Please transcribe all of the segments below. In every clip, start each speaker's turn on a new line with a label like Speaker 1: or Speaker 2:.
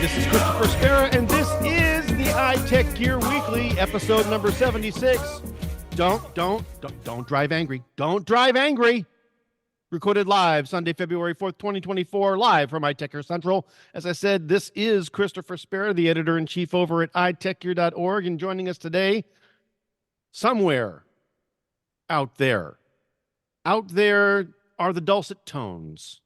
Speaker 1: This is Christopher Spera, and this is the iTechGear Weekly, episode number 76. Don't drive angry. Don't drive angry. Recorded live Sunday, February 4th, 2024, live from iTechGear Central. As I said, this is Christopher Spera, the editor-in-chief over at iTechGear.org, and joining us today, somewhere out there are the dulcet tones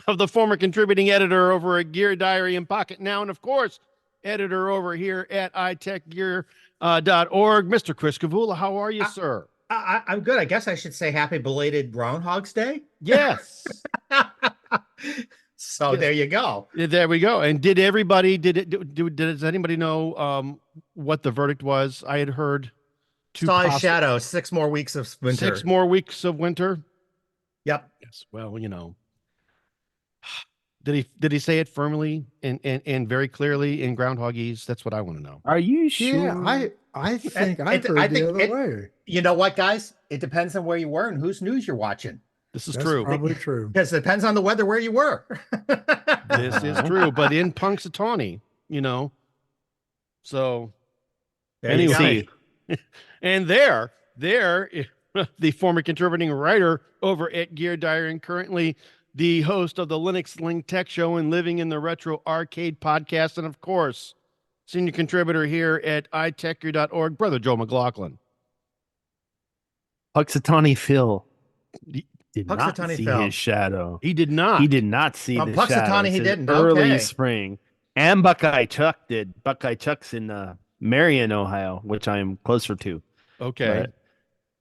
Speaker 1: of the former contributing editor over at Gear Diary and Pocket Now, and of course, editor over here at iTechGear.org, Mr. Chris Gavula. How are you, sir?
Speaker 2: I'm good. I guess I should say happy belated Groundhog's Day.
Speaker 1: Yes.
Speaker 2: So
Speaker 1: Yes.
Speaker 2: There you go.
Speaker 1: There we go. And does anybody know what the verdict was? I had heard
Speaker 2: Saw his shadow. 6 more weeks of winter.
Speaker 1: 6 more weeks of winter.
Speaker 2: Yep.
Speaker 1: Yes. Well, did he say it firmly and very clearly in Groundhogese? That's what I want to know.
Speaker 3: Are you sure?
Speaker 4: Yeah, I think I heard the other way.
Speaker 2: You know what, guys? It depends on where you were and whose news you're watching.
Speaker 1: This is
Speaker 4: That's
Speaker 1: true.
Speaker 4: probably true.
Speaker 2: Because it depends on the weather where you were.
Speaker 1: This is true. But in Punxsutawney, So
Speaker 2: There
Speaker 1: anyway,
Speaker 2: you
Speaker 1: and there, the former contributing writer over at Gear Diary and currently the host of the Linux Link Tech Show and Living in the Retro Arcade podcast, and of course, senior contributor here at iTechGear.org, Brother Joe McLaughlin.
Speaker 3: Punxsutawney Phil did not
Speaker 2: Punxsutawney
Speaker 3: see
Speaker 2: Phil.
Speaker 3: his shadow.
Speaker 1: He did not.
Speaker 3: He did not see the
Speaker 2: Punxsutawney,
Speaker 3: shadow.
Speaker 2: he
Speaker 3: It says
Speaker 2: didn't.
Speaker 3: Early
Speaker 2: Okay.
Speaker 3: spring. And Buckeye Chuck did. Buckeye Chuck's in Marion, Ohio, which I am closer to.
Speaker 1: Okay.
Speaker 3: But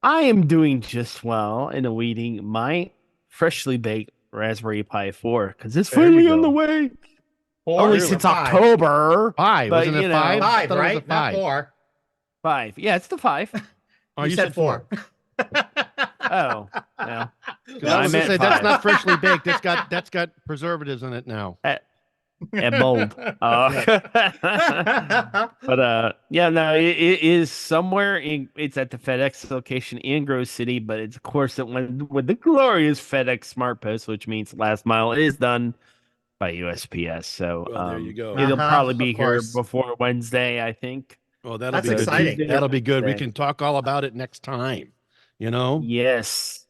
Speaker 3: I am doing just well in awaiting my freshly baked Raspberry Pi 4 because it's
Speaker 1: There you
Speaker 3: finally on
Speaker 1: go.
Speaker 3: the way.
Speaker 2: Four
Speaker 3: Only
Speaker 2: or
Speaker 3: since
Speaker 2: five?
Speaker 3: October.
Speaker 1: Five.
Speaker 3: But,
Speaker 1: Wasn't it
Speaker 3: you know,
Speaker 1: five? I
Speaker 2: Five,
Speaker 1: thought it was a
Speaker 2: right? Not
Speaker 1: five.
Speaker 2: 4.
Speaker 3: 5. Yeah, it's the 5.
Speaker 1: Oh,
Speaker 2: you said 4.
Speaker 3: Oh, no.
Speaker 1: I
Speaker 3: I
Speaker 1: was gonna
Speaker 3: meant
Speaker 1: say that's
Speaker 3: 5.
Speaker 1: not freshly baked. That's got preservatives in it now.
Speaker 3: And bold. But yeah, no, it is somewhere it's at the FedEx location in Grove City, but it's of course it went with the glorious FedEx Smart Post, which means last mile is done by USPS. So
Speaker 1: Well, there you go.
Speaker 3: It'll probably be
Speaker 2: of
Speaker 3: here
Speaker 2: course.
Speaker 3: before Wednesday, I think.
Speaker 1: Well, that'll
Speaker 2: That's
Speaker 1: be good.
Speaker 2: exciting.
Speaker 1: Tuesday, that'll be good. We
Speaker 3: Wednesday.
Speaker 1: can talk all about it next time.
Speaker 3: Yes.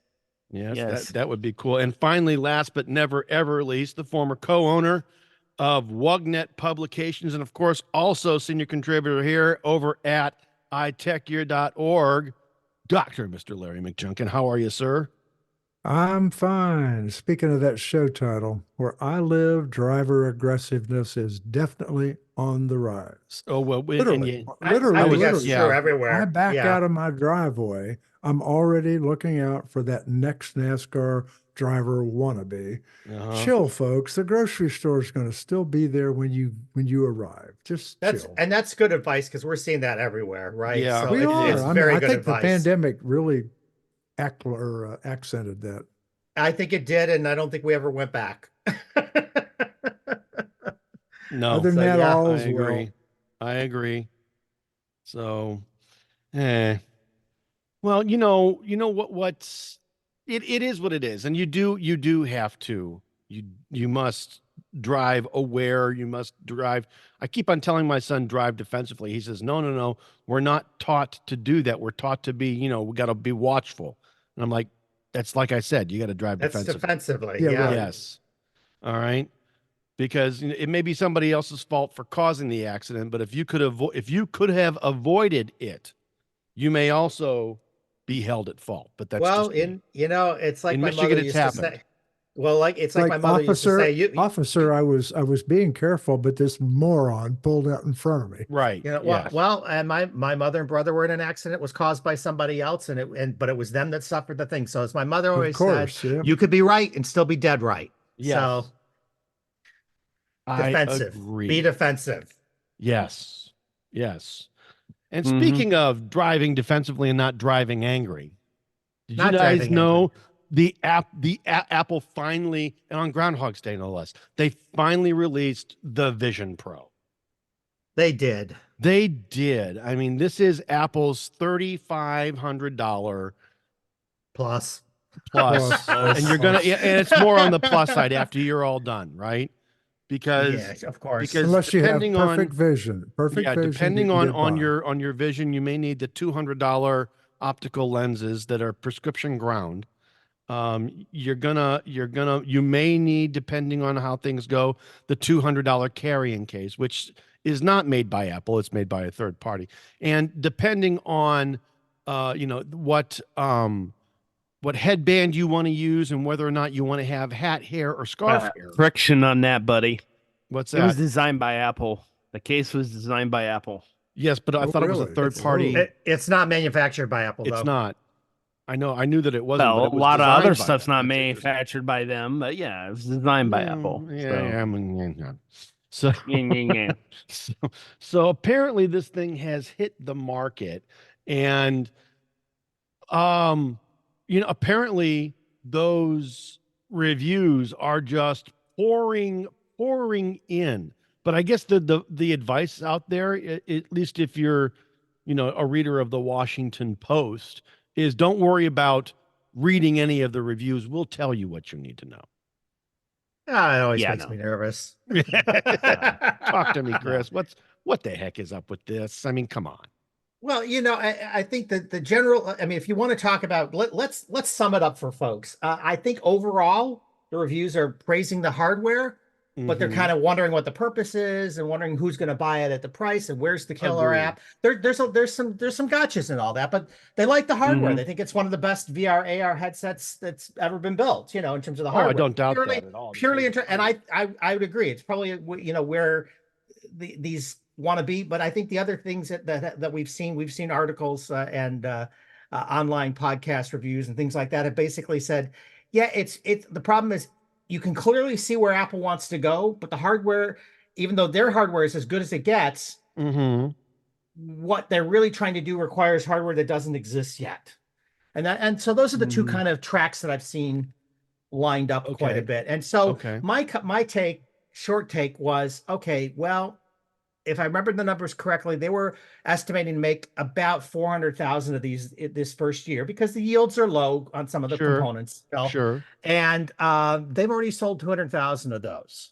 Speaker 1: Yes,
Speaker 3: Yes.
Speaker 1: that would be cool. And finally, last but never ever least, the former co-owner of WUGNET Publications, and of course, also senior contributor here over at iTechGear.org, Mr. Larry McJunkin. How are you, sir?
Speaker 4: I'm fine. Speaking of that show title, where I live, driver aggressiveness is definitely on the rise.
Speaker 1: Oh, well,
Speaker 4: Literally,
Speaker 2: I
Speaker 4: literally,
Speaker 2: think that's
Speaker 4: literally.
Speaker 1: yeah.
Speaker 2: true everywhere.
Speaker 4: I back
Speaker 2: Yeah.
Speaker 4: out of my driveway. I'm already looking out for that next NASCAR driver wannabe.
Speaker 1: Uh-huh.
Speaker 4: Chill, folks. The grocery store is going to still be there when you arrive. Just chill.
Speaker 2: That's good advice because we're seeing that everywhere, right?
Speaker 1: Yeah.
Speaker 2: So
Speaker 4: We are.
Speaker 2: it's
Speaker 4: I mean,
Speaker 2: very
Speaker 4: I
Speaker 2: good
Speaker 4: think
Speaker 2: advice.
Speaker 4: the pandemic really accented that.
Speaker 2: I think it did, and I don't think we ever went back.
Speaker 1: No,
Speaker 4: Other than
Speaker 2: So,
Speaker 4: that,
Speaker 2: yeah,
Speaker 1: I
Speaker 4: all's
Speaker 1: agree.
Speaker 4: well.
Speaker 1: I agree. So, well, what's it is what it is. And you do have to, you must drive aware. You must drive. I keep on telling my son, drive defensively. He says, no. We're not taught to do that. We're taught to be, we got to be watchful. And I'm like, that's like I said, you got to drive
Speaker 2: That's
Speaker 1: defensively.
Speaker 2: defensively.
Speaker 4: Yeah,
Speaker 2: Yeah.
Speaker 4: right.
Speaker 1: Yes. All right. Because it may be somebody else's fault for causing the accident, but if you could have avoided it, you may also be held at fault. But that's
Speaker 2: Well,
Speaker 1: just me.
Speaker 2: it's like
Speaker 1: In
Speaker 2: my
Speaker 1: Michigan,
Speaker 2: mother
Speaker 1: it's
Speaker 2: used
Speaker 1: happened.
Speaker 2: to say. Well, it's like my mother used to
Speaker 4: officer,
Speaker 2: say.
Speaker 4: officer, I was being careful, but this moron pulled out in front of me.
Speaker 1: Right. Yes.
Speaker 2: And my mother and brother were in an accident. It was caused by somebody else, but it was them that suffered the thing. So as my mother
Speaker 4: Of
Speaker 2: always
Speaker 4: course,
Speaker 2: said,
Speaker 4: yeah.
Speaker 2: you could be right and still be dead right.
Speaker 1: Yes.
Speaker 2: So
Speaker 1: I
Speaker 2: defensive.
Speaker 1: agree.
Speaker 2: Be defensive.
Speaker 1: Yes. Yes. And
Speaker 3: Mhm.
Speaker 1: speaking of driving defensively and not driving angry, did
Speaker 2: Not
Speaker 1: you guys
Speaker 2: driving
Speaker 1: know the Apple finally, and on Groundhog's Day no less, they finally released the Vision Pro.
Speaker 2: They did.
Speaker 1: They did. I mean, this is Apple's $3,500
Speaker 2: Plus.
Speaker 1: plus, and you're gonna, and it's more on the plus side after you're all done, right? because
Speaker 2: of course.
Speaker 1: because
Speaker 4: Unless you have
Speaker 1: depending on
Speaker 4: perfect vision. Perfect vision.
Speaker 1: depending
Speaker 4: you can
Speaker 1: on
Speaker 4: get by.
Speaker 1: your vision, you may need the $200 optical lenses that are prescription ground. You may need, depending on how things go, the $200 carrying case, which is not made by Apple. It's made by a third party. And depending on, what headband you want to use and whether or not you want to have hat hair or scarf hair.
Speaker 3: Correction on that, buddy.
Speaker 1: What's
Speaker 3: It was
Speaker 1: that?
Speaker 3: designed by Apple. The case was designed by Apple.
Speaker 1: Yes, but I
Speaker 4: Oh,
Speaker 1: thought it was a
Speaker 4: really?
Speaker 1: third
Speaker 4: It's-
Speaker 1: party.
Speaker 2: It's not manufactured by Apple, though.
Speaker 1: It's not. I knew that it wasn't.
Speaker 3: Well,
Speaker 1: but
Speaker 3: a
Speaker 1: it was
Speaker 3: lot of
Speaker 1: designed
Speaker 3: other
Speaker 1: by
Speaker 3: stuff's
Speaker 1: them.
Speaker 3: not
Speaker 1: That's interesting.
Speaker 3: manufactured by them, but yeah, it was designed by Apple.
Speaker 1: Yeah,
Speaker 3: So,
Speaker 1: yeah, I mean, yeah. So,
Speaker 3: yeah.
Speaker 1: so, so apparently this thing has hit the market, and apparently those reviews are just pouring in. But I guess the advice out there, at least if you're, a reader of the Washington Post, is don't worry about reading any of the reviews. We'll tell you what you need to know.
Speaker 2: It always
Speaker 3: Yeah,
Speaker 2: makes
Speaker 3: no.
Speaker 2: me nervous.
Speaker 1: Talk to me, Chris. What the heck is up with this? I mean, come on.
Speaker 2: Well, I think that the general, I mean, if you want to talk about, let's sum it up for folks. I think overall the reviews are praising the hardware, but they're
Speaker 1: Mhm.
Speaker 2: kind of wondering what the purpose is and wondering who's going to buy it at the price and where's the killer
Speaker 1: Agreed.
Speaker 2: app. There's some gotchas and all that, but they like the hardware.
Speaker 3: Mhm.
Speaker 2: They think it's one of the best VR AR headsets that's ever been built, in terms of the
Speaker 1: Oh,
Speaker 2: hardware.
Speaker 1: I don't doubt
Speaker 2: Purely-
Speaker 1: that at all.
Speaker 2: Purely and I would agree. It's probably where these want to be, but I think the other things that we've seen articles and online podcast reviews and things like that have basically said, yeah, it's the problem is you can clearly see where Apple wants to go, but the hardware, even though their hardware is as good as it gets,
Speaker 1: Mm-hmm.
Speaker 2: what they're really trying to do requires hardware that doesn't exist yet. And so those are the two
Speaker 3: Mhm.
Speaker 2: kind of tracks that I've seen lined up quite
Speaker 1: Okay.
Speaker 2: a bit. And so
Speaker 1: Okay.
Speaker 2: my short take was, okay, well, if I remember the numbers correctly, they were estimating to make about 400,000 of these this first year because the yields are low on some of the
Speaker 1: Sure.
Speaker 2: components.
Speaker 1: Sure.
Speaker 2: And they've already sold 200,000 of those,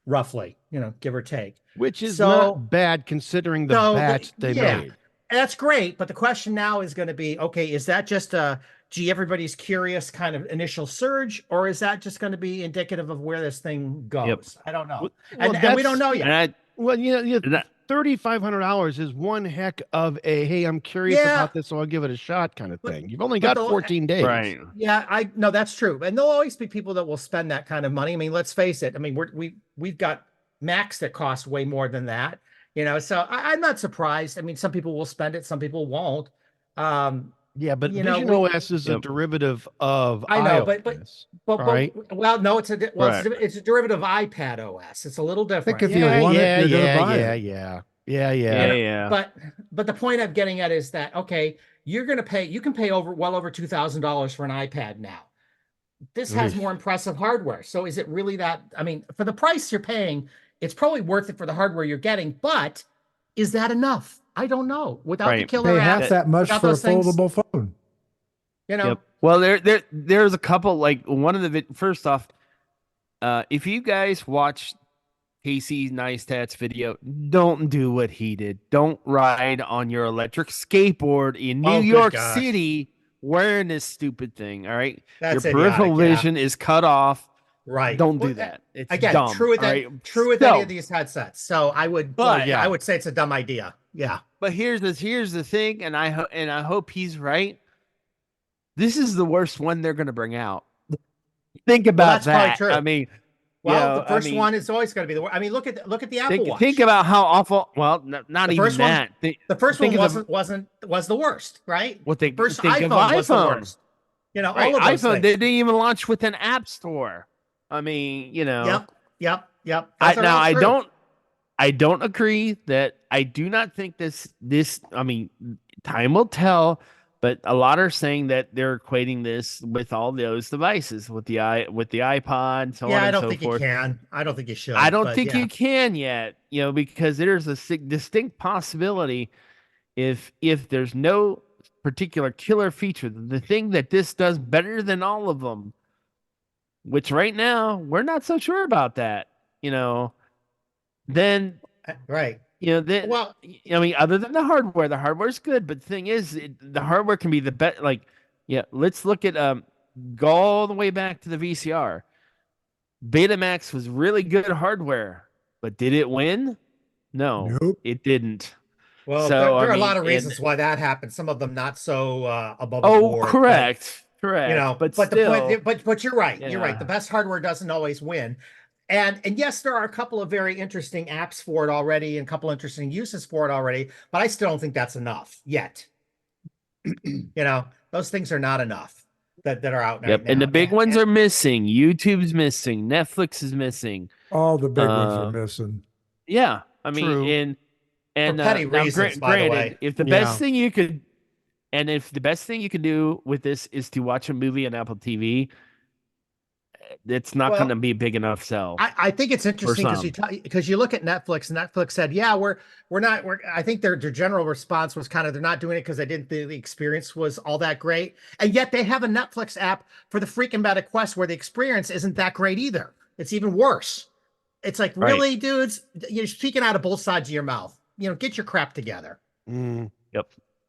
Speaker 2: roughly, give or take.
Speaker 1: Which is
Speaker 2: So-
Speaker 1: not bad considering the
Speaker 2: So
Speaker 1: batch they
Speaker 2: yeah.
Speaker 1: made.
Speaker 2: That's great. But the question now is going to be, okay, is that just a, gee, everybody's curious kind of initial surge, or is that just going to be indicative of where this thing goes?
Speaker 3: Yep.
Speaker 2: I don't know.
Speaker 1: Well,
Speaker 2: And we
Speaker 1: that's-
Speaker 2: don't know yet.
Speaker 3: And I,
Speaker 1: Well,
Speaker 3: that-
Speaker 1: $3,500 is one heck of a, hey, I'm curious
Speaker 2: Yeah.
Speaker 1: about this, so I'll give it a shot kind of
Speaker 2: But-
Speaker 1: thing. You've only
Speaker 2: but
Speaker 1: got
Speaker 2: the-
Speaker 1: 14 days.
Speaker 3: right.
Speaker 2: Yeah, I no, that's true. And there'll always be people that will spend that kind of money. I mean, let's face it. I mean, we've got Macs that cost way more than that, so I'm not surprised. I mean, some people will spend it, some people won't.
Speaker 1: Yeah, but
Speaker 2: You know,
Speaker 1: Vision
Speaker 2: we-
Speaker 1: OS is a
Speaker 3: Yep.
Speaker 1: derivative of
Speaker 2: I know,
Speaker 1: iOS.
Speaker 2: but
Speaker 1: Right.
Speaker 2: well, no, it's a
Speaker 3: Right.
Speaker 2: it's a derivative of iPad OS. It's a little different.
Speaker 4: if you
Speaker 1: yeah,
Speaker 4: want it,
Speaker 1: yeah,
Speaker 4: you're gonna
Speaker 1: yeah,
Speaker 4: buy
Speaker 1: yeah,
Speaker 4: it.
Speaker 1: yeah,
Speaker 3: Yeah,
Speaker 1: yeah.
Speaker 3: yeah.
Speaker 2: But the point I'm getting at is that, okay, you can pay well over $2,000 for an iPad now. This has
Speaker 1: Oof.
Speaker 2: more impressive hardware. So is it really that? I mean, for the price you're paying, it's probably worth it for the hardware you're getting, but is that enough? I don't know. Without the
Speaker 3: Right.
Speaker 2: killer
Speaker 4: Pay
Speaker 2: app,
Speaker 4: half that much
Speaker 2: without
Speaker 4: for a
Speaker 2: those things-
Speaker 4: foldable phone.
Speaker 3: Yep. Well, there's a couple, like one of the first off, if you guys watch Casey Neistat's video, don't do what he did. Don't ride on your electric skateboard in New
Speaker 2: Oh, good
Speaker 3: York
Speaker 2: gosh.
Speaker 3: City wearing this stupid thing. All right,
Speaker 2: That's
Speaker 3: your peripheral
Speaker 2: idiotic, yeah.
Speaker 3: vision is cut off.
Speaker 2: Right.
Speaker 3: Don't do
Speaker 2: Well,
Speaker 3: that. It's
Speaker 2: Again,
Speaker 3: dumb.
Speaker 2: true with
Speaker 3: all
Speaker 2: that,
Speaker 3: right?
Speaker 2: true with
Speaker 3: So,
Speaker 2: any of these headsets. So I would,
Speaker 3: But-
Speaker 2: I would say it's a dumb idea. Yeah.
Speaker 3: But here's the thing, and I hope he's right. This is the worst one they're going to bring out. Think about
Speaker 2: that's probably
Speaker 3: that.
Speaker 2: true.
Speaker 3: I mean,
Speaker 2: Well,
Speaker 3: you
Speaker 2: the first
Speaker 3: know,
Speaker 2: one is always going to be the worst. I mean, look at the Apple Watch.
Speaker 3: think about how awful. Well, not
Speaker 2: The
Speaker 3: even
Speaker 2: first one-
Speaker 3: that.
Speaker 2: the first one
Speaker 3: think of
Speaker 2: was the worst, right?
Speaker 3: what they
Speaker 2: First
Speaker 3: think of
Speaker 2: iPhone was the
Speaker 3: iPhone.
Speaker 2: worst. All
Speaker 3: Right,
Speaker 2: of those
Speaker 3: iPhone
Speaker 2: things.
Speaker 3: they didn't even launch with an app store. I mean,
Speaker 2: Yep.
Speaker 3: I
Speaker 2: Those are all true.
Speaker 3: I don't agree that I do not think this I mean, time will tell, but a lot are saying that they're equating this with all those devices, with the iPod, so
Speaker 2: Yeah,
Speaker 3: on
Speaker 2: I
Speaker 3: and
Speaker 2: don't
Speaker 3: so
Speaker 2: think
Speaker 3: forth.
Speaker 2: you can. I don't think you should.
Speaker 3: I don't
Speaker 2: but
Speaker 3: think
Speaker 2: yeah.
Speaker 3: you can yet, because there's a distinct possibility if there's no particular killer feature, the thing that this does better than all of them, which right now we're not so sure about that. then
Speaker 2: Right.
Speaker 3: then
Speaker 2: Well,
Speaker 3: I mean, other than the hardware's good, but the thing is, the hardware can be the best. Like, yeah, let's look at go all the way back to the VCR. Betamax was really good hardware, but did it win? No,
Speaker 4: Nope.
Speaker 3: it didn't.
Speaker 2: well,
Speaker 3: So I
Speaker 2: there are a
Speaker 3: mean,
Speaker 2: lot of
Speaker 3: and
Speaker 2: reasons why that happened. Some of them not so above the
Speaker 3: oh,
Speaker 2: board, but
Speaker 3: correct, but
Speaker 2: but the
Speaker 3: still,
Speaker 2: point, but you're right. You're right. The
Speaker 3: yeah,
Speaker 2: best hardware doesn't always win. And yes, there are a couple of very interesting apps for it already and a couple interesting uses for it already, but I still don't think that's enough yet. Those things are not enough that are out right
Speaker 3: yep. And the
Speaker 2: now.
Speaker 3: big ones are missing. YouTube's missing. Netflix is missing.
Speaker 4: All the big ones are
Speaker 3: Uh,
Speaker 4: missing.
Speaker 3: yeah, I mean,
Speaker 1: True.
Speaker 2: For
Speaker 3: and
Speaker 2: petty
Speaker 3: now,
Speaker 2: reasons, by the
Speaker 3: granted,
Speaker 2: way.
Speaker 3: if the best thing you could, and if the best thing you can do with this is to watch a movie on Apple TV, it's not going
Speaker 2: Well,
Speaker 3: to be a big enough sell
Speaker 2: I think it's
Speaker 3: for
Speaker 2: interesting
Speaker 3: some.
Speaker 2: because you look at Netflix and Netflix said, yeah, we're not I think their general response was kind of they're not doing it because they didn't think the experience was all that great. And yet they have a Netflix app for the freaking Meta Quest where the experience isn't that great either. It's even worse. It's like,
Speaker 3: Right.
Speaker 2: really, dudes, you're speaking out of both sides of your mouth. Get your crap together.
Speaker 3: Yep.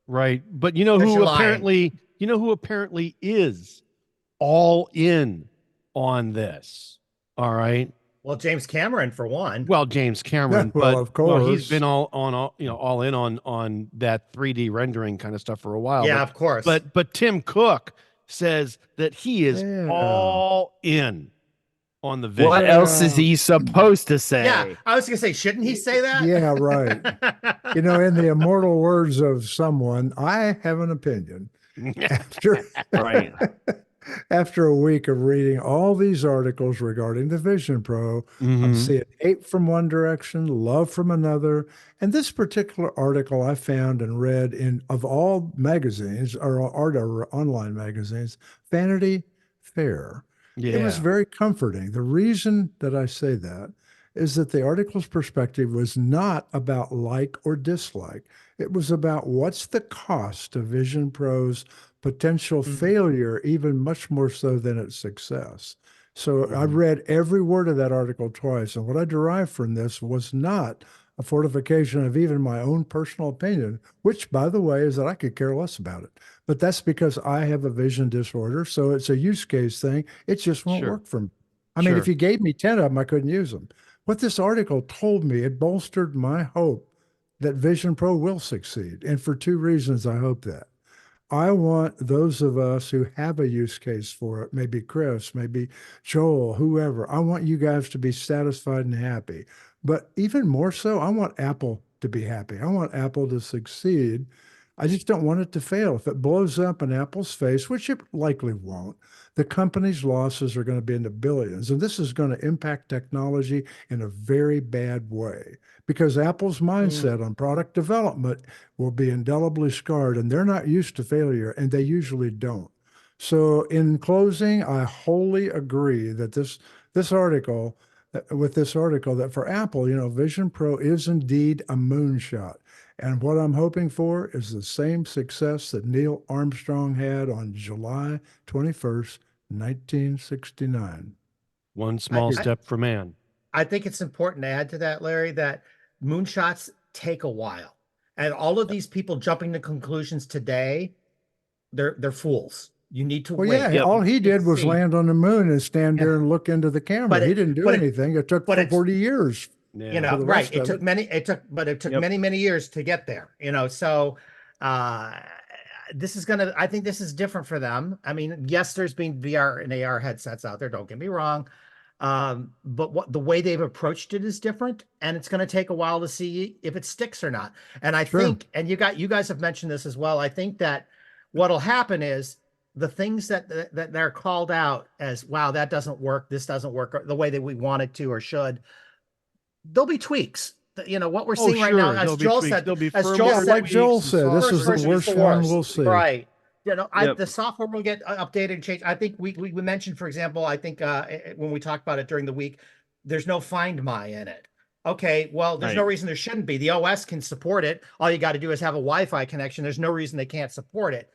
Speaker 1: Right. But you know
Speaker 2: 'Cause
Speaker 1: who
Speaker 2: you're lying.
Speaker 1: apparently is all in on this. All right.
Speaker 2: Well, James Cameron for one.
Speaker 1: Well, James Cameron,
Speaker 4: Well,
Speaker 1: but
Speaker 4: of
Speaker 1: he's
Speaker 4: course.
Speaker 1: been all in on that 3D rendering kind of stuff for a while.
Speaker 2: Yeah,
Speaker 1: but,
Speaker 2: of course.
Speaker 1: But Tim Cook says that he is
Speaker 4: Yeah.
Speaker 1: all in on the vision.
Speaker 3: What else is he supposed to say?
Speaker 2: yeah, I was gonna say, shouldn't he say that?
Speaker 4: Yeah, right. In the immortal words of someone, I have an opinion. After
Speaker 3: Right.
Speaker 4: after a week of reading all these articles regarding the Vision Pro, I'm
Speaker 1: Mhm.
Speaker 4: seeing hate from one direction, love from another. And this particular article I found and read of all magazines or online magazines, Vanity Fair. It was
Speaker 1: Yeah.
Speaker 4: very comforting. The reason that I say that is that the article's perspective was not about like or dislike. It was about what's the cost of Vision Pro's potential failure, even much more so than its success. So I read every word of that article twice. And what I derived from this was not a fortification of even my own personal opinion, which, by the way, is that I could care less about it. But that's because I have a vision disorder. So it's a use case thing. It just won't
Speaker 1: Sure.
Speaker 4: work for me. I mean, if
Speaker 1: Sure.
Speaker 4: you gave me 10 of them, I couldn't use them. What this article told me, it bolstered my hope that Vision Pro will succeed. And for two reasons, I hope that. I want those of us who have a use case for it, maybe Chris, maybe Joel, whoever, I want you guys to be satisfied and happy. But even more so, I want Apple to be happy. I want Apple to succeed. I just don't want it to fail. If it blows up in Apple's face, which it likely won't, the company's losses are going to be in the billions. And this is going to impact technology in a very bad way because Apple's mindset on product development will be indelibly scarred, and they're not used to failure, and they usually don't. So in closing, I wholly agree that this article, that for Apple, Vision Pro is indeed a moonshot. And what I'm hoping for is the same success that Neil Armstrong had on July 21st, 1969.
Speaker 1: One small
Speaker 2: I-
Speaker 1: step for man.
Speaker 2: I think it's important to add to that, Larry, that moonshots take a while. And all of these people jumping to conclusions today, they're fools. You need to
Speaker 4: Well,
Speaker 2: wait.
Speaker 4: yeah,
Speaker 3: Yep.
Speaker 4: all he did was
Speaker 2: See.
Speaker 4: land on the moon and stand
Speaker 2: Yeah.
Speaker 4: there and look into the camera.
Speaker 2: But
Speaker 4: He
Speaker 2: it-
Speaker 4: didn't do
Speaker 2: but it-
Speaker 4: anything. It took
Speaker 2: but it's-
Speaker 4: 40 years.
Speaker 1: Yeah.
Speaker 4: for the
Speaker 2: Right.
Speaker 4: rest
Speaker 2: It
Speaker 4: of
Speaker 2: took
Speaker 4: it.
Speaker 2: many, it took
Speaker 3: Yep.
Speaker 2: many years to get there, so I think this is different for them. I mean, yes, there's been VR and AR headsets out there, don't get me wrong. But the way they've approached it is different, and it's going to take a while to see if it sticks or not. And I
Speaker 4: Sure.
Speaker 2: think, and you guys have mentioned this as well. I think that what'll happen is the things that they're called out as, wow, that doesn't work, this doesn't work or the way that we want it to or should. There'll be tweaks. What we're seeing right now, as
Speaker 1: There'll be
Speaker 2: Joel
Speaker 1: tweaks.
Speaker 2: said,
Speaker 1: There'll be
Speaker 2: as
Speaker 1: firmware
Speaker 2: Joel
Speaker 4: Yeah,
Speaker 2: said,
Speaker 4: like Joel
Speaker 1: tweaks and
Speaker 4: said, this
Speaker 1: software
Speaker 4: is the
Speaker 2: version
Speaker 4: worst
Speaker 2: before.
Speaker 4: one we'll see.
Speaker 2: Right.
Speaker 3: Yep.
Speaker 2: The software will get updated and changed. I think we mentioned, for example, I think when we talked about it during the week, there's no Find My in it. Okay, well, there's no
Speaker 3: Right.
Speaker 2: reason there shouldn't be. The OS can support it. All you got to do is have a Wi-Fi connection. There's no reason they can't support it.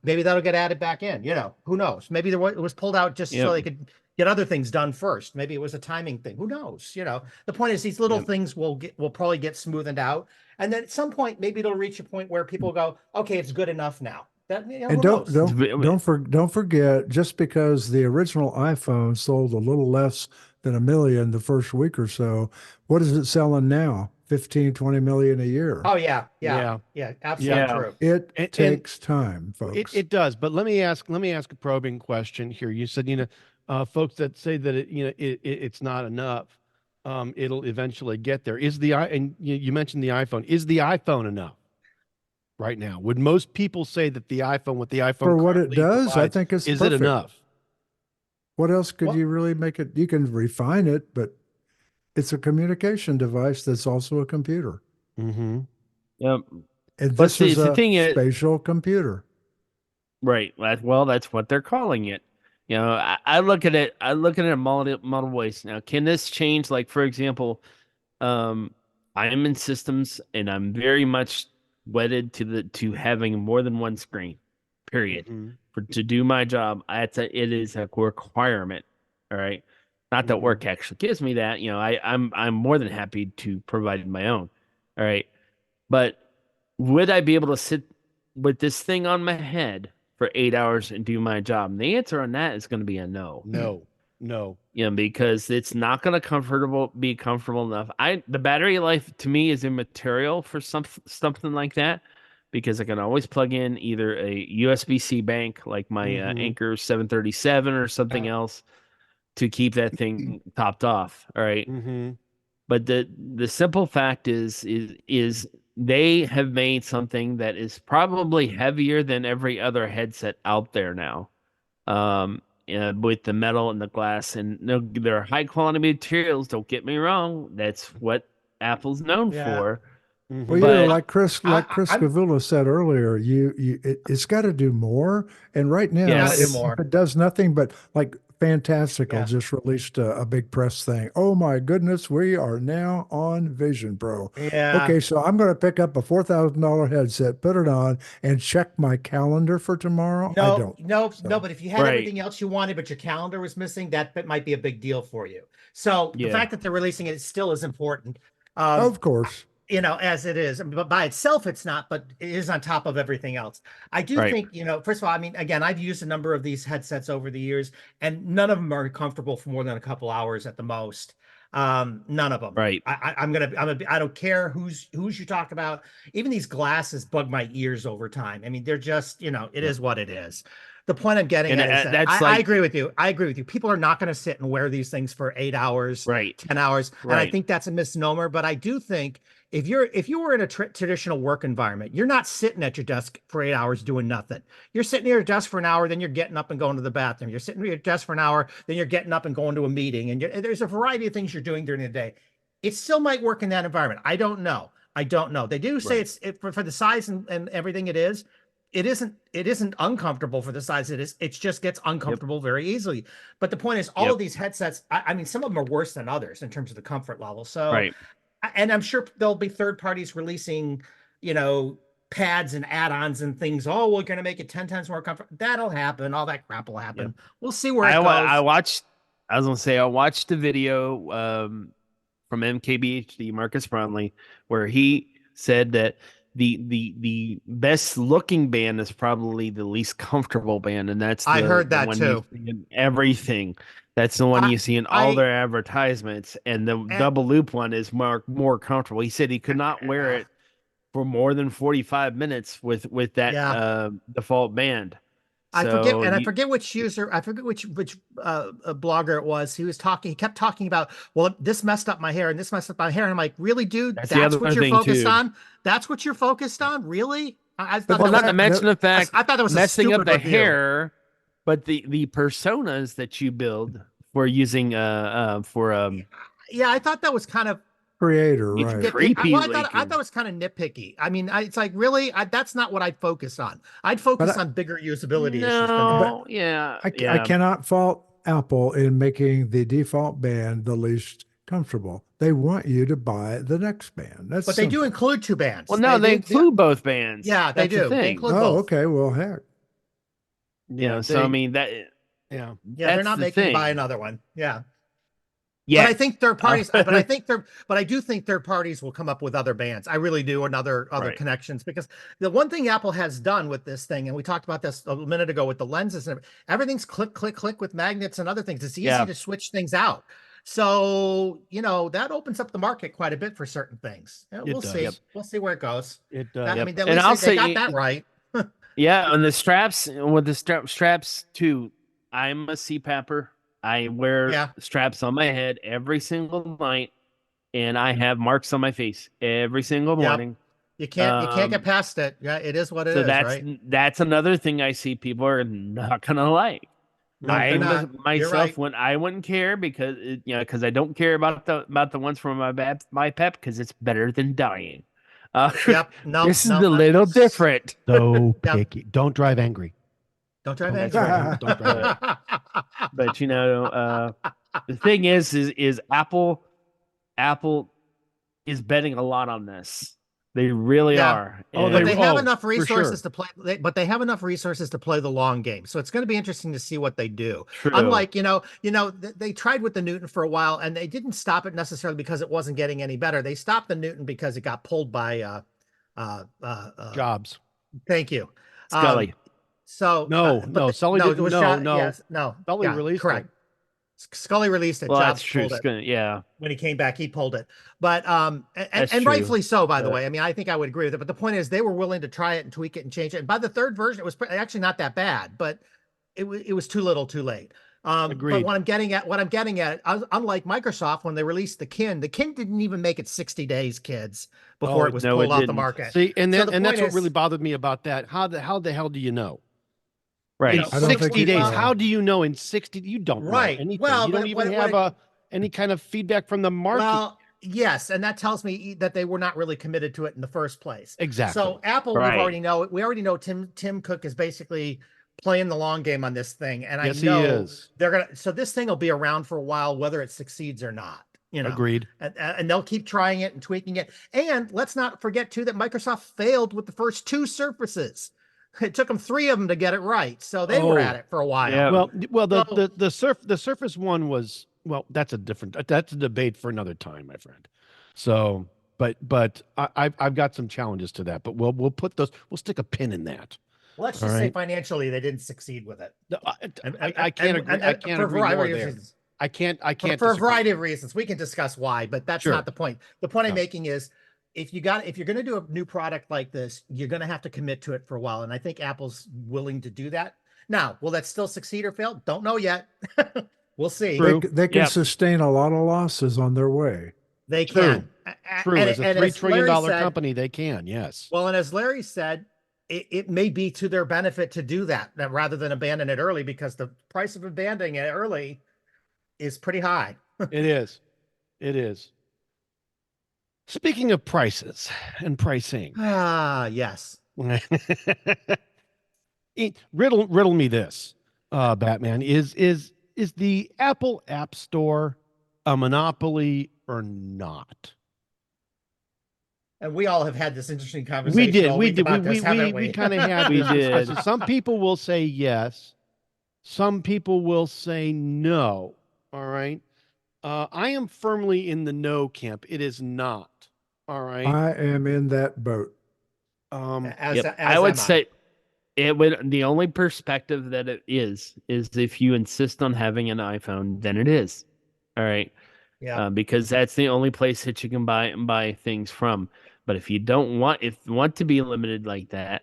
Speaker 2: Maybe that'll get added back in. Who knows? Maybe it was pulled out just so
Speaker 3: Yep.
Speaker 2: they could get other things done first. Maybe it was a timing thing. Who knows? The point is these little things will probably get smoothened out. And then at some point, maybe it'll reach a point where people go, okay, it's good enough now. That,
Speaker 4: And
Speaker 2: who knows?
Speaker 4: don't forget, just because the original iPhone sold a little less than 1 million the first week or so, what is it selling now? 15, 20 million a year.
Speaker 2: Oh yeah. Absolutely
Speaker 3: Yeah.
Speaker 2: true.
Speaker 4: It takes time, folks.
Speaker 1: It does, but let me ask a probing question here. You said, folks that say that it's not enough, it'll eventually get there. And you mentioned the iPhone. Is the iPhone enough right now? Would most people say that the iPhone
Speaker 4: For what it
Speaker 1: currently
Speaker 4: does, I
Speaker 1: provides,
Speaker 4: think it's
Speaker 1: is
Speaker 4: perfect.
Speaker 1: it enough?
Speaker 4: What else could
Speaker 2: Well-
Speaker 4: you really make it? You can refine it, but it's a communication device that's also a computer.
Speaker 1: Mm-hmm.
Speaker 3: Yep.
Speaker 4: And
Speaker 3: But
Speaker 4: this is
Speaker 3: the
Speaker 4: a
Speaker 3: thing is-
Speaker 4: spatial computer.
Speaker 3: Right. Well, that's what they're calling it. I look at it. I look at it in multiple ways. Now, can this change? Like, for example, I am in systems, and I'm very much wedded to having more than one screen. Period.
Speaker 1: Mm-hmm.
Speaker 3: To do my job, it is a requirement. All right. Not that work actually gives me that. I'm more than happy to provide my own. All right. But would I be able to sit with this thing on my head for 8 hours and do my job? And the answer on that is going to be a no.
Speaker 1: No.
Speaker 3: Because it's not going to be comfortable enough. The battery life to me is immaterial for something like that, because I can always plug in either a USB-C bank like my Anchor 737 or something else to keep that thing topped off. All right.
Speaker 1: Mm-hmm.
Speaker 3: But the simple fact is they have made something that is probably heavier than every other headset out there now. With the metal and the glass, and they're high quality materials. Don't get me wrong. That's what Apple's known for.
Speaker 1: Mm-hmm.
Speaker 4: Well,
Speaker 3: But-
Speaker 4: like Chris Gavula said earlier, it's got to do more. And right now,
Speaker 3: Yes.
Speaker 4: if it does nothing but like Fantastical
Speaker 2: Yeah.
Speaker 4: just released a big press thing. Oh my goodness, we are now on Vision Pro.
Speaker 2: Yeah.
Speaker 4: Okay, so I'm going to pick up a $4,000 headset, put it on, and check my calendar for tomorrow. I don't.
Speaker 2: No, but if you had
Speaker 3: Right.
Speaker 2: everything else you wanted, but your calendar was missing, that might be a big deal for you. So the
Speaker 3: Yeah.
Speaker 2: fact that they're releasing it still is important.
Speaker 4: Of course.
Speaker 2: As it is, but by itself, it's not, but it is on top of everything else. I do
Speaker 3: Right.
Speaker 2: think, first of all, I mean, again, I've used a number of these headsets over the years, and none of them are comfortable for more than a couple hours at the most. None of them.
Speaker 3: Right.
Speaker 2: I don't care who's you talk about. Even these glasses bug my ears over time. I mean, they're just, it is what it is. The point I'm getting
Speaker 3: And,
Speaker 2: at is that
Speaker 3: that's
Speaker 2: I
Speaker 3: like-
Speaker 2: agree with you. I agree with you. People are not going to sit and wear these things for 8 hours,
Speaker 3: Right.
Speaker 2: 10 hours. And I
Speaker 3: Right.
Speaker 2: think that's a misnomer, but I do think if you were in a traditional work environment, you're not sitting at your desk for 8 hours doing nothing. You're sitting at your desk for an hour, then you're getting up and going to the bathroom. You're sitting at your desk for an hour, then you're getting up and going to a meeting. And there's a variety of things you're doing during the day. It still might work in that environment. I don't know. They do say
Speaker 3: Right.
Speaker 2: for the size and everything it is. It isn't uncomfortable for the size it is. It just gets uncomfortable very easily. But the point is, all of these headsets, I mean, some of them are worse than others in terms of the comfort level. So,
Speaker 3: Right.
Speaker 2: and I'm sure there'll be third parties releasing, pads and add-ons and things. Oh, we're going to make it 10 times more comfort. That'll happen. All that crap will happen. We'll see where it goes.
Speaker 3: I watched the video from MKBHD, Marcus Brownlee, where he said that the best looking band is probably the least comfortable band, and that's
Speaker 2: I heard
Speaker 3: the
Speaker 2: that
Speaker 3: one
Speaker 2: too.
Speaker 3: you see in everything. That's the one you see in all their advertisements, and the double loop one is more comfortable. He said he could not wear it for more than 45 minutes with that default band.
Speaker 2: I forget which user, I forget which blogger it was. He kept talking about, well, this messed up my hair and this messed up my hair. And I'm like, really, dude? That's what you're focused on? That's what you're focused on? Really? I thought
Speaker 3: Well, not to mention the fact,
Speaker 2: I thought that was
Speaker 3: messing
Speaker 2: a
Speaker 3: up the
Speaker 2: review.
Speaker 3: hair, but the personas that you build for using
Speaker 2: Yeah, I thought that was kind of
Speaker 4: Creator,
Speaker 3: It's
Speaker 4: right.
Speaker 3: creepy.
Speaker 2: I thought it was kind of nitpicky. I mean, it's like, really, that's not what I'd focus on. I'd focus on bigger usability issues than that.
Speaker 3: No, yeah,
Speaker 4: I cannot fault Apple in making the default band the least comfortable. They want you to buy the next band. That's
Speaker 2: But they do
Speaker 4: simple.
Speaker 2: include two bands.
Speaker 3: Well, no, they
Speaker 2: do-
Speaker 3: include both bands.
Speaker 2: Yeah, they
Speaker 3: That's the
Speaker 2: do. They
Speaker 3: thing.
Speaker 2: include
Speaker 4: Oh,
Speaker 2: both.
Speaker 4: okay. Well, heck.
Speaker 3: So I mean that
Speaker 1: Yeah.
Speaker 2: Yeah, they're
Speaker 3: That's
Speaker 2: not
Speaker 3: the
Speaker 2: making you buy
Speaker 3: thing.
Speaker 2: another one. Yeah.
Speaker 3: Yeah.
Speaker 2: But I think third parties, but I do think third parties will come up with other bands. I really do, and other
Speaker 3: Right.
Speaker 2: connections, because the one thing Apple has done with this thing, and we talked about this a minute ago with the lenses and everything's click, click, click with magnets and other things. It's easy
Speaker 3: Yeah.
Speaker 2: to switch things out. So, that opens up the market quite a bit for certain things. We'll
Speaker 1: does.
Speaker 2: see.
Speaker 1: Yep.
Speaker 2: We'll see where it goes.
Speaker 1: It does.
Speaker 2: I
Speaker 3: Yep.
Speaker 2: mean, at
Speaker 3: And
Speaker 2: least
Speaker 3: I'll
Speaker 2: they got
Speaker 3: say-
Speaker 2: that right.
Speaker 3: Yeah, and the straps with the straps too. I'm a CPAPper. I wear
Speaker 2: Yeah.
Speaker 3: straps on my head every single night, and I have marks on my face every single
Speaker 2: Yep.
Speaker 3: morning.
Speaker 2: You can't get
Speaker 3: Um,
Speaker 2: past it. Yeah, it is what it
Speaker 3: So
Speaker 2: is, right?
Speaker 3: that's another thing I see people are not gonna like.
Speaker 2: No,
Speaker 3: I
Speaker 2: they're not. You're
Speaker 3: myself
Speaker 2: right.
Speaker 3: when I wouldn't care because because I don't care about the ones from my pep because it's better than dying.
Speaker 2: Yep. No,
Speaker 3: This is
Speaker 2: no,
Speaker 3: a little different.
Speaker 1: So
Speaker 2: Yep.
Speaker 1: picky. Don't drive angry.
Speaker 2: Don't drive
Speaker 1: Don't
Speaker 2: angry.
Speaker 1: don't drive angry.
Speaker 3: But the thing is Apple is betting a lot on this. They really
Speaker 2: Yeah.
Speaker 3: are.
Speaker 1: Oh,
Speaker 2: But
Speaker 3: And-
Speaker 2: they have
Speaker 1: Oh,
Speaker 2: enough
Speaker 1: for
Speaker 2: resources
Speaker 1: sure.
Speaker 2: to play. But they have enough resources to play the long game. So it's going to be interesting to see what they do.
Speaker 3: True.
Speaker 2: Unlike, they tried with the Newton for a while, and they didn't stop it necessarily because it wasn't getting any better. They stopped the Newton because it got pulled by
Speaker 1: Jobs.
Speaker 2: Thank you,
Speaker 3: Scully.
Speaker 2: So
Speaker 1: Sully
Speaker 2: no, it
Speaker 1: didn't.
Speaker 2: was
Speaker 1: No,
Speaker 2: John,
Speaker 1: no.
Speaker 2: yes, no,
Speaker 1: Sully
Speaker 2: yeah,
Speaker 1: released
Speaker 2: correct.
Speaker 1: it.
Speaker 2: Scully released it.
Speaker 3: Well,
Speaker 2: Jobs
Speaker 3: that's true.
Speaker 2: pulled it.
Speaker 3: Yeah.
Speaker 2: When he came back, he pulled it. But
Speaker 3: That's
Speaker 2: and
Speaker 3: true.
Speaker 2: rightfully so, by the
Speaker 3: But-
Speaker 2: way. I mean, I think I would agree with it. But the point is, they were willing to try it and tweak it and change it. And by the third version, it was actually not that bad, but it was too little, too late. But
Speaker 1: Agreed.
Speaker 2: what I'm getting at, unlike Microsoft, when they released the Kin didn't even make it 60 days, kids, before
Speaker 1: Oh,
Speaker 2: it was
Speaker 3: no, it
Speaker 2: pulled off the
Speaker 3: didn't.
Speaker 2: market.
Speaker 1: See, and
Speaker 2: So
Speaker 1: then
Speaker 2: the
Speaker 1: and that's
Speaker 2: point
Speaker 1: what really
Speaker 2: is-
Speaker 1: bothered me about that. How the hell do you know?
Speaker 3: Right.
Speaker 1: In
Speaker 2: I
Speaker 4: don't think
Speaker 1: 60
Speaker 4: you
Speaker 1: days,
Speaker 4: can.
Speaker 1: how do you know in 60? You don't
Speaker 2: Right.
Speaker 1: know anything.
Speaker 2: Well,
Speaker 1: you don't
Speaker 2: but
Speaker 1: even
Speaker 2: what
Speaker 1: have any kind of feedback from the market.
Speaker 2: Well, yes, and that tells me that they were not really committed to it in the first place.
Speaker 1: Exactly.
Speaker 2: So Apple,
Speaker 3: Right.
Speaker 2: we already know Tim Cook is basically playing the long game on this thing, and
Speaker 1: Yes,
Speaker 2: I
Speaker 1: he
Speaker 2: know
Speaker 1: is.
Speaker 2: so this thing will be around for a while, whether it succeeds or not.
Speaker 1: Agreed.
Speaker 2: And they'll keep trying it and tweaking it. And let's not forget too that Microsoft failed with the first two Surfaces. It took them 3 of them to get it right, so they were at it for a while.
Speaker 3: Yeah.
Speaker 1: Well,
Speaker 2: So-
Speaker 1: the Surface one was, well, that's a debate for another time, my friend. So, but I've got some challenges to that, but we'll stick a pin in that.
Speaker 2: Let's just
Speaker 1: All
Speaker 2: say
Speaker 1: right.
Speaker 2: financially they didn't succeed with it.
Speaker 1: I can't agree. I can't
Speaker 2: for a
Speaker 1: agree more
Speaker 2: variety of
Speaker 1: there.
Speaker 2: reasons.
Speaker 1: I can't.
Speaker 2: For a
Speaker 1: disagree.
Speaker 2: variety of reasons. We can discuss why, but that's
Speaker 1: Sure.
Speaker 2: not the point. The point I'm
Speaker 1: No.
Speaker 2: making is if you're going to do a new product like this, you're going to have to commit to it for a while. And I think Apple's willing to do that. Now, will that still succeed or fail? Don't know yet. We'll see.
Speaker 1: True.
Speaker 4: They can
Speaker 3: Yep.
Speaker 4: sustain a lot of losses on their way.
Speaker 2: They
Speaker 1: True.
Speaker 2: can.
Speaker 1: True.
Speaker 2: And-
Speaker 1: As a
Speaker 2: and
Speaker 1: $3
Speaker 2: as
Speaker 1: trillion
Speaker 2: Larry said-
Speaker 1: company, they can. Yes.
Speaker 2: Well, and as Larry said, it may be to their benefit to do that rather than abandon it early, because the price of abandoning it early is pretty high.
Speaker 1: It is. It is. Speaking of prices and pricing,
Speaker 2: Ah, yes.
Speaker 1: riddle me this, Batman. Is the Apple App Store a monopoly or not?
Speaker 2: And we all have had this interesting conversation.
Speaker 1: We did.
Speaker 2: all
Speaker 1: We
Speaker 2: week
Speaker 1: did.
Speaker 2: about this, haven't
Speaker 1: We kind of had
Speaker 3: We
Speaker 1: this
Speaker 3: did.
Speaker 1: discussion. Some people will say yes. Some people will say no. All right. I am firmly in the no camp. It is not. All right.
Speaker 4: I am in that boat.
Speaker 2: As
Speaker 3: I would
Speaker 2: am
Speaker 3: say it would. The only perspective that it is if you insist on having an iPhone, then it is. All right.
Speaker 2: Yeah.
Speaker 3: Because that's the only place that you can buy things from. But if you want to be limited like that,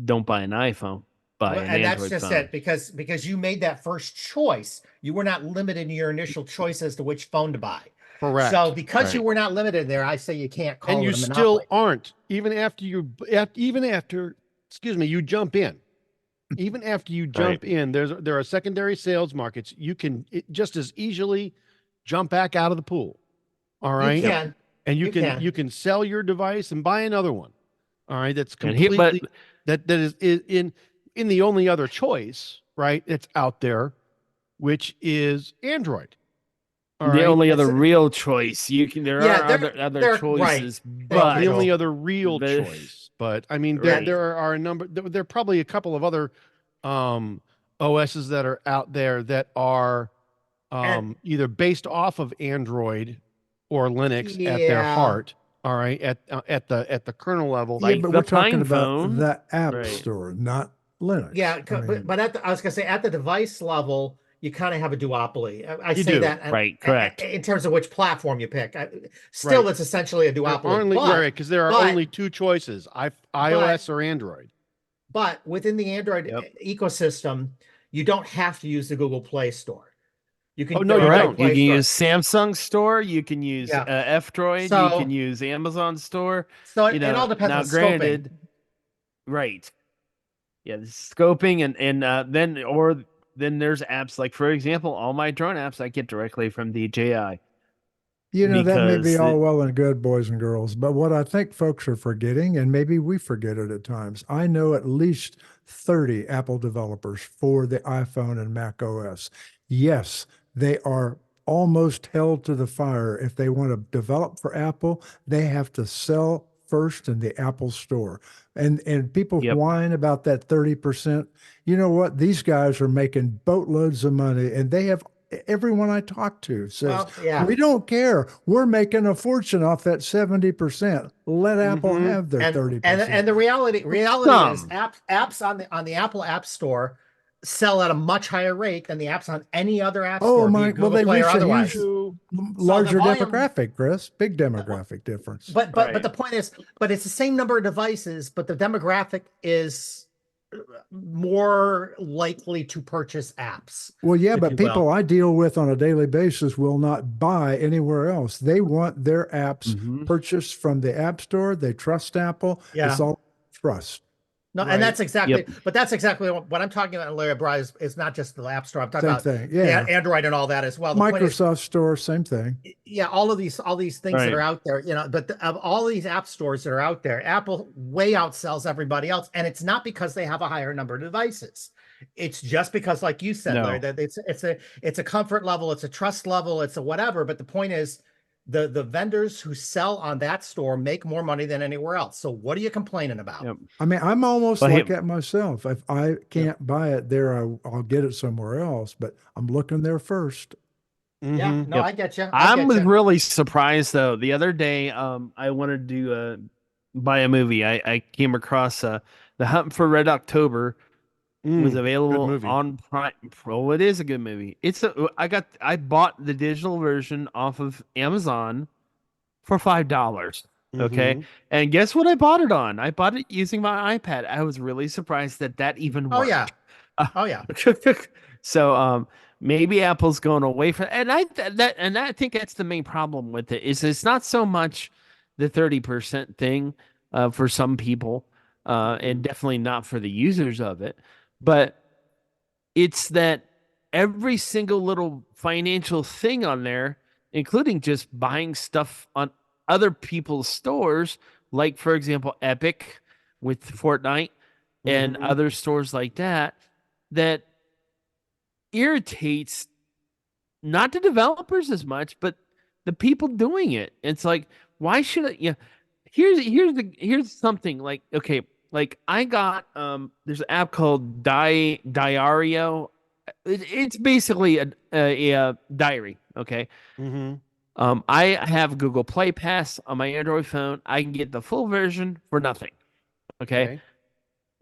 Speaker 3: don't buy an iPhone. Buy an
Speaker 2: and that's
Speaker 3: Android
Speaker 2: just
Speaker 3: phone.
Speaker 2: it, because you made that first choice. You were not limited in your initial choice as to which phone to buy.
Speaker 1: Correct.
Speaker 2: So because you
Speaker 3: Right.
Speaker 2: were not limited there, I say you can't call
Speaker 1: And
Speaker 2: it
Speaker 1: you
Speaker 2: a
Speaker 1: still
Speaker 2: monopoly.
Speaker 1: aren't, even after you jump in. Even after you jump in, there are secondary sales markets. You can just as easily jump back out of the pool. All right.
Speaker 2: You can.
Speaker 1: And you
Speaker 2: can.
Speaker 1: can sell your device and buy another one. All right. That's
Speaker 3: And here-
Speaker 1: completely
Speaker 3: but-
Speaker 1: that is in the only other choice, right? That's out there, which is Android. All
Speaker 3: The
Speaker 1: right?
Speaker 3: only
Speaker 2: That's
Speaker 3: other
Speaker 2: it.
Speaker 3: real choice there
Speaker 2: Yeah,
Speaker 3: are
Speaker 2: they're-
Speaker 3: other
Speaker 2: they're-
Speaker 3: choices,
Speaker 2: right.
Speaker 3: but
Speaker 1: The only other real
Speaker 3: the-
Speaker 1: choice. But I mean,
Speaker 3: Right.
Speaker 1: there are a number. There are probably a couple of other OSs that are out there that are
Speaker 2: And-
Speaker 1: either based off of Android or Linux at their
Speaker 2: Yeah.
Speaker 1: heart. All right, at the kernel level.
Speaker 4: Yeah,
Speaker 3: Like
Speaker 4: but
Speaker 3: the
Speaker 4: we're talking
Speaker 3: Pine
Speaker 4: about
Speaker 3: phone.
Speaker 4: the App
Speaker 3: Right.
Speaker 4: Store, not Linux.
Speaker 2: Yeah,
Speaker 4: I
Speaker 2: but
Speaker 4: mean,
Speaker 2: but I was gonna say at the device level, you kind of have a duopoly. I
Speaker 1: You
Speaker 2: say
Speaker 1: do.
Speaker 2: that
Speaker 3: Right, correct.
Speaker 2: in terms of which platform you pick. Still,
Speaker 1: Right.
Speaker 2: it's essentially a
Speaker 1: There are
Speaker 2: duopoly.
Speaker 1: only
Speaker 2: But
Speaker 1: because there are
Speaker 2: but-
Speaker 1: only two choices: iOS or Android.
Speaker 2: but within the Android
Speaker 3: Yep.
Speaker 2: ecosystem, you don't have to use the Google Play Store. You can
Speaker 1: Oh, no,
Speaker 2: there
Speaker 1: you
Speaker 2: are
Speaker 1: don't.
Speaker 3: Correct. You
Speaker 2: Play
Speaker 3: can
Speaker 2: Store.
Speaker 3: use Samsung Store. You can use
Speaker 2: Yeah.
Speaker 3: F-Droid. You
Speaker 2: So-
Speaker 3: can use Amazon Store.
Speaker 2: So
Speaker 3: You
Speaker 2: it
Speaker 3: know,
Speaker 2: all depends
Speaker 3: now
Speaker 2: on
Speaker 3: granted,
Speaker 2: scoping.
Speaker 3: right? Yeah, the scoping then there's apps like, for example, all my drone apps I get directly from DJI.
Speaker 4: you know, that may be
Speaker 3: because
Speaker 4: all well and good, boys and girls, but what I think folks are forgetting, and maybe we forget it at times, I know at least 30 Apple developers for the iPhone and Mac OS. Yes, they are almost held to the fire. If they want to develop for Apple, they have to sell first in the Apple Store. And people
Speaker 3: Yep.
Speaker 4: whine about that 30%. You know what? These guys are making boatloads of money, and they have everyone I talk to says,
Speaker 2: Well, yeah.
Speaker 4: we don't care. We're making a fortune off that 70%. Let Apple
Speaker 1: Mhm.
Speaker 4: have their 30%.
Speaker 2: And the reality is
Speaker 3: Some.
Speaker 2: apps on the Apple App Store sell at a much higher rate than the apps on any other app
Speaker 4: Oh
Speaker 2: store, be
Speaker 4: my,
Speaker 2: it
Speaker 4: well,
Speaker 2: Google
Speaker 4: they
Speaker 2: Play or
Speaker 4: reach a
Speaker 2: otherwise.
Speaker 4: huge, larger
Speaker 2: volume-
Speaker 4: demographic, Chris. Big demographic difference.
Speaker 2: But
Speaker 3: Right.
Speaker 2: the point is, but it's the same number of devices, but the demographic is more likely to purchase apps.
Speaker 4: Well, yeah,
Speaker 2: if
Speaker 4: but
Speaker 2: you
Speaker 4: people
Speaker 2: will.
Speaker 4: I deal with on a daily basis will not buy anywhere else. They want their apps
Speaker 3: Mhm.
Speaker 4: purchased from the App Store. They trust Apple.
Speaker 2: Yeah.
Speaker 4: It's all trust.
Speaker 2: No,
Speaker 1: Right.
Speaker 2: and that's exactly,
Speaker 3: Yep.
Speaker 2: but that's exactly what I'm talking about. Larry Bry is not just the App Store. I'm talking
Speaker 4: Same
Speaker 2: about
Speaker 4: thing.
Speaker 2: the
Speaker 4: Yeah.
Speaker 2: Android and all that as well. The point is,
Speaker 4: Microsoft Store, same thing.
Speaker 2: yeah, all these things that
Speaker 3: Right.
Speaker 2: are out there, but of all these app stores that are out there, Apple way outsells everybody else, and it's not because they have a higher number of devices. It's just because, like you said,
Speaker 3: No.
Speaker 2: Larry, that it's a comfort level, it's a trust level, it's a whatever. But the point is, the vendors who sell on that store make more money than anywhere else. So what are you complaining about?
Speaker 3: Yep.
Speaker 4: I mean, I'm almost
Speaker 3: Well,
Speaker 4: like
Speaker 3: hey-
Speaker 4: that myself. If I can't buy it there, I'll get it somewhere else, but I'm looking there first.
Speaker 2: Yeah,
Speaker 1: Mhm.
Speaker 2: no,
Speaker 3: Yep.
Speaker 2: I get you.
Speaker 3: I was really surprised though. The other day, I wanted to buy a movie. I came across The Hunt for Red October was
Speaker 1: Good
Speaker 3: available
Speaker 1: movie.
Speaker 3: on Prime. Well, it is a good movie. I bought the digital version off of Amazon for $5. Okay,
Speaker 1: Mhm.
Speaker 3: and guess what I bought it on? I bought it using my iPad. I was really surprised that even
Speaker 2: Oh
Speaker 3: worked.
Speaker 2: yeah, oh yeah.
Speaker 3: So maybe Apple's going away from, and I think that's the main problem with it is it's not so much the 30% thing for some people and definitely not for the users of it, but it's that every single little financial thing on there, including just buying stuff on other people's stores, like for example Epic with Fortnite and
Speaker 1: Mhm.
Speaker 3: other stores like that irritates not the developers as much, but the people doing it. It's like, why should I? Yeah, here's something like, okay, like I got there's an app called Diario. It's basically a diary. Okay,
Speaker 1: Mhm.
Speaker 3: I have Google Play Pass on my Android phone. I can get the full version for nothing. Okay.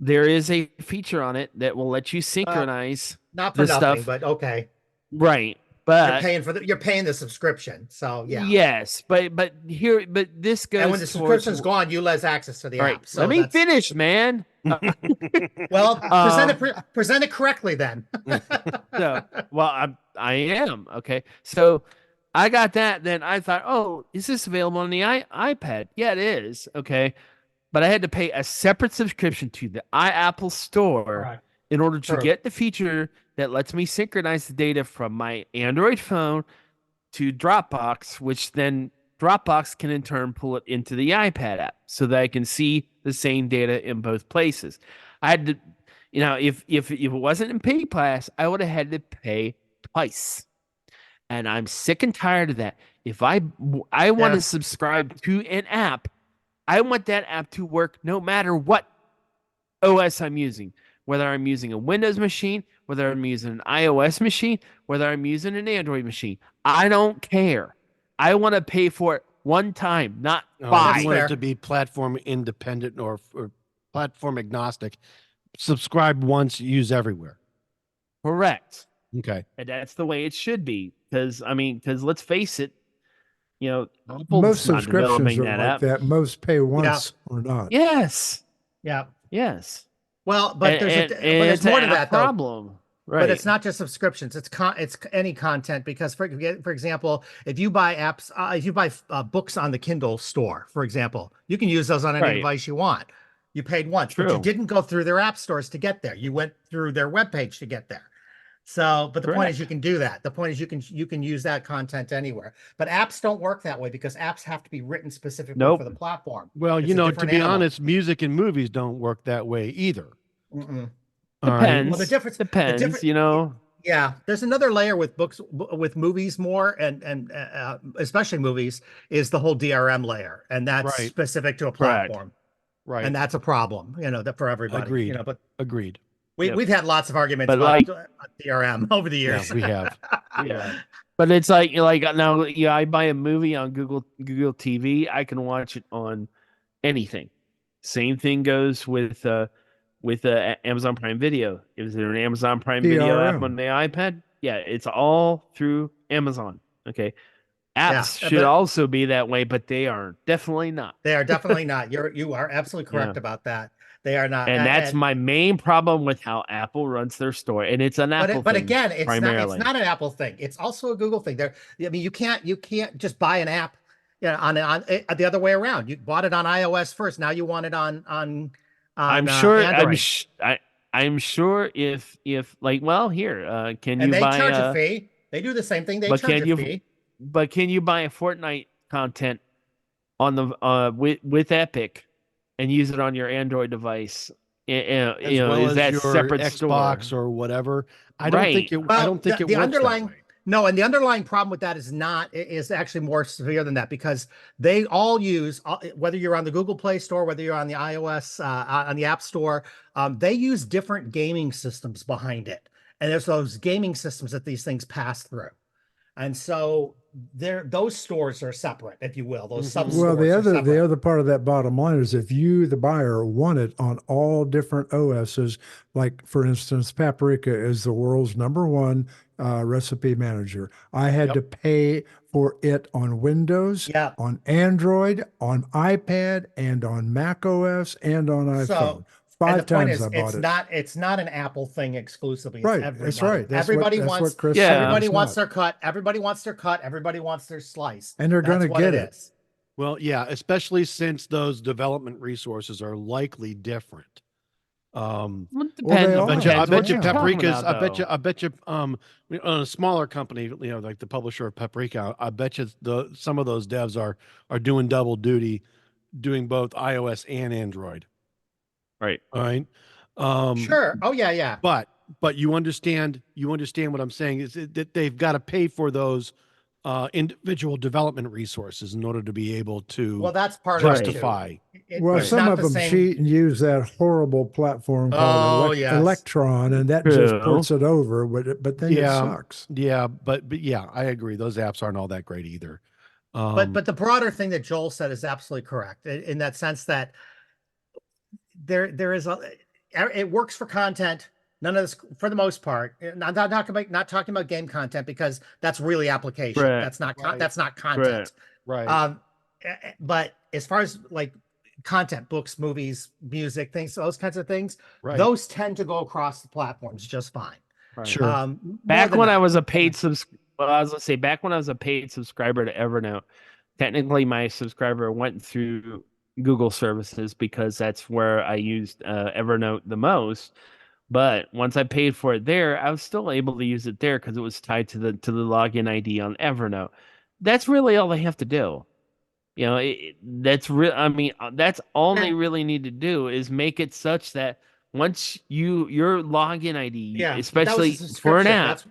Speaker 3: There is a feature on it that will let you synchronize
Speaker 2: Not for
Speaker 3: the
Speaker 2: nothing,
Speaker 3: stuff.
Speaker 2: but okay.
Speaker 3: Right.
Speaker 2: You're
Speaker 3: But
Speaker 2: paying you're paying the subscription. So yeah.
Speaker 3: yes, but this goes
Speaker 2: And when the
Speaker 3: towards,
Speaker 2: subscription's gone, you lose access to the
Speaker 3: all right,
Speaker 2: app. So
Speaker 3: let me
Speaker 2: that's-
Speaker 3: finish, man.
Speaker 2: Well,
Speaker 3: Um,
Speaker 2: present it correctly then.
Speaker 3: So, well, I am okay. So I got that. Then I thought, oh, is this available on the iPad? Yeah, it is. Okay, but I had to pay a separate subscription to the Apple Store
Speaker 2: Correct.
Speaker 3: in order to
Speaker 2: True.
Speaker 3: get the feature that lets me synchronize the data from my Android phone to Dropbox, which then Dropbox can in turn pull it into the iPad app so that I can see the same data in both places. I had to, if it wasn't in Pay Pass, I would have had to pay twice. And I'm sick and tired of that. If I want
Speaker 2: Yeah.
Speaker 3: to subscribe to an app, I want that app to work no matter what OS I'm using, whether I'm using a Windows machine, whether I'm using an iOS machine, whether I'm using an Android machine. I don't care. I want to pay for it one time, not
Speaker 1: No,
Speaker 3: five.
Speaker 1: you want
Speaker 2: fair.
Speaker 1: it to be platform independent or platform agnostic. Subscribe once, use everywhere.
Speaker 3: Correct.
Speaker 1: Okay.
Speaker 3: And that's the way it should be. Because let's face it,
Speaker 4: Most
Speaker 3: Apple's not
Speaker 4: subscriptions
Speaker 3: developing
Speaker 4: are
Speaker 3: that
Speaker 4: like
Speaker 3: app.
Speaker 4: that. Most pay once or not.
Speaker 3: Yes.
Speaker 2: Yeah.
Speaker 3: Yes.
Speaker 2: Well, but
Speaker 3: And
Speaker 2: but there's
Speaker 3: it's
Speaker 2: more
Speaker 3: an
Speaker 2: to
Speaker 3: app
Speaker 2: that though.
Speaker 3: problem. Right.
Speaker 2: But it's not just subscriptions. It's any content, because for example, if you buy apps, if you buy books on the Kindle store, for example, you can use those on any
Speaker 3: Right.
Speaker 2: device you want. You paid once, but you
Speaker 3: True.
Speaker 2: didn't go through their app stores to get there. You went through their webpage to get there. So, but the point is
Speaker 3: Correct.
Speaker 2: you can do that. The point is you can use that content anywhere. But apps don't work that way, because apps have to be written specifically
Speaker 3: Nope.
Speaker 2: for the platform.
Speaker 1: Well,
Speaker 2: It's
Speaker 1: you
Speaker 2: a
Speaker 1: know, to
Speaker 2: different
Speaker 1: be
Speaker 2: animal.
Speaker 1: honest, music and movies don't work that way either.
Speaker 2: Mm-mm.
Speaker 1: All right.
Speaker 3: Depends.
Speaker 2: Well, the difference
Speaker 3: Depends.
Speaker 2: Yeah, there's another layer with books, with movies more, and especially movies, is the whole DRM layer, and that's
Speaker 1: Right.
Speaker 2: specific to a
Speaker 3: Correct.
Speaker 2: platform,
Speaker 1: Right.
Speaker 2: and that's a problem, that for everybody.
Speaker 1: Agreed.
Speaker 2: But
Speaker 1: Agreed.
Speaker 3: Yep.
Speaker 2: we've had lots of arguments
Speaker 3: But
Speaker 2: about DRM over the
Speaker 1: Yeah,
Speaker 2: years.
Speaker 1: we have.
Speaker 3: Yeah. But it's like now, I buy a movie on Google TV, I can watch it on anything. Same thing goes with Amazon Prime Video. Is there an Amazon Prime Video app
Speaker 4: DRM.
Speaker 3: on the iPad? Yeah, it's all through Amazon. Okay. Apps
Speaker 2: Yeah,
Speaker 3: should
Speaker 2: but-
Speaker 3: also be that way, but they are definitely not.
Speaker 2: They are definitely not. You are absolutely correct about that. They are not,
Speaker 3: And that's my main problem with how Apple runs their store. And it's an Apple
Speaker 2: but
Speaker 3: thing
Speaker 2: again, it's
Speaker 3: primarily.
Speaker 2: not an Apple thing. It's also a Google thing. I mean, you can't just buy an app, on the other way around. You bought it on iOS first. Now you want it on
Speaker 3: I'm sure.
Speaker 2: Android.
Speaker 3: I'm sure if here, can
Speaker 2: And
Speaker 3: you
Speaker 2: they
Speaker 3: buy
Speaker 2: charge a fee. They do the same thing. They charge a fee.
Speaker 3: But can you buy a Fortnite content on the with Epic and use it on your Android device?
Speaker 1: As well
Speaker 3: is
Speaker 1: as
Speaker 3: that
Speaker 1: your
Speaker 3: separate
Speaker 1: Xbox
Speaker 3: store?
Speaker 1: or whatever. I don't think it. I don't think it
Speaker 2: the
Speaker 1: works
Speaker 2: underlying
Speaker 1: that way.
Speaker 2: No, and the underlying problem with that is actually more severe than that, because they all use, whether you're on the Google Play Store, whether you're on the iOS, on the App Store, they use different gaming systems behind it. And there's those gaming systems that these things pass through. And so those stores are separate, if you will. Those sub stores.
Speaker 4: Well, the
Speaker 2: are separate.
Speaker 4: other part of that bottom line is if you, the buyer, want it on all different OSs, like for instance, Paprika is the world's #1 recipe manager. I had to pay for it on Windows, on Android, on iPad, and on Mac OS, and on iPhone. 5 times I bought it.
Speaker 2: It's not an Apple thing exclusively. It's
Speaker 4: Right,
Speaker 2: everybody.
Speaker 4: that's right.
Speaker 2: Everybody wants their cut. Everybody wants their cut. Everybody wants their slice.
Speaker 4: And they're going to get it.
Speaker 1: Well, yeah, especially since those development resources are likely different.
Speaker 3: Depends.
Speaker 1: I bet you
Speaker 3: What you're talking
Speaker 1: Paprika's.
Speaker 3: about,
Speaker 1: I bet you. On a smaller company, like the publisher of Paprika, I bet you some of those devs are doing double duty, doing both iOS and Android.
Speaker 3: Right.
Speaker 1: All right.
Speaker 2: Sure. Oh yeah.
Speaker 1: But you understand what I'm saying is that they've got to pay for those individual development resources in order to be able to.
Speaker 2: Well, that's part
Speaker 1: justify.
Speaker 4: Well, some of them cheat and use that horrible platform called Electron, and that just ports it over. But then it sucks.
Speaker 1: Yeah, but yeah, I agree. Those apps aren't all that great either.
Speaker 2: But the broader thing that Joel said is absolutely correct in that sense that there is it works for content. None of this, for the most part, not talking about game content, because that's really application.
Speaker 3: Right.
Speaker 2: That's not content.
Speaker 1: Right.
Speaker 2: But as far as like content, books, movies, music, things, those kinds of things,
Speaker 1: right,
Speaker 2: those tend to go across the platforms just fine.
Speaker 3: Right.
Speaker 1: Sure.
Speaker 3: Back when I was a paid back when I was a paid subscriber to Evernote, technically my subscriber went through Google services because that's where I used Evernote the most. But once I paid for it there, I was still able to use it there because it was tied to the login ID on Evernote. That's really all they have to do. That's real. I mean, that's all they really need to do is make it such that once your login ID, especially for an app,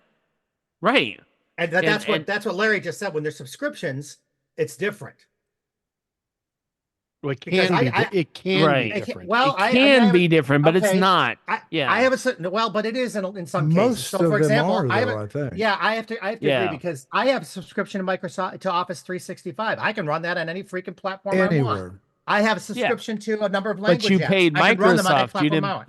Speaker 3: right?
Speaker 2: And that's what Larry just said. When there's subscriptions, it's different.
Speaker 1: Well, it
Speaker 2: Because
Speaker 1: can be. It can
Speaker 3: Right.
Speaker 1: be
Speaker 2: I can't,
Speaker 1: different.
Speaker 2: well,
Speaker 3: It can be different, but it's
Speaker 2: okay.
Speaker 3: not.
Speaker 2: I
Speaker 3: Yeah.
Speaker 2: I have a certain, well, but it is in some cases.
Speaker 4: Most
Speaker 2: So
Speaker 4: of
Speaker 2: for
Speaker 4: them
Speaker 2: example,
Speaker 4: are,
Speaker 2: I have
Speaker 4: though, I think.
Speaker 2: yeah, I have to agree
Speaker 3: Yeah.
Speaker 2: because I have a subscription to Microsoft to Office 365. I can run that on any freaking platform I want.
Speaker 4: Anywhere.
Speaker 2: I have a subscription to a number of
Speaker 3: But
Speaker 2: language
Speaker 3: you
Speaker 2: apps.
Speaker 3: paid
Speaker 2: I can run them on any
Speaker 3: Microsoft. You
Speaker 2: platform I
Speaker 3: didn't.
Speaker 2: want.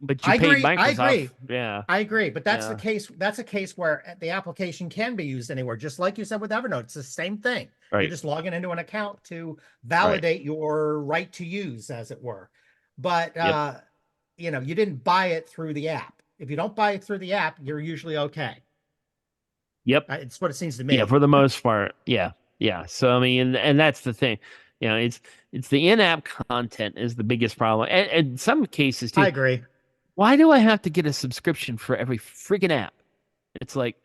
Speaker 3: But you
Speaker 2: I
Speaker 3: paid
Speaker 2: agree. I
Speaker 3: Microsoft.
Speaker 2: agree.
Speaker 3: Yeah.
Speaker 2: I agree, but that's
Speaker 3: Yeah.
Speaker 2: the case. That's a case where the application can be used anywhere, just like you said with Evernote. It's the same thing. You're
Speaker 3: Right.
Speaker 2: just logging into an account to validate your right to use, as it were. But
Speaker 3: Yep.
Speaker 2: you didn't buy it through the app. If you don't buy it through the app, you're usually okay.
Speaker 3: Yep.
Speaker 2: It's what it seems to me.
Speaker 3: Yeah, for the most part. Yeah. Yeah. So I mean, and that's the thing. It's the in-app content is the biggest problem. And in some cases too.
Speaker 2: I agree.
Speaker 3: Why do I have to get a subscription for every freaking app? It's like,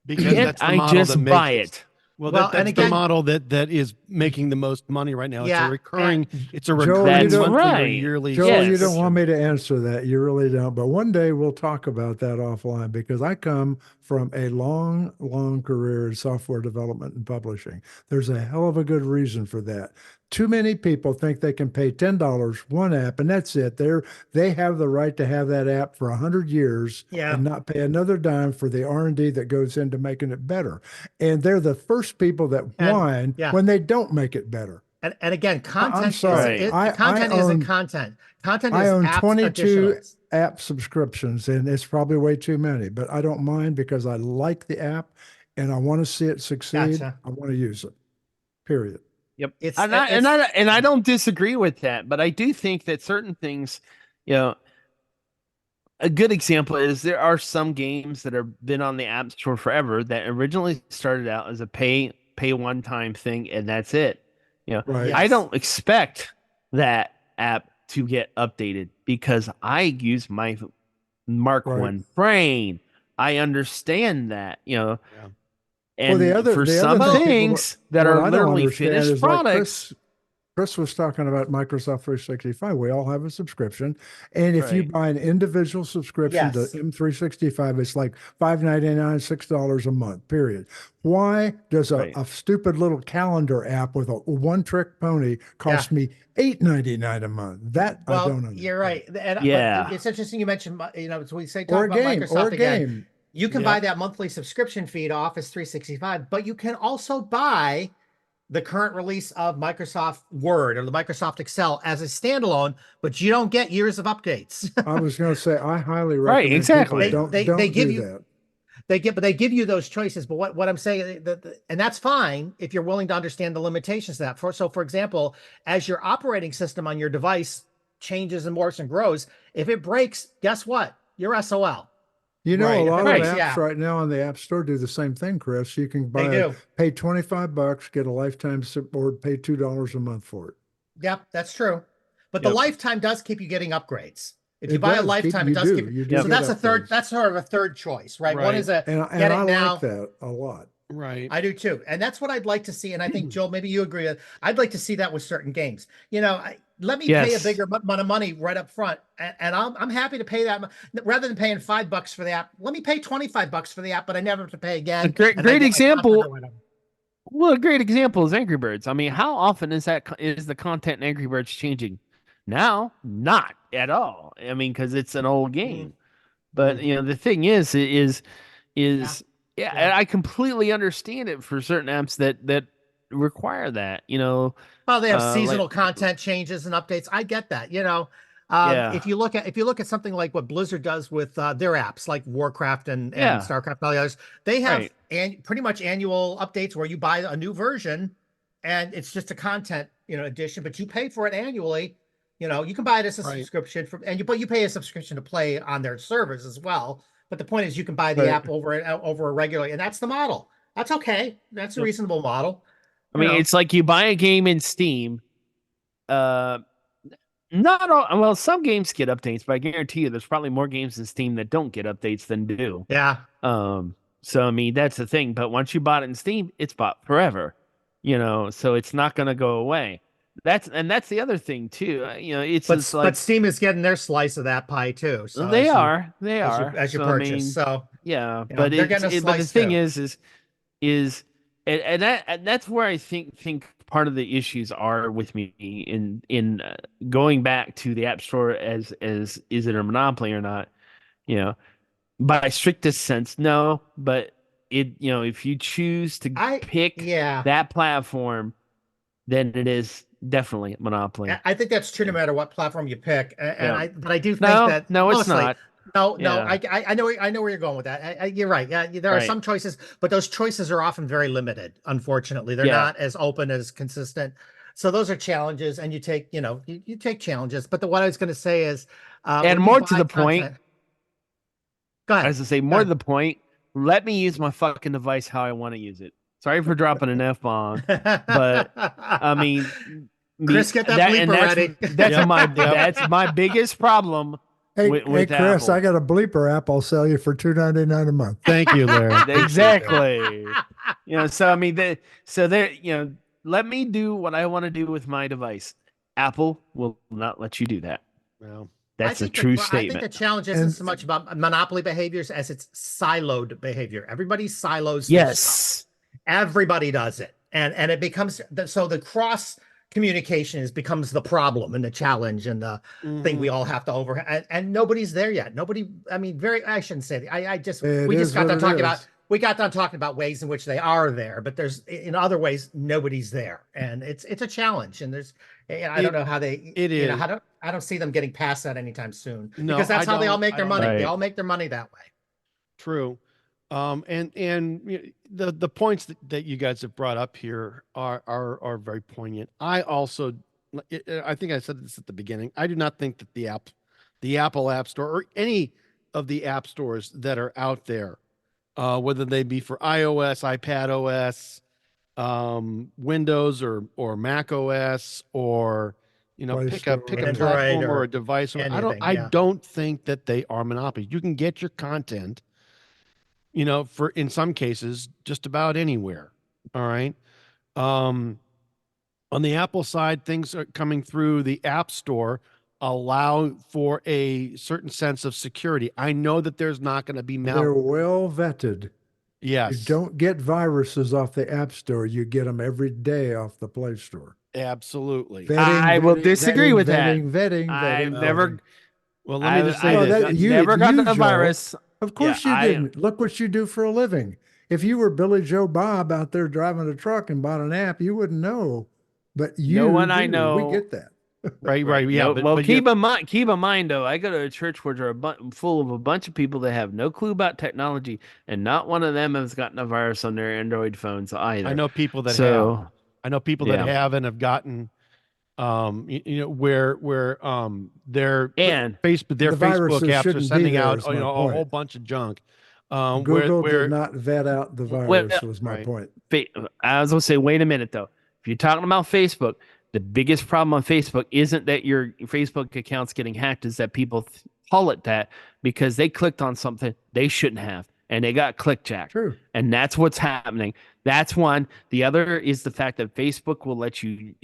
Speaker 1: Because
Speaker 3: can't
Speaker 1: that's the
Speaker 3: I
Speaker 1: model that
Speaker 3: just
Speaker 1: makes
Speaker 3: buy
Speaker 1: it.
Speaker 3: it?
Speaker 1: Well,
Speaker 2: Well,
Speaker 1: that's
Speaker 2: and
Speaker 1: the
Speaker 2: again-
Speaker 1: model that is making the most money right now. It's
Speaker 2: Yeah,
Speaker 1: a recurring. It's a
Speaker 4: Joel, you
Speaker 1: recurring
Speaker 4: don't-
Speaker 1: monthly or
Speaker 3: Right.
Speaker 1: yearly.
Speaker 4: Joel, you
Speaker 3: Yes.
Speaker 4: don't want me to answer that. You really don't. But one day we'll talk about that offline because I come from a long, long career in software development and publishing. There's a hell of a good reason for that. Too many people think they can pay $10 one app and that's it. They have the right to have that app for 100 years
Speaker 2: Yeah.
Speaker 4: and not pay another dime for the R&D that goes into making it better. And they're the first people that
Speaker 2: And-
Speaker 4: whine
Speaker 2: yeah.
Speaker 4: when they don't make it better.
Speaker 2: And again, content
Speaker 4: sorry.
Speaker 2: content
Speaker 4: I
Speaker 2: isn't
Speaker 4: own-
Speaker 2: content. Content
Speaker 4: I
Speaker 2: is
Speaker 4: own
Speaker 2: apps
Speaker 4: 22
Speaker 2: additionals.
Speaker 4: app subscriptions, and it's probably way too many, but I don't mind because I like the app and I want to see it succeed.
Speaker 2: Gotcha.
Speaker 4: I want to use it. Period.
Speaker 3: Yep.
Speaker 2: It's-
Speaker 3: And I don't disagree with that, but I do think that certain things, a good example is there are some games that have been on the App Store forever that originally started out as a pay one time thing, and that's it.
Speaker 4: Right.
Speaker 2: Yeah.
Speaker 3: I
Speaker 2: Yes.
Speaker 3: don't expect that app to get updated because I use my Mark
Speaker 4: Right.
Speaker 3: One brain. I understand that, And
Speaker 4: the other
Speaker 3: for
Speaker 4: thing
Speaker 3: some
Speaker 4: people
Speaker 3: things that
Speaker 4: what
Speaker 3: are
Speaker 4: I don't
Speaker 3: literally
Speaker 4: understand
Speaker 3: finished
Speaker 4: is like
Speaker 3: products.
Speaker 4: Chris was talking about Microsoft 365. We all have a subscription. And if you
Speaker 3: Right.
Speaker 4: buy an individual subscription
Speaker 2: Yes.
Speaker 4: to M365, it's like $5.99, $6 a month, period. Why does
Speaker 3: Right.
Speaker 4: a stupid little calendar app with a one-trick pony cost me $8.99 a month? That I
Speaker 2: Well,
Speaker 4: don't understand.
Speaker 2: you're right. And
Speaker 3: Yeah.
Speaker 2: but it's interesting you mentioned, so we say
Speaker 4: Or
Speaker 2: talk
Speaker 4: a
Speaker 2: about
Speaker 4: game,
Speaker 2: Microsoft
Speaker 4: or a
Speaker 2: again.
Speaker 4: game.
Speaker 2: You can
Speaker 1: Yeah.
Speaker 2: buy that monthly subscription fee to Office 365, but you can also buy the current release of Microsoft Word or the Microsoft Excel as a standalone, but you don't get years of updates.
Speaker 4: I was going to say, I highly
Speaker 3: Right,
Speaker 4: recommend
Speaker 3: exactly.
Speaker 4: people
Speaker 2: They
Speaker 4: don't
Speaker 2: give
Speaker 4: do
Speaker 2: you-
Speaker 4: that.
Speaker 2: They give you those choices, but what I'm saying and that's fine if you're willing to understand the limitations of that. For example, as your operating system on your device changes and morphs and grows, if it breaks, guess what? You're SOL.
Speaker 4: You know,
Speaker 2: Right.
Speaker 4: a lot
Speaker 3: Right.
Speaker 4: of apps
Speaker 2: Yeah.
Speaker 4: right now on the App Store do the same thing, Chris. You can
Speaker 2: They do.
Speaker 4: pay $25, get a lifetime support, pay $2 a month for it.
Speaker 2: Yep, that's true. But the
Speaker 3: Yep.
Speaker 2: lifetime does keep you getting upgrades. If you
Speaker 4: It
Speaker 2: buy a
Speaker 4: does.
Speaker 2: lifetime,
Speaker 4: You
Speaker 2: it does
Speaker 4: do.
Speaker 2: keep
Speaker 4: You do
Speaker 2: so
Speaker 4: get
Speaker 2: that's a third,
Speaker 4: upgrades.
Speaker 2: that's sort of a third choice, right? One
Speaker 1: Right.
Speaker 2: is a
Speaker 4: And
Speaker 2: get it
Speaker 4: I
Speaker 2: now.
Speaker 4: like that a lot.
Speaker 1: Right.
Speaker 2: I do too. And that's what I'd like to see. And I think, Joel, maybe you agree. I'd like to see that with certain games. Let me pay a
Speaker 3: Yes.
Speaker 2: bigger amount of money right up front. And I'm happy to pay that. Rather than paying $5 for the app, let me pay $25 for the app, but I never have to pay again.
Speaker 3: A great-
Speaker 2: and I
Speaker 3: great
Speaker 2: get my
Speaker 3: example-
Speaker 2: content or whatever.
Speaker 3: Well, a great example is Angry Birds. I mean, how often is the content in Angry Birds changing? Now, not at all. I mean, because it's an old game. But the thing is, yeah,
Speaker 2: Yeah.
Speaker 3: and I completely understand it for certain apps that require that.
Speaker 2: Well, they have
Speaker 3: like-
Speaker 2: seasonal content changes and updates. I get that.
Speaker 3: Yeah.
Speaker 2: If you look at something like what Blizzard does with their apps, like Warcraft and
Speaker 3: Yeah.
Speaker 2: StarCraft and all the others, they have
Speaker 3: Right.
Speaker 2: pretty much annual updates where you buy a new version, and it's just a content addition, but you pay for it annually. You can buy it as a
Speaker 1: Right.
Speaker 2: subscription but you pay a subscription to play on their servers as well. But the point is, you can buy the
Speaker 4: Right.
Speaker 2: app over a regular, and that's the model. That's okay. That's a
Speaker 3: Yep.
Speaker 2: reasonable model.
Speaker 3: I mean, it's like you buy a game in Steam. Not all. Well, some games get updates, but I guarantee you, there's probably more games in Steam that don't get updates than do.
Speaker 2: Yeah.
Speaker 3: So I mean, that's the thing. But once you bought it in Steam, it's bought forever. So it's not going to go away. That's the other thing too. It's just like
Speaker 2: But Steam is getting their slice of that pie too. So
Speaker 3: they
Speaker 2: as you-
Speaker 3: are. They
Speaker 2: as
Speaker 3: are.
Speaker 2: as you
Speaker 3: So,
Speaker 2: purchase.
Speaker 3: I mean,
Speaker 2: So
Speaker 3: yeah,
Speaker 2: know,
Speaker 3: but
Speaker 2: they're getting a
Speaker 3: but the
Speaker 2: slice
Speaker 3: thing
Speaker 2: too.
Speaker 3: is and that's where I think part of the issues are with me in going back to the App Store as is it a monopoly or not? You know, by strictest sense, no. But if you choose to pick
Speaker 2: yeah.
Speaker 3: that platform, then it is definitely a monopoly.
Speaker 2: I think that's true no matter what platform you pick. But I do think that
Speaker 3: no, it's
Speaker 2: mostly,
Speaker 3: not.
Speaker 2: No,
Speaker 3: Yeah.
Speaker 2: I know where you're going with that. You're right. Yeah, there are some choices, but those choices are often very limited. Unfortunately, they're not as open as consistent. So those are challenges, and you take you take challenges. But what I was going to say is,
Speaker 3: and more to the point.
Speaker 2: Go ahead.
Speaker 3: As I say, more to the point. Let me use my fucking device how I want to use it. Sorry for dropping an F-bomb, but I mean,
Speaker 2: Chris, get that bleeper ready.
Speaker 3: That's my biggest problem.
Speaker 4: Hey,
Speaker 3: with
Speaker 4: Chris,
Speaker 3: Apple.
Speaker 4: I got a bleeper app I'll sell you for $2.99 a month.
Speaker 1: Thank you, Larry.
Speaker 3: Exactly. So I mean, let me do what I want to do with my device. Apple will not let you do that.
Speaker 1: Well,
Speaker 3: that's a true statement.
Speaker 2: I think the challenge isn't so much about monopoly behaviors as it's siloed behavior. Everybody silos.
Speaker 3: Yes.
Speaker 2: Everybody does it. And it becomes the cross communication becomes the problem and the challenge and the thing we all have to and nobody's there yet. Nobody, I mean, I shouldn't say that. We got done talking about ways in which they are there, but there's in other ways nobody's there, and it's a challenge. And I don't know how I don't see them getting past that anytime soon, because that's how they all make their money. They all make their money that way.
Speaker 1: True. And the points that you guys have brought up here are very poignant. I think I said this at the beginning. I do not think that the Apple App Store or any of the app stores that are out there, whether they be for iOS, iPad OS, Windows or Mac OS, or pick a platform or a device. I don't think that they are monopolies. You can get your content, for in some cases, just about anywhere. All right. On the Apple side, things are coming through the App Store allow for a certain sense of security. I know that there's not going to be
Speaker 4: They're well vetted.
Speaker 1: Yes.
Speaker 4: You don't get viruses off the App Store. You get them every day off the Play Store.
Speaker 1: Absolutely.
Speaker 3: I will disagree with that.
Speaker 4: Vetting.
Speaker 3: Never.
Speaker 1: Well, let me just say this.
Speaker 3: You never got a virus.
Speaker 4: Of course you didn't. Look what you do for a living. If you were Billy Joe Bob out there driving a truck and bought an app, you wouldn't know. But I know. We get that.
Speaker 1: Right. Yeah.
Speaker 3: Keep in mind though, I go to a church where they're full of a bunch of people that have no clue about technology, and not one of them has gotten a virus on their Android phones either.
Speaker 1: I know people that have. I know people that have and have gotten. Where their Facebook apps are sending out a whole bunch of junk.
Speaker 4: Google did not vet out the virus. Was my point.
Speaker 3: I was going to say, wait a minute though. If you're talking about Facebook, the biggest problem on Facebook isn't that your Facebook account's getting hacked, is that people call it that because they clicked on something they shouldn't have, and they got clickjacked.
Speaker 4: True.
Speaker 3: And that's what's happening. That's one. The other is the fact that Facebook will let you,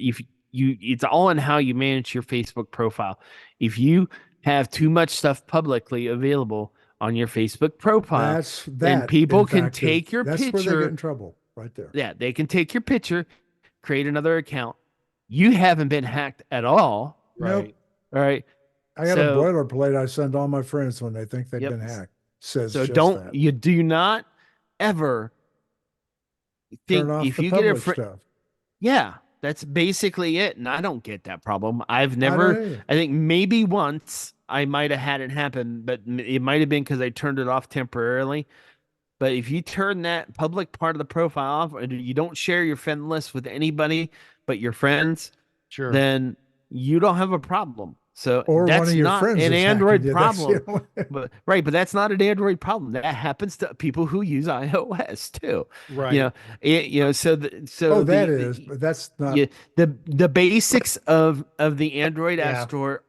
Speaker 3: it's all in how you manage your Facebook profile. If you have too much stuff publicly available on your Facebook profile, then people can take your picture.
Speaker 4: That's where they get in trouble, right there.
Speaker 3: Yeah, they can take your picture, create another account. You haven't been hacked at all.
Speaker 4: Right. Nope.
Speaker 3: All right.
Speaker 4: I got a boilerplate I send all my friends when they think they've been hacked.
Speaker 3: You do not ever think
Speaker 4: turn off
Speaker 3: if
Speaker 4: the
Speaker 3: you
Speaker 4: public
Speaker 3: get a
Speaker 4: stuff.
Speaker 3: Yeah, that's basically it. And I don't get that problem. I've never, I think maybe once I might have had it happen, but it might have been because I turned it off temporarily. But if you turn that public part of the profile off and you don't share your friend list with anybody but your friends, then you don't have a problem. So that's not an Android problem. But that's not an Android problem. That happens to people who use iOS too.
Speaker 1: Right.
Speaker 4: But that's not
Speaker 3: the basics of the Android App Store.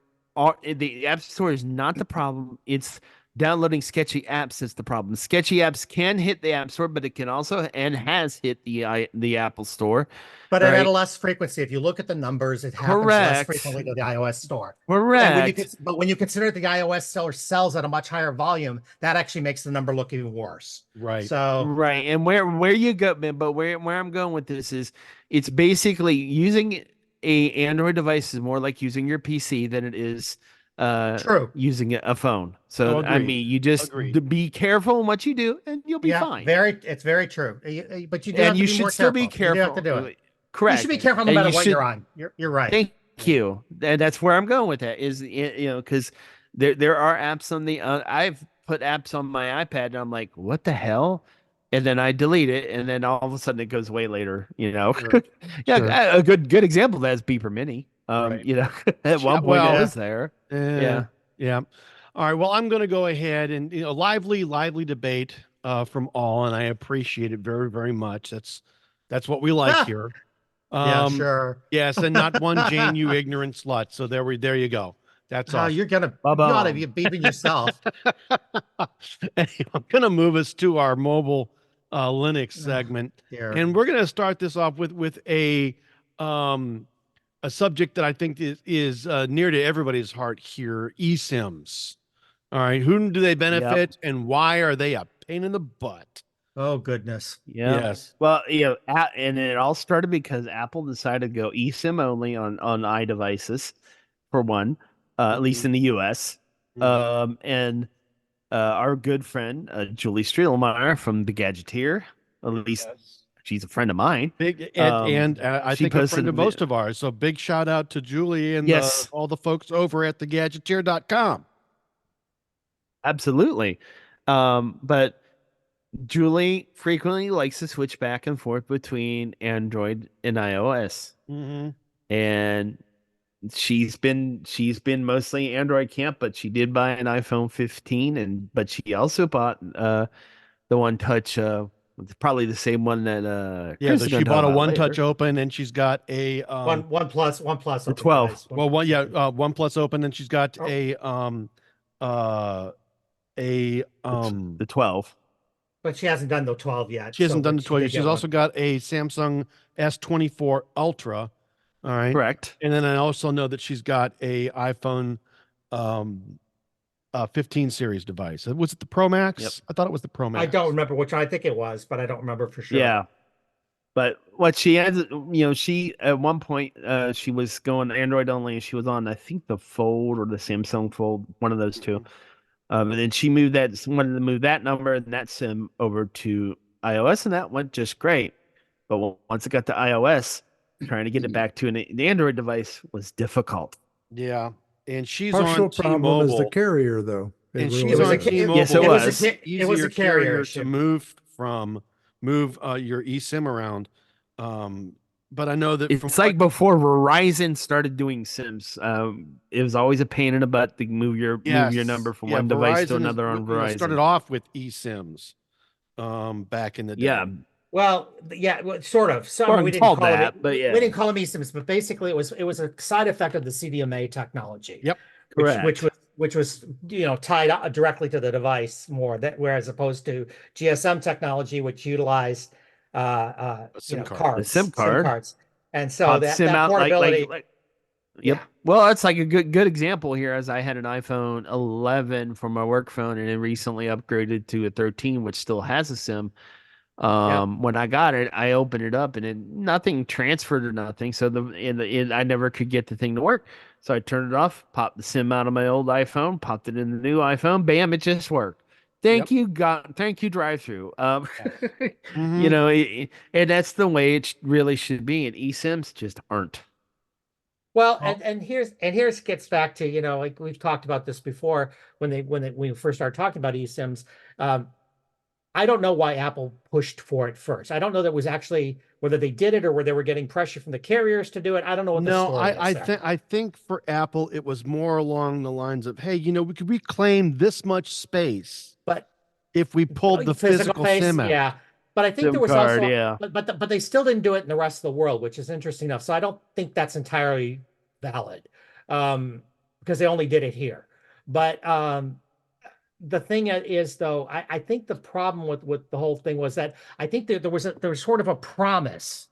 Speaker 3: The App Store is not the problem. It's downloading sketchy apps is the problem. Sketchy apps can hit the App Store, but it can also and has hit the Apple Store.
Speaker 2: But
Speaker 3: Right.
Speaker 2: at a less frequency. If you look at the numbers, it happens less
Speaker 3: Correct.
Speaker 2: frequently to the iOS store.
Speaker 3: Correct.
Speaker 2: But when you consider the iOS store sells at a much higher volume, that actually makes the number look even worse.
Speaker 1: Right.
Speaker 2: So
Speaker 3: Right. And where you go, man, but where I'm going with this is it's basically using a Android device is more like using your PC than it is
Speaker 2: true.
Speaker 3: using a phone. So I
Speaker 1: Agreed.
Speaker 3: mean, you just
Speaker 1: Agreed.
Speaker 3: be careful in what you do and you'll be
Speaker 2: Yeah,
Speaker 3: fine.
Speaker 2: it's very true. But you do have
Speaker 3: And
Speaker 2: to
Speaker 3: you
Speaker 2: be
Speaker 3: should
Speaker 2: more
Speaker 3: still
Speaker 2: careful.
Speaker 3: be careful.
Speaker 2: You do have to do it.
Speaker 3: Correct.
Speaker 2: You should be careful no
Speaker 3: And
Speaker 2: matter
Speaker 3: you
Speaker 2: what
Speaker 3: should-
Speaker 2: you're on. You're right.
Speaker 3: Thank you. And that's where I'm going with that is, because there are apps on the, I've put apps on my iPad and I'm like, what the hell? And then I delete it. And then all of a sudden it goes away later,
Speaker 1: Sure.
Speaker 3: Yeah.
Speaker 1: Sure.
Speaker 3: A good example of that is Beeper Mini.
Speaker 1: Right.
Speaker 3: At one point
Speaker 1: well,
Speaker 3: it was there. Yeah.
Speaker 1: Yeah. All right. Well, I'm going to go ahead and lively debate from all, and I appreciate it very, very much. That's what we like here.
Speaker 2: Yeah, sure.
Speaker 1: Yes, and not one Jane, you ignorant slut. So there you go. That's all.
Speaker 2: You ought to be beeping yourself.
Speaker 1: Anyway, I'm going to move us to our mobile Linux segment,
Speaker 2: Here.
Speaker 1: and we're going to start this off with a subject that I think is near to everybody's heart here: eSIMs. All right, whom do they benefit, and why are they a pain in the butt?
Speaker 2: Oh goodness.
Speaker 3: Yeah.
Speaker 1: Yes.
Speaker 3: Well, and it all started because Apple decided to go eSIM only on iDevices, for one, at least in the US. And our good friend Julie Streelmeyer from the Gadgeteer, at least she's a friend of mine.
Speaker 1: I
Speaker 3: she
Speaker 1: think a friend
Speaker 3: posted
Speaker 1: of most of ours. So big shout out to Julie and
Speaker 3: Yes.
Speaker 1: all the folks over at thegadgeteer.com.
Speaker 3: Absolutely. But Julie frequently likes to switch back and forth between Android and iOS. And she's been mostly Android camp, but she did buy an iPhone 15 but she also bought the One Touch, probably the same one that
Speaker 1: Yeah,
Speaker 3: Chris
Speaker 1: so
Speaker 3: is
Speaker 1: she
Speaker 3: gonna talk
Speaker 1: bought a
Speaker 3: about
Speaker 1: One Touch
Speaker 3: later.
Speaker 1: Open, and she's got a
Speaker 2: OnePlus.
Speaker 3: The 12.
Speaker 1: well, One Plus Open, and she's got a
Speaker 3: the 12.
Speaker 2: But she hasn't done the 12 yet.
Speaker 1: She hasn't done the
Speaker 2: she
Speaker 1: 12
Speaker 2: did
Speaker 1: yet. She's
Speaker 2: get
Speaker 1: also
Speaker 2: one.
Speaker 1: got a Samsung S24 Ultra. All right.
Speaker 3: Correct.
Speaker 1: And then I also know that she's got a iPhone 15 series device. Was it the Pro Max?
Speaker 3: Yep.
Speaker 1: I thought it was the Pro Max.
Speaker 2: I don't remember which one. I think it was, but I don't remember for sure.
Speaker 3: Yeah. But what she has, she at one point she was going Android only, and she was on, I think, the Fold or the Samsung Fold, one of those two. And then she wanted to move that number and that SIM over to iOS, and that went just great. But once it got to iOS, trying to get it back to the Android device was difficult.
Speaker 1: Yeah. And she's
Speaker 4: Partial
Speaker 1: on
Speaker 4: problem is the
Speaker 1: T-Mobile.
Speaker 4: carrier, though.
Speaker 1: And
Speaker 4: really
Speaker 1: she's
Speaker 2: was
Speaker 1: on
Speaker 2: a ca-
Speaker 1: T-Mobile.
Speaker 3: Yes, it was.
Speaker 2: It was a carrier
Speaker 1: to move your eSIM around. But I know that
Speaker 3: It's like before Verizon started doing SIMs. It was always a pain in the butt to move your number from one device to another on Verizon.
Speaker 1: Started off with eSIMs back in the day.
Speaker 3: Yeah.
Speaker 2: Well, sort of.
Speaker 3: Or
Speaker 2: We didn't
Speaker 3: called
Speaker 2: call
Speaker 3: that,
Speaker 2: it,
Speaker 3: but yeah.
Speaker 2: we didn't call them eSIMs, but basically it was a side effect of the CDMA technology.
Speaker 1: Yep.
Speaker 3: Correct.
Speaker 2: Which was tied directly to the device more, whereas opposed to GSM technology, which utilized
Speaker 1: SIM card.
Speaker 2: cards,
Speaker 3: The SIM card.
Speaker 2: cards, and so
Speaker 3: Pop
Speaker 2: that
Speaker 3: SIM out
Speaker 2: portability.
Speaker 3: Yep.
Speaker 2: Yeah.
Speaker 3: Well, that's like a good example here, as I had an iPhone 11 for my work phone, and it recently upgraded to a 13, which still has a SIM. When I got it, I opened it up, and nothing transferred or nothing. So I never could get the thing to work. So I turned it off, popped the SIM out of my old iPhone, popped it in the new iPhone. Bam! It just worked. Thank you, drive-through.
Speaker 1: Mhm.
Speaker 3: And that's the way it really should be. And eSIMs just aren't.
Speaker 2: Well, and here's gets back to, like we've talked about this before when we first started talking about eSIMs. I don't know why Apple pushed for it first. I don't know that it was actually whether they did it or whether they were getting pressure from the carriers to do it. I don't know what the story is there.
Speaker 1: I think for Apple it was more along the lines of, hey, we could reclaim this much space,
Speaker 2: But
Speaker 1: if we pulled the physical
Speaker 2: space,
Speaker 1: SIM out.
Speaker 2: yeah. But I think
Speaker 3: SIM
Speaker 2: there was
Speaker 3: card,
Speaker 2: also,
Speaker 3: yeah.
Speaker 2: but they still didn't do it in the rest of the world, which is interesting enough. So I don't think that's entirely valid, because they only did it here. But the thing is though, I think the problem with the whole thing was that I think there was sort of a promise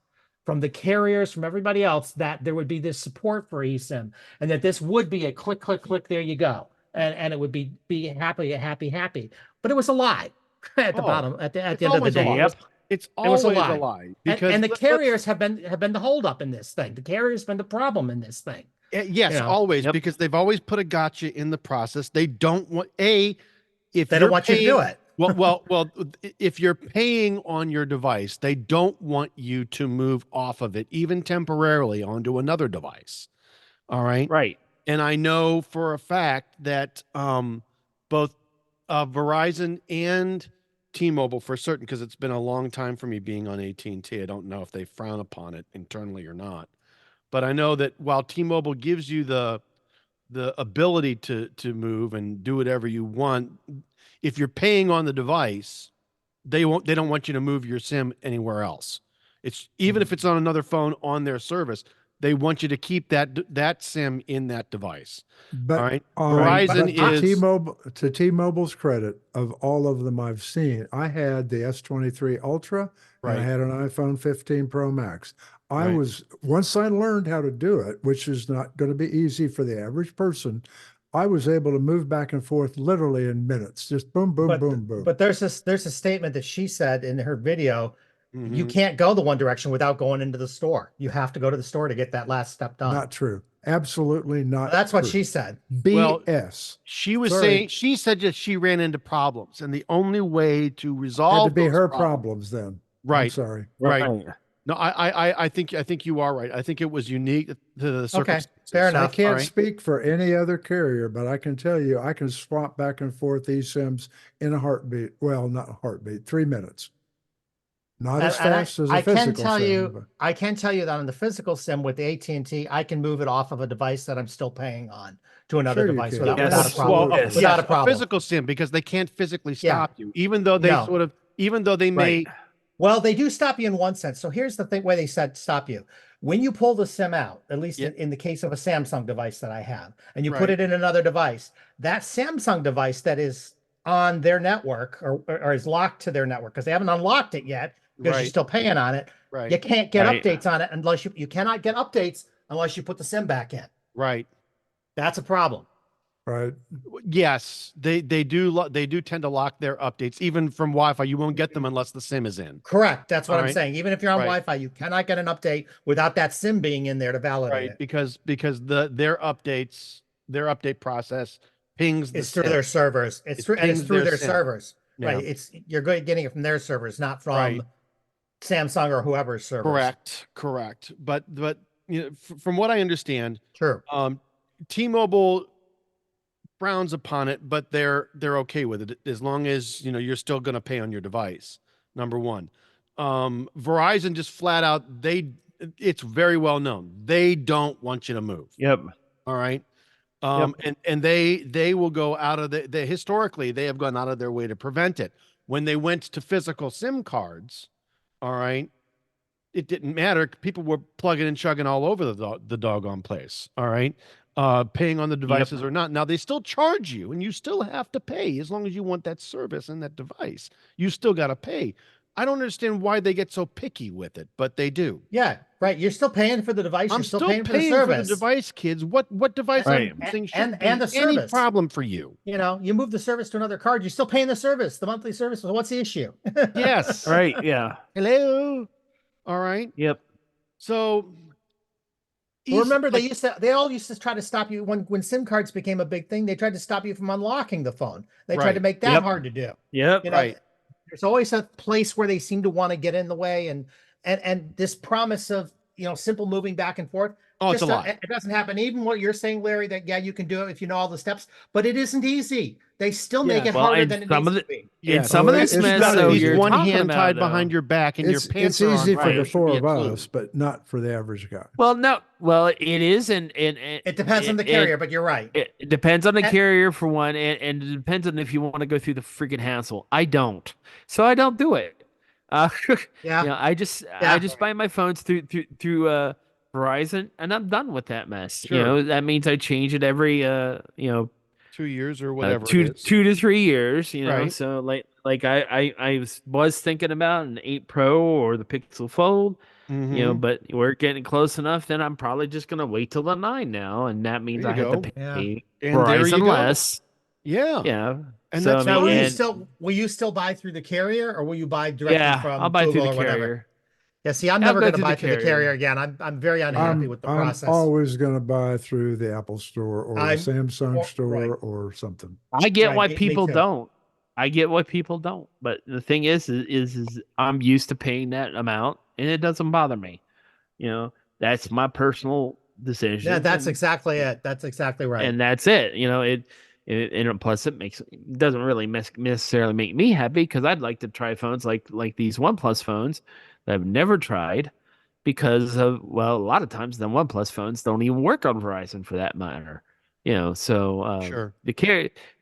Speaker 2: from the carriers, from everybody else, that there would be this support for eSIM and that this would be a click, click, click, there you go. And it would be happy. But it was a lie at the
Speaker 1: Oh,
Speaker 2: bottom, at the
Speaker 1: it's
Speaker 2: end of the
Speaker 1: always a
Speaker 2: day.
Speaker 1: lie.
Speaker 3: Yep.
Speaker 1: It's
Speaker 2: It was
Speaker 1: always
Speaker 2: a
Speaker 1: a
Speaker 2: lie.
Speaker 1: lie
Speaker 2: And the
Speaker 1: let's-
Speaker 2: carriers have been the holdup in this thing. The carriers have been the problem in this thing.
Speaker 1: Yes,
Speaker 2: you know.
Speaker 1: always,
Speaker 3: Yep.
Speaker 1: because they've always put a gotcha in the process. They don't want if
Speaker 2: They
Speaker 1: you're
Speaker 2: don't want you to do
Speaker 1: paying-
Speaker 2: it.
Speaker 1: well, if you're paying on your device, they don't want you to move off of it, even temporarily, onto another device. All right.
Speaker 3: Right.
Speaker 1: And I know for a fact that both Verizon and T-Mobile, for certain, because it's been a long time for me being on AT&T. I don't know if they frown upon it internally or not. But I know that while T-Mobile gives you the ability to move and do whatever you want, if you're paying on the device, they don't want you to move your SIM anywhere else. It's even if it's on another phone on their service, they want you to keep that SIM in that device.
Speaker 4: But
Speaker 1: All right.
Speaker 4: Verizon
Speaker 1: Verizon is
Speaker 4: to T-Mobile's credit, of all of them I've seen, I had the S23 Ultra and I
Speaker 1: Right.
Speaker 4: had an iPhone 15 Pro Max.
Speaker 1: Right.
Speaker 4: Once I learned how to do it, which is not going to be easy for the average person, I was able to move back and forth literally in minutes. Just boom, boom, boom, boom.
Speaker 2: But there's a statement that she said in her video. You
Speaker 1: Mhm.
Speaker 2: can't go the one direction without going into the store. You have to go to the store to get that last step done.
Speaker 4: Not true. Absolutely not.
Speaker 2: That's what
Speaker 4: true.
Speaker 2: she said.
Speaker 1: Well,
Speaker 4: BS.
Speaker 1: She was
Speaker 4: Sorry.
Speaker 1: saying, she said that she ran into problems, and the only way to
Speaker 4: Had
Speaker 1: resolve
Speaker 4: to be
Speaker 1: those
Speaker 4: her problems then. I'm
Speaker 1: Right.
Speaker 4: sorry.
Speaker 1: Right. No, I think you are right. I think it was unique to the circumstances.
Speaker 2: fair
Speaker 4: I
Speaker 2: enough.
Speaker 4: can't
Speaker 1: All right.
Speaker 4: speak for any other carrier, but I can tell you I can swap back and forth eSIMs in a heartbeat. Well, not a heartbeat, 3 minutes. Not as
Speaker 2: And
Speaker 4: fast as a
Speaker 2: I can
Speaker 4: physical
Speaker 2: tell
Speaker 4: SIM.
Speaker 2: you,
Speaker 4: but-
Speaker 2: I can tell you that on the physical SIM with the AT&T, I can move it off of a device that I'm still paying on to another
Speaker 4: Sure you
Speaker 2: device
Speaker 4: can.
Speaker 2: without,
Speaker 3: Yes.
Speaker 2: without a problem.
Speaker 1: Well,
Speaker 3: Yes.
Speaker 2: Without
Speaker 1: yes,
Speaker 2: a problem.
Speaker 1: physical SIM, because they can't physically
Speaker 2: Yeah.
Speaker 1: stop you, even though they
Speaker 2: No.
Speaker 1: even though they may.
Speaker 3: Right.
Speaker 2: Well, they do stop you in one sense. So here's the thing where they said stop you. When you pull the SIM out, at least
Speaker 1: Yeah.
Speaker 2: in the case of a Samsung device that I have, and you
Speaker 1: Right.
Speaker 2: put it in another device, that Samsung device that is on their network or is locked to their network because they haven't unlocked it yet because you're
Speaker 1: Right.
Speaker 2: still paying on it.
Speaker 1: Right.
Speaker 2: You can't get
Speaker 3: Right.
Speaker 2: updates on it unless you cannot get updates unless you put the SIM back in.
Speaker 1: Right.
Speaker 2: That's a problem.
Speaker 4: Right.
Speaker 1: Yes, they do tend to lock their updates even from Wi-Fi. You won't get them unless the SIM is in.
Speaker 2: Correct. That's what
Speaker 1: All
Speaker 2: I'm
Speaker 1: right.
Speaker 2: saying. Even if you're on
Speaker 1: Right.
Speaker 2: Wi-Fi, you cannot get an update without that SIM being in there to validate
Speaker 1: Right.
Speaker 2: it.
Speaker 1: Because their update process pings the
Speaker 2: It's through
Speaker 1: SIM.
Speaker 2: their servers. It's
Speaker 1: It
Speaker 2: through
Speaker 1: pings
Speaker 2: their
Speaker 1: their SIM.
Speaker 2: servers.
Speaker 1: Yeah.
Speaker 2: Right. You're getting it from their servers, not from
Speaker 1: Right.
Speaker 2: Samsung or whoever's servers.
Speaker 1: Correct. But from what I understand,
Speaker 2: True.
Speaker 1: T-Mobile frowns upon it, but they're okay with it as long as you're still going to pay on your device. Number one. Verizon just flat out, it's very well known, they don't want you to move.
Speaker 3: Yep.
Speaker 1: All right. And they will go out of historically they have gone out of their way to prevent it. When they went to physical SIM cards, all right, it didn't matter. People were plugging and chugging all over the doggone place. All right. Paying on the devices or not. Now they still charge you and you still have to pay as long as you want that service and that device. You still got to pay. I don't understand why they get so picky with it, but they do.
Speaker 2: Yeah. Right. You're still paying for the device.
Speaker 1: I'm
Speaker 2: You're still
Speaker 1: still
Speaker 2: paying for the
Speaker 1: paying for the
Speaker 2: service.
Speaker 1: device, kids. What device
Speaker 3: Right.
Speaker 1: I'm using
Speaker 2: And
Speaker 1: shouldn't
Speaker 2: the
Speaker 1: be any
Speaker 2: service.
Speaker 1: problem for you.
Speaker 2: You move the service to another card. You're still paying the service, the monthly service. So what's the issue?
Speaker 1: Yes.
Speaker 3: Right. Yeah.
Speaker 1: Hello. All right.
Speaker 3: Yep.
Speaker 1: So
Speaker 2: Well, remember, they all used to try to stop you when SIM cards became a big thing. They tried to stop you from unlocking the phone. They tried to
Speaker 1: Right.
Speaker 2: make that
Speaker 3: Yep.
Speaker 2: hard to do.
Speaker 3: Yep.
Speaker 1: Right.
Speaker 2: There's always a place where they seem to want to get in the way, and this promise of simple moving back and forth.
Speaker 1: Oh, it's a
Speaker 2: just
Speaker 1: lie.
Speaker 2: It doesn't happen. Even what you're saying, Larry, that you can do it if you know all the steps, but it isn't easy. They still make
Speaker 1: Yeah.
Speaker 2: it
Speaker 3: Well,
Speaker 2: harder
Speaker 3: and
Speaker 2: than it
Speaker 3: some
Speaker 2: needs
Speaker 3: of
Speaker 2: to
Speaker 3: the-
Speaker 2: be.
Speaker 3: And some
Speaker 4: Oh,
Speaker 3: of this
Speaker 4: it's
Speaker 3: mess,
Speaker 4: not
Speaker 3: though,
Speaker 4: easy.
Speaker 1: He's
Speaker 3: you're
Speaker 1: one
Speaker 3: talking
Speaker 1: hand
Speaker 3: about,
Speaker 1: tied
Speaker 3: though.
Speaker 1: behind your back and your
Speaker 4: It's
Speaker 1: pants are
Speaker 4: easy
Speaker 1: on
Speaker 4: for
Speaker 1: right.
Speaker 4: the
Speaker 1: It should
Speaker 4: four
Speaker 1: be a
Speaker 4: of
Speaker 1: clue.
Speaker 4: us, but not for the average guy.
Speaker 3: Well, no. Well, it is, and
Speaker 2: It depends on the carrier, but you're right.
Speaker 3: It depends on the
Speaker 2: And-
Speaker 3: carrier for one, and it depends on if you want to go through the freaking hassle. I don't, so I don't do it.
Speaker 2: Yeah.
Speaker 3: I just buy my phones through Verizon, and I'm done with that mess.
Speaker 1: Sure.
Speaker 3: That means I change it every
Speaker 1: 2 years or whatever
Speaker 3: two
Speaker 1: it is.
Speaker 3: 2 to 3 years,
Speaker 1: Right.
Speaker 3: So I was thinking about an 8 Pro or the Pixel Fold,
Speaker 1: Mhm.
Speaker 3: but we're getting close enough. Then I'm probably just gonna wait till the 9 now, and that means
Speaker 1: There
Speaker 3: I
Speaker 1: you
Speaker 3: had to
Speaker 1: go.
Speaker 2: Yeah.
Speaker 3: pay
Speaker 1: And there you
Speaker 3: Verizon
Speaker 1: go.
Speaker 3: less.
Speaker 1: Yeah.
Speaker 3: Yeah.
Speaker 1: And
Speaker 3: So
Speaker 1: that's
Speaker 3: I mean,
Speaker 2: Now,
Speaker 1: fine.
Speaker 2: will you still buy through the carrier, or will you buy directly
Speaker 3: I'll
Speaker 2: from
Speaker 3: buy through
Speaker 2: Google
Speaker 3: the
Speaker 2: or whatever?
Speaker 3: carrier.
Speaker 2: Yeah, see, I'm
Speaker 3: I'll
Speaker 2: never
Speaker 3: go
Speaker 2: going to
Speaker 3: through the
Speaker 2: buy through the carrier
Speaker 3: carrier.
Speaker 2: again. I'm very unhappy with the
Speaker 4: I'm
Speaker 2: process.
Speaker 4: always going to buy through the Apple Store or the
Speaker 2: I'm
Speaker 4: Samsung
Speaker 2: right,
Speaker 4: Store or something.
Speaker 3: I get
Speaker 2: right.
Speaker 3: why
Speaker 2: Me
Speaker 3: people
Speaker 2: too.
Speaker 3: don't. I get why people don't. But the thing is I'm used to paying that amount, and it doesn't bother me. That's my personal
Speaker 2: Yeah,
Speaker 3: decision,
Speaker 2: that's exactly it. That's exactly right.
Speaker 3: and that's it. And plus it doesn't really necessarily make me happy because I'd like to try phones like these OnePlus phones that I've never tried because of a lot of times the OnePlus phones don't even work on Verizon for that matter. So
Speaker 1: Sure.
Speaker 3: the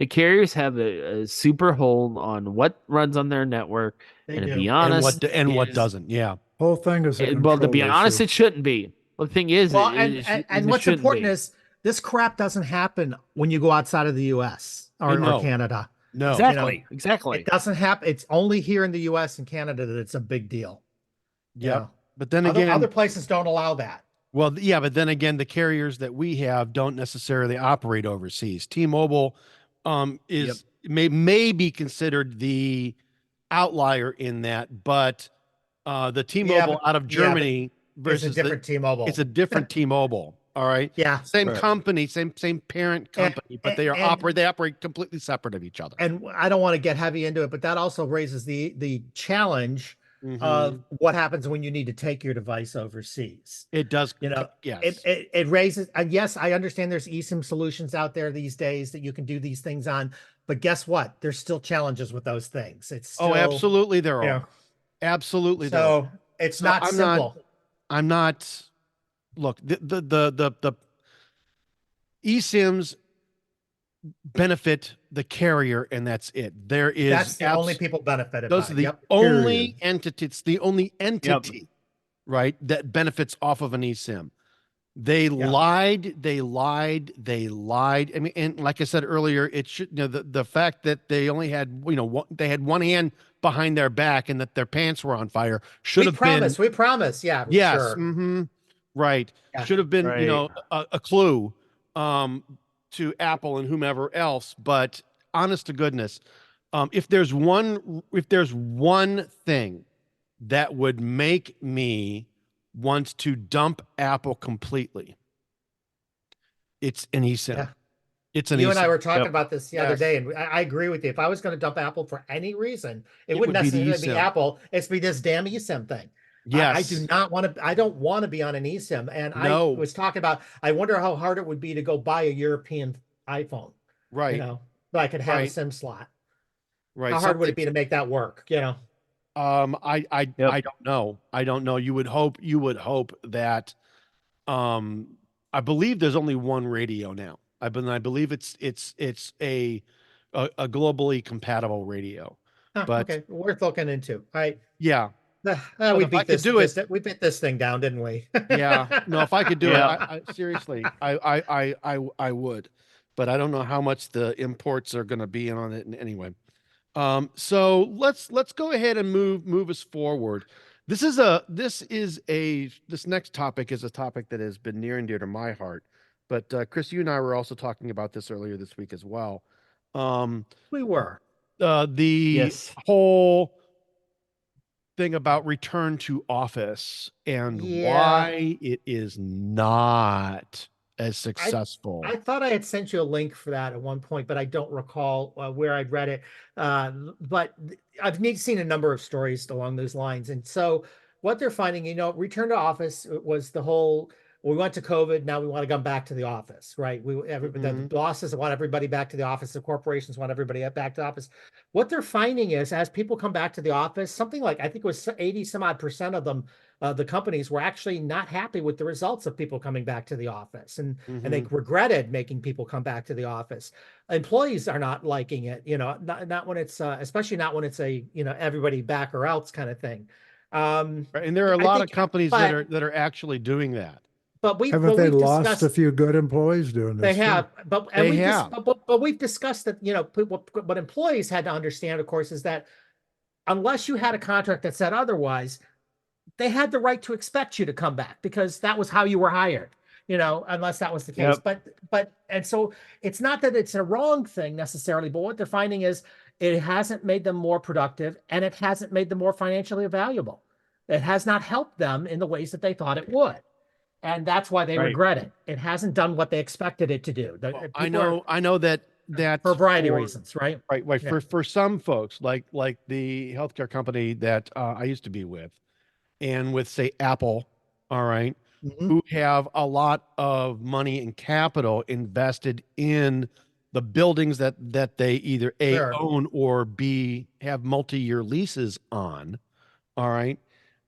Speaker 3: carriers have a super hold on what runs on their network,
Speaker 2: They
Speaker 3: and to
Speaker 2: do.
Speaker 3: be
Speaker 1: And
Speaker 3: honest,
Speaker 1: what doesn't. Yeah.
Speaker 4: Whole thing is a
Speaker 3: well, to
Speaker 4: control
Speaker 3: be honest,
Speaker 4: issue.
Speaker 3: it shouldn't be. Well, the thing is,
Speaker 2: Well, and
Speaker 3: it
Speaker 2: what's
Speaker 3: shouldn't
Speaker 2: important
Speaker 3: be.
Speaker 2: is this crap doesn't happen when you go outside of the U.S. or
Speaker 1: No.
Speaker 2: Canada.
Speaker 1: No.
Speaker 2: You know,
Speaker 3: Exactly.
Speaker 2: it doesn't happen. It's only here in the U.S. and Canada that it's a big deal.
Speaker 1: Yep. But then
Speaker 2: Other
Speaker 1: again,
Speaker 2: places don't allow that.
Speaker 1: well, yeah, but then again, the carriers that we have don't necessarily operate overseas. T-Mobile is may be considered the outlier in that, but the T-Mobile out of
Speaker 2: but
Speaker 1: Germany
Speaker 2: it's a
Speaker 1: versus
Speaker 2: different T-Mobile.
Speaker 1: it's a different T-Mobile. All right.
Speaker 2: Yeah.
Speaker 1: Same
Speaker 3: Right.
Speaker 1: company, same parent company, but they operate completely separate of each other.
Speaker 2: And I don't want to get heavy into it, but that also raises the challenge
Speaker 1: Mhm.
Speaker 2: of what happens when you need to take your device overseas.
Speaker 1: It does.
Speaker 2: It
Speaker 1: Yes.
Speaker 2: raises, and yes, I understand there's eSIM solutions out there these days that you can do these things on, but guess what? There's still challenges with those things. It's still,
Speaker 1: Absolutely there
Speaker 2: you
Speaker 1: are.
Speaker 2: know,
Speaker 1: Absolutely there are.
Speaker 2: so it's
Speaker 1: So
Speaker 2: not simple.
Speaker 1: I'm not. Look, the eSIMs benefit the carrier, and that's it. There is
Speaker 2: That's the only people benefited
Speaker 1: those
Speaker 2: by
Speaker 1: are
Speaker 2: it.
Speaker 1: the
Speaker 2: Yep.
Speaker 1: only entity. It's the only entity,
Speaker 3: Yep.
Speaker 1: right, that benefits off of an eSIM. They lied. They lied. They lied. I mean, and like I said earlier, it should, the fact that they only had, they had one hand behind their back and that their pants were on fire should have been.
Speaker 2: We promise. Yeah,
Speaker 1: Yes.
Speaker 2: sure.
Speaker 1: Mm-hmm. Right.
Speaker 2: Yeah.
Speaker 1: Should have been,
Speaker 3: Right.
Speaker 1: a clue to Apple and whomever else. But honest to goodness, if there's one thing that would make me want to dump Apple completely, it's an eSIM.
Speaker 2: Yeah.
Speaker 1: It's an
Speaker 2: You
Speaker 1: eSIM.
Speaker 2: and I were talking
Speaker 3: Yep.
Speaker 2: about this the other day, and I agree with you. If I was going to dump Apple for any reason, it wouldn't
Speaker 1: would be the
Speaker 2: necessarily be
Speaker 1: eSIM.
Speaker 2: Apple. It's be this damn eSIM thing.
Speaker 1: Yes.
Speaker 2: I do not want to. I don't want to be on an eSIM. And
Speaker 1: No.
Speaker 2: I was talking about. I wonder how hard it would be to go buy a European iPhone.
Speaker 1: Right.
Speaker 2: So I could have a
Speaker 1: Right.
Speaker 2: SIM slot.
Speaker 1: Right.
Speaker 2: How hard would it be to make that work?
Speaker 1: I don't know. I don't know. You would hope that I believe there's only one radio now. I believe it's a globally compatible radio. But
Speaker 2: okay, worth looking into.
Speaker 1: yeah.
Speaker 2: We
Speaker 1: if I could do it,
Speaker 2: we bit this thing down, didn't we?
Speaker 1: yeah. No, if I could do
Speaker 3: Yeah.
Speaker 1: it, I seriously, I would. But I don't know how much the imports are going to be in on it anyway. So let's go ahead and move us forward. This next topic is a topic that has been near and dear to my heart. But Chris, you and I were also talking about this earlier this week as well.
Speaker 2: We were.
Speaker 1: The
Speaker 3: Yes.
Speaker 1: whole thing about return to office and why it is not as successful.
Speaker 2: I thought I had sent you a link for that at one point, but I don't recall where I'd read it. But I've seen a number of stories along those lines. And so what they're finding, return to office was the whole, we went to COVID, now we want to come back to the office, right? The bosses want everybody back to the office. The corporations want everybody back to the office. What they're finding is as people come back to the office, something like, I think it was 80 some odd % of them, the companies were actually not happy with the results of people coming back to the office, and they regretted making people come back to the office. Employees are not liking it, not when it's especially not when it's a everybody back or else kind of thing.
Speaker 1: And there are a lot of companies that are actually doing that.
Speaker 2: but we
Speaker 4: Haven't they
Speaker 2: we've
Speaker 4: lost
Speaker 2: discussed
Speaker 4: a few good employees doing
Speaker 2: they
Speaker 4: this too?
Speaker 2: have, but
Speaker 1: They
Speaker 2: we
Speaker 1: have.
Speaker 2: just but we've discussed that, what employees had to understand, of course, is that unless you had a contract that said otherwise, they had the right to expect you to come back because that was how you were hired, unless that was the case.
Speaker 3: Yep.
Speaker 2: But and so it's not that it's a wrong thing necessarily, but what they're finding is it hasn't made them more productive and it hasn't made them more financially valuable. It has not helped them in the ways that they thought it would. And that's why they
Speaker 3: Right.
Speaker 2: regret it. It hasn't done what they expected it to do.
Speaker 1: I know that
Speaker 2: for a variety of
Speaker 1: for-
Speaker 2: reasons, right?
Speaker 1: Right.
Speaker 2: Yeah.
Speaker 1: For some folks, like the healthcare company that I used to be with, and with say Apple, all right,
Speaker 2: Mhm.
Speaker 1: who have a lot of money and capital invested in the buildings that they either A,
Speaker 2: Sure.
Speaker 1: own, or B, have multi-year leases on. All right.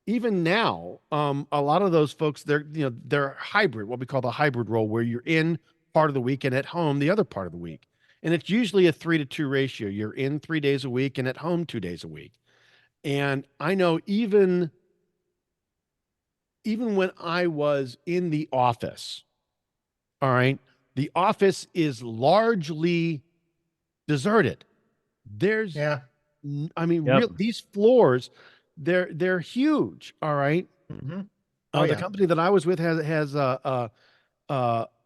Speaker 1: Even now, a lot of those folks, they're hybrid, what we call the hybrid role, where you're in part of the week and at home the other part of the week. And it's usually a 3-to-2 ratio. You're in 3 days a week and at home 2 days a week. And I know even when I was in the office, all right, the office is largely deserted. There's,
Speaker 2: Yeah.
Speaker 1: I mean,
Speaker 3: Yep.
Speaker 1: these floors, they're huge. All right.
Speaker 2: Mhm.
Speaker 1: The
Speaker 2: Yeah.
Speaker 1: company that I was with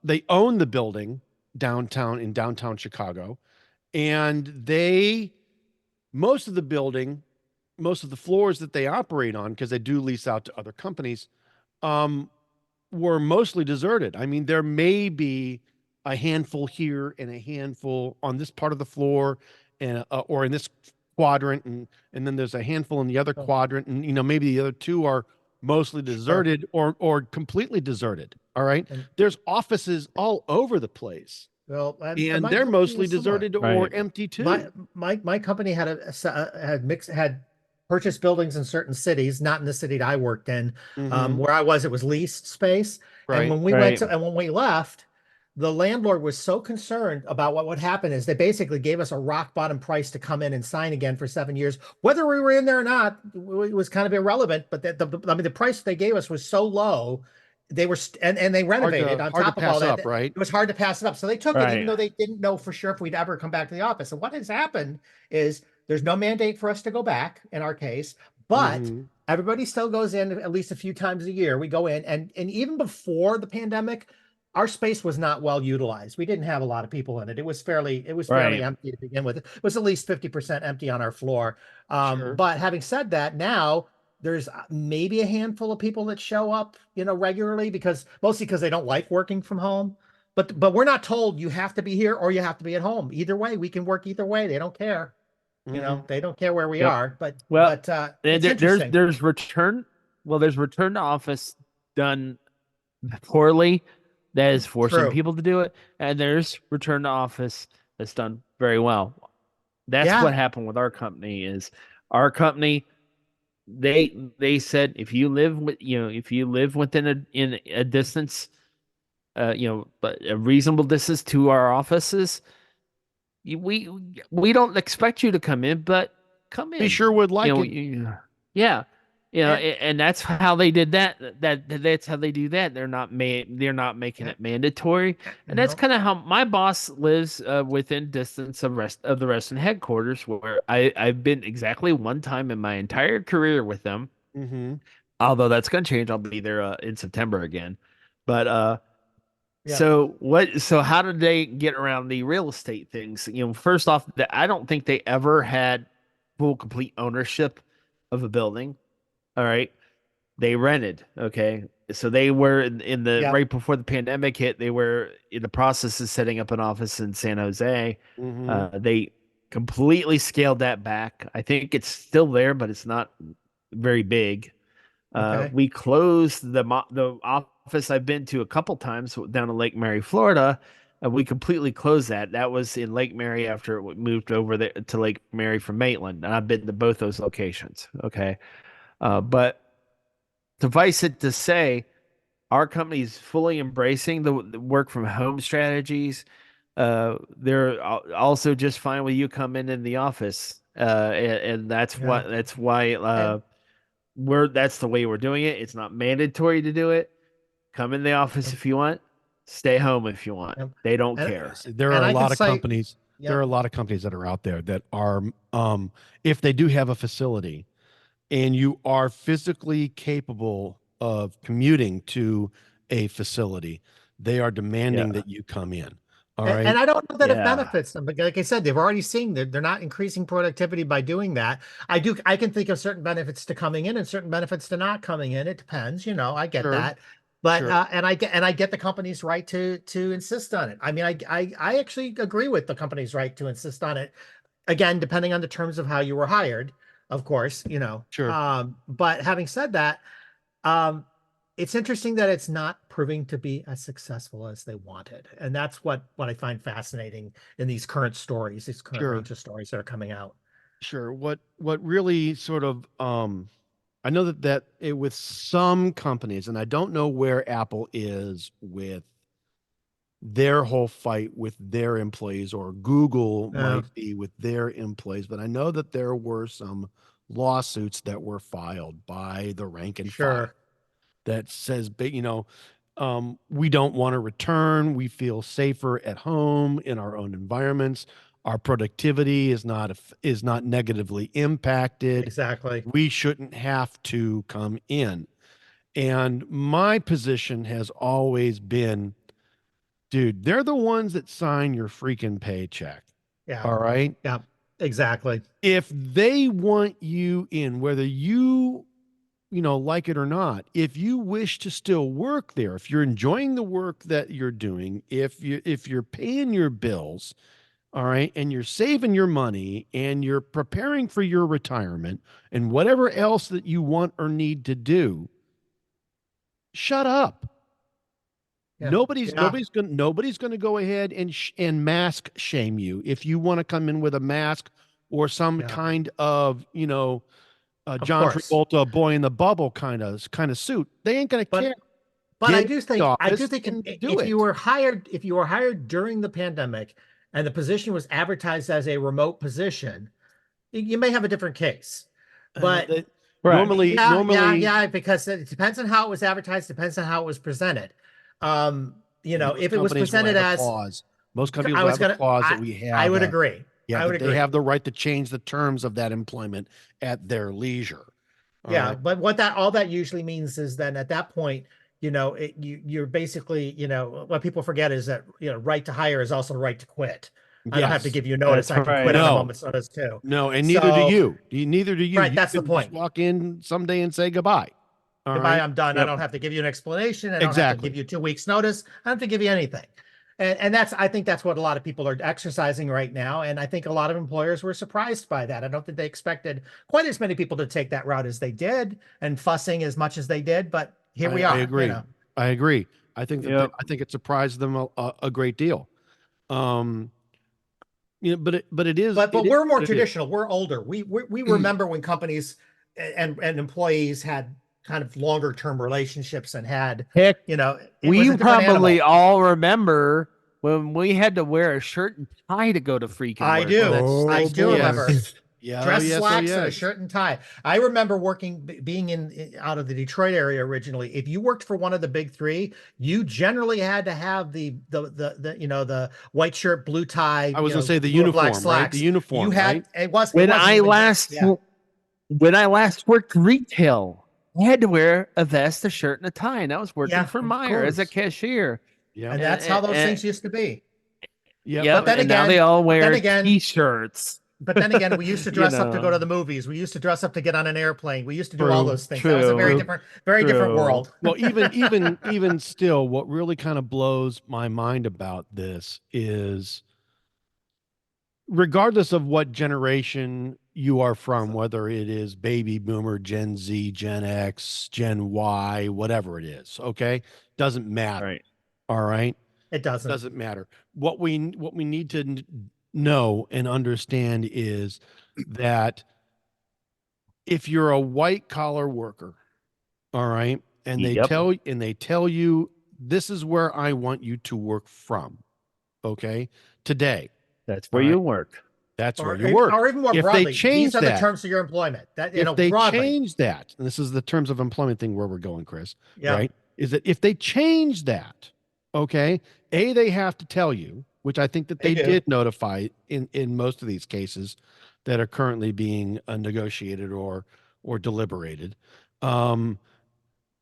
Speaker 1: they own the building in downtown Chicago, and most of the building, most of the floors that they operate on, because they do lease out to other companies, um, were mostly deserted. I mean, there may be a handful here and a handful on this part of the floor, and or in this quadrant, and then there's a handful in the other
Speaker 2: Oh.
Speaker 1: quadrant, and maybe the other two are mostly deserted or completely deserted. All right,
Speaker 2: And
Speaker 1: there's offices all over the place,
Speaker 2: well,
Speaker 1: and
Speaker 2: my
Speaker 1: they're
Speaker 2: company
Speaker 1: mostly
Speaker 2: was similar.
Speaker 1: deserted or
Speaker 3: Right.
Speaker 1: empty too.
Speaker 2: My company had purchased buildings in certain cities, not in the city that I worked in.
Speaker 1: Mhm.
Speaker 2: Where I was, it was leased space. And
Speaker 1: Right.
Speaker 2: when we left, the landlord was so concerned about what would happen is they basically gave us a rock bottom price to come in and sign again for 7 years. Whether we were in there or not, it was kind of irrelevant. But the price they gave us was so low. They were and they renovated on
Speaker 1: hard to
Speaker 2: top of all
Speaker 1: pass
Speaker 2: that.
Speaker 1: up, right?
Speaker 2: It was hard to pass it up. So they took it, even
Speaker 3: Right.
Speaker 2: though they didn't know for sure if we'd ever come back to the office. And what has happened is there's no mandate for us to go back in our case, but
Speaker 1: Mhm.
Speaker 2: everybody still goes in at least a few times a year. We go in, and even before the pandemic, our space was not well utilized. We didn't have a lot of people in it. It was fairly
Speaker 3: Right.
Speaker 2: empty to begin with. It was at least 50% empty on our floor.
Speaker 1: Sure.
Speaker 2: But having said that, now there's maybe a handful of people that show up, regularly, mostly because they don't like working from home. But we're not told you have to be here or you have to be at home. Either way, we can work either way. They don't care.
Speaker 1: Mhm.
Speaker 2: They don't care where we
Speaker 3: Yep.
Speaker 2: are. But
Speaker 3: Well,
Speaker 2: it's interesting.
Speaker 3: there's return. Well, there's return to office done poorly that is forcing
Speaker 2: True.
Speaker 3: people to do it, and there's return to office that's done very well. That's
Speaker 2: Yeah.
Speaker 3: what happened with our company. Is our company they said if you live within a distance, but a reasonable distance to our offices, we don't expect you to come in, but come in.
Speaker 1: They sure would like it.
Speaker 3: Yeah.
Speaker 2: And-
Speaker 3: And that's how they did that. That's how they do that. They're not making it mandatory, and that's
Speaker 2: No.
Speaker 3: kind of how my boss lives within distance of the Reston headquarters, where I've been exactly one time in my entire career with them.
Speaker 1: Mhm.
Speaker 3: Although that's going to change. I'll be there in September again, but
Speaker 2: Yeah.
Speaker 3: So how did they get around the real estate things? First off, I don't think they ever had full complete ownership of a building. All right. They rented. Okay. So they were in the
Speaker 2: Yeah.
Speaker 3: right before the pandemic hit, they were in the process of setting up an office in San Jose.
Speaker 1: Mhm.
Speaker 3: They completely scaled that back. I think it's still there, but it's not very big.
Speaker 2: Okay.
Speaker 3: We closed the office I've been to a couple times down in Lake Mary, Florida. We completely closed that. That was in Lake Mary after it moved over there to Lake Mary from Maitland, and I've been to both those locations. Okay, but suffice it to say, our company is fully embracing the work from home strategies. They're also just fine with you coming in the office, and that's
Speaker 2: Yeah.
Speaker 3: why
Speaker 2: And
Speaker 3: that's the way we're doing it. It's not mandatory to do it. Come in the office if you want. Stay home if you want.
Speaker 2: Yep.
Speaker 3: They don't
Speaker 2: And-
Speaker 3: care.
Speaker 1: There
Speaker 2: And
Speaker 1: are
Speaker 2: I
Speaker 1: a
Speaker 2: can
Speaker 1: lot of
Speaker 2: cite-
Speaker 1: companies.
Speaker 2: Yep.
Speaker 1: There are a lot of companies that are out there that are, if they do have a facility and you are physically capable of commuting to a facility, they are demanding
Speaker 3: Yeah.
Speaker 1: that you come in. All
Speaker 2: And,
Speaker 1: right.
Speaker 2: and I don't know that it
Speaker 3: Yeah.
Speaker 2: benefits them, but like I said, they've already seen that they're not increasing productivity by doing that. I can think of certain benefits to coming in and certain benefits to not coming in. It depends, I get
Speaker 1: Sure.
Speaker 2: that. But
Speaker 1: Sure.
Speaker 2: and I get the company's right to insist on it. I mean, I actually agree with the company's right to insist on it. Again, depending on the terms of how you were hired, of course,
Speaker 1: Sure.
Speaker 2: But having said that, um, it's interesting that it's not proving to be as successful as they wanted. And that's what I find fascinating in these current stories, these current
Speaker 1: Sure.
Speaker 2: range of stories that are coming out.
Speaker 1: Sure. What really sort of I know that with some companies, and I don't know where Apple is with their whole fight with their employees, or Google
Speaker 2: Yeah.
Speaker 1: might be with their employees, but I know that there were some lawsuits that were filed by the rank and file
Speaker 2: Sure.
Speaker 1: that says, we don't want to return. We feel safer at home in our own environments. Our productivity is not negatively impacted.
Speaker 2: Exactly.
Speaker 1: We shouldn't have to come in. And my position has always been, dude, they're the ones that sign your freaking paycheck.
Speaker 2: Yeah.
Speaker 1: All right.
Speaker 2: Yeah. Exactly.
Speaker 1: If they want you in, whether you like it or not, if you wish to still work there, if you're enjoying the work that you're doing, if you're paying your bills, all right, and you're saving your money and you're preparing for your retirement and whatever else that you want or need to do, shut up.
Speaker 2: Yeah.
Speaker 1: Nobody's
Speaker 2: Yeah.
Speaker 1: going to go ahead and mask shame you if you want to come in with a mask or some
Speaker 2: Yeah.
Speaker 1: kind of, John
Speaker 2: course.
Speaker 1: Travolta, boy in the bubble kind of suit. They ain't going to care.
Speaker 2: But
Speaker 1: Get
Speaker 2: I
Speaker 1: in
Speaker 2: do
Speaker 1: the
Speaker 2: think
Speaker 1: office and do
Speaker 2: if you
Speaker 1: it.
Speaker 2: were hired during the pandemic and the position was advertised as a remote position, you may have a different case. But
Speaker 3: Right.
Speaker 1: Normally,
Speaker 2: yeah, because it depends on how it was advertised, depends on how it was presented. If it was
Speaker 1: companies will
Speaker 2: presented
Speaker 1: have a
Speaker 2: as
Speaker 1: clause. Most companies
Speaker 2: I
Speaker 1: will
Speaker 2: was
Speaker 1: have a
Speaker 2: gonna,
Speaker 1: clause that we have.
Speaker 2: I would agree.
Speaker 1: Yeah,
Speaker 2: I would
Speaker 1: that they
Speaker 2: agree.
Speaker 1: have the right to change the terms of that employment at their leisure. All
Speaker 2: Yeah,
Speaker 1: right?
Speaker 2: but all that usually means is then at that point, you're basically, what people forget is that, right to hire is also right to quit. I don't have to
Speaker 1: Yes.
Speaker 2: give you notice.
Speaker 3: That's
Speaker 2: I can
Speaker 3: right.
Speaker 2: quit on a
Speaker 1: No.
Speaker 2: moment's notice too.
Speaker 1: No, and neither do
Speaker 2: So-
Speaker 1: you. Neither do you.
Speaker 2: Right,
Speaker 1: You
Speaker 2: that's the
Speaker 1: can just
Speaker 2: point.
Speaker 1: walk in someday and say goodbye. All
Speaker 2: Goodbye,
Speaker 1: right?
Speaker 2: I'm done. I
Speaker 3: Yep.
Speaker 2: don't have to give you an explanation. I don't have
Speaker 1: Exactly.
Speaker 2: to give you 2 weeks notice. I don't have to give you anything. And I think that's what a lot of people are exercising right now. And I think a lot of employers were surprised by that. I don't think they expected quite as many people to take that route as they did and fussing as much as they did. But here we are.
Speaker 1: I agree. I agree. I think that
Speaker 3: Yep.
Speaker 1: I think it surprised them a great deal. But it is.
Speaker 2: But
Speaker 1: it is
Speaker 2: we're more
Speaker 1: what it is.
Speaker 2: traditional. We're older. We remember when companies and employees had kind of longer term relationships and had,
Speaker 3: Heck,
Speaker 2: it was
Speaker 3: we
Speaker 2: a different
Speaker 3: probably
Speaker 2: animal.
Speaker 3: all remember when we had to wear a shirt and tie to go to freaking
Speaker 2: I
Speaker 3: work.
Speaker 2: do.
Speaker 4: Oh,
Speaker 2: I do
Speaker 4: boy.
Speaker 2: remember.
Speaker 1: Yeah.
Speaker 2: Dress
Speaker 1: yes,
Speaker 2: slacks and a
Speaker 1: yes.
Speaker 2: shirt and tie. I remember being out of the Detroit area originally. If you worked for one of the big three, you generally had to have the white shirt, blue tie.
Speaker 1: I was going to say the
Speaker 2: blue or black
Speaker 1: uniform, right?
Speaker 2: slacks.
Speaker 1: The uniform,
Speaker 2: You had
Speaker 1: right?
Speaker 3: When I last worked retail, I had to wear a vest, a shirt, and a tie, and I was working
Speaker 2: Yeah,
Speaker 3: for
Speaker 2: of
Speaker 3: Meyer as a
Speaker 2: course.
Speaker 3: cashier.
Speaker 1: Yeah.
Speaker 2: And that's how those things used to be.
Speaker 1: Yeah.
Speaker 3: Yeah,
Speaker 2: but then
Speaker 3: and now
Speaker 2: again-
Speaker 3: they all
Speaker 2: then
Speaker 3: wear
Speaker 2: again-
Speaker 3: t-shirts.
Speaker 2: But then again, we used to
Speaker 3: You
Speaker 2: dress up to go
Speaker 3: know.
Speaker 2: to the movies. We used to dress up to get on an airplane. We used to do all
Speaker 1: True,
Speaker 2: those things. That was a
Speaker 3: true,
Speaker 2: very different world.
Speaker 1: Well, even still, what really kind of blows my mind about this is, regardless of what generation you are from, whether it is baby boomer, Gen Z, Gen X, Gen Y, whatever it is, okay, doesn't matter.
Speaker 3: Right.
Speaker 1: All right,
Speaker 2: It doesn't.
Speaker 1: doesn't matter. What we need to know and understand is that if you're a white collar worker, all right, and they
Speaker 3: Yep.
Speaker 1: tell you this is where I want you to work from, okay, today,
Speaker 3: That's where
Speaker 1: All
Speaker 3: you work.
Speaker 1: that's where
Speaker 2: Or,
Speaker 1: you work.
Speaker 2: or even more
Speaker 1: If they
Speaker 2: broadly,
Speaker 1: change
Speaker 2: these are the
Speaker 1: that-
Speaker 2: terms of your employment. That
Speaker 1: If they
Speaker 2: broadly.
Speaker 1: change that, and this is the terms of employment thing where we're going, Chris,
Speaker 2: Yeah.
Speaker 1: right? is that if they change that, okay, they have to tell you, which I think that
Speaker 2: They
Speaker 1: they
Speaker 2: do.
Speaker 1: did notify in most of these cases that are currently being negotiated or deliberated.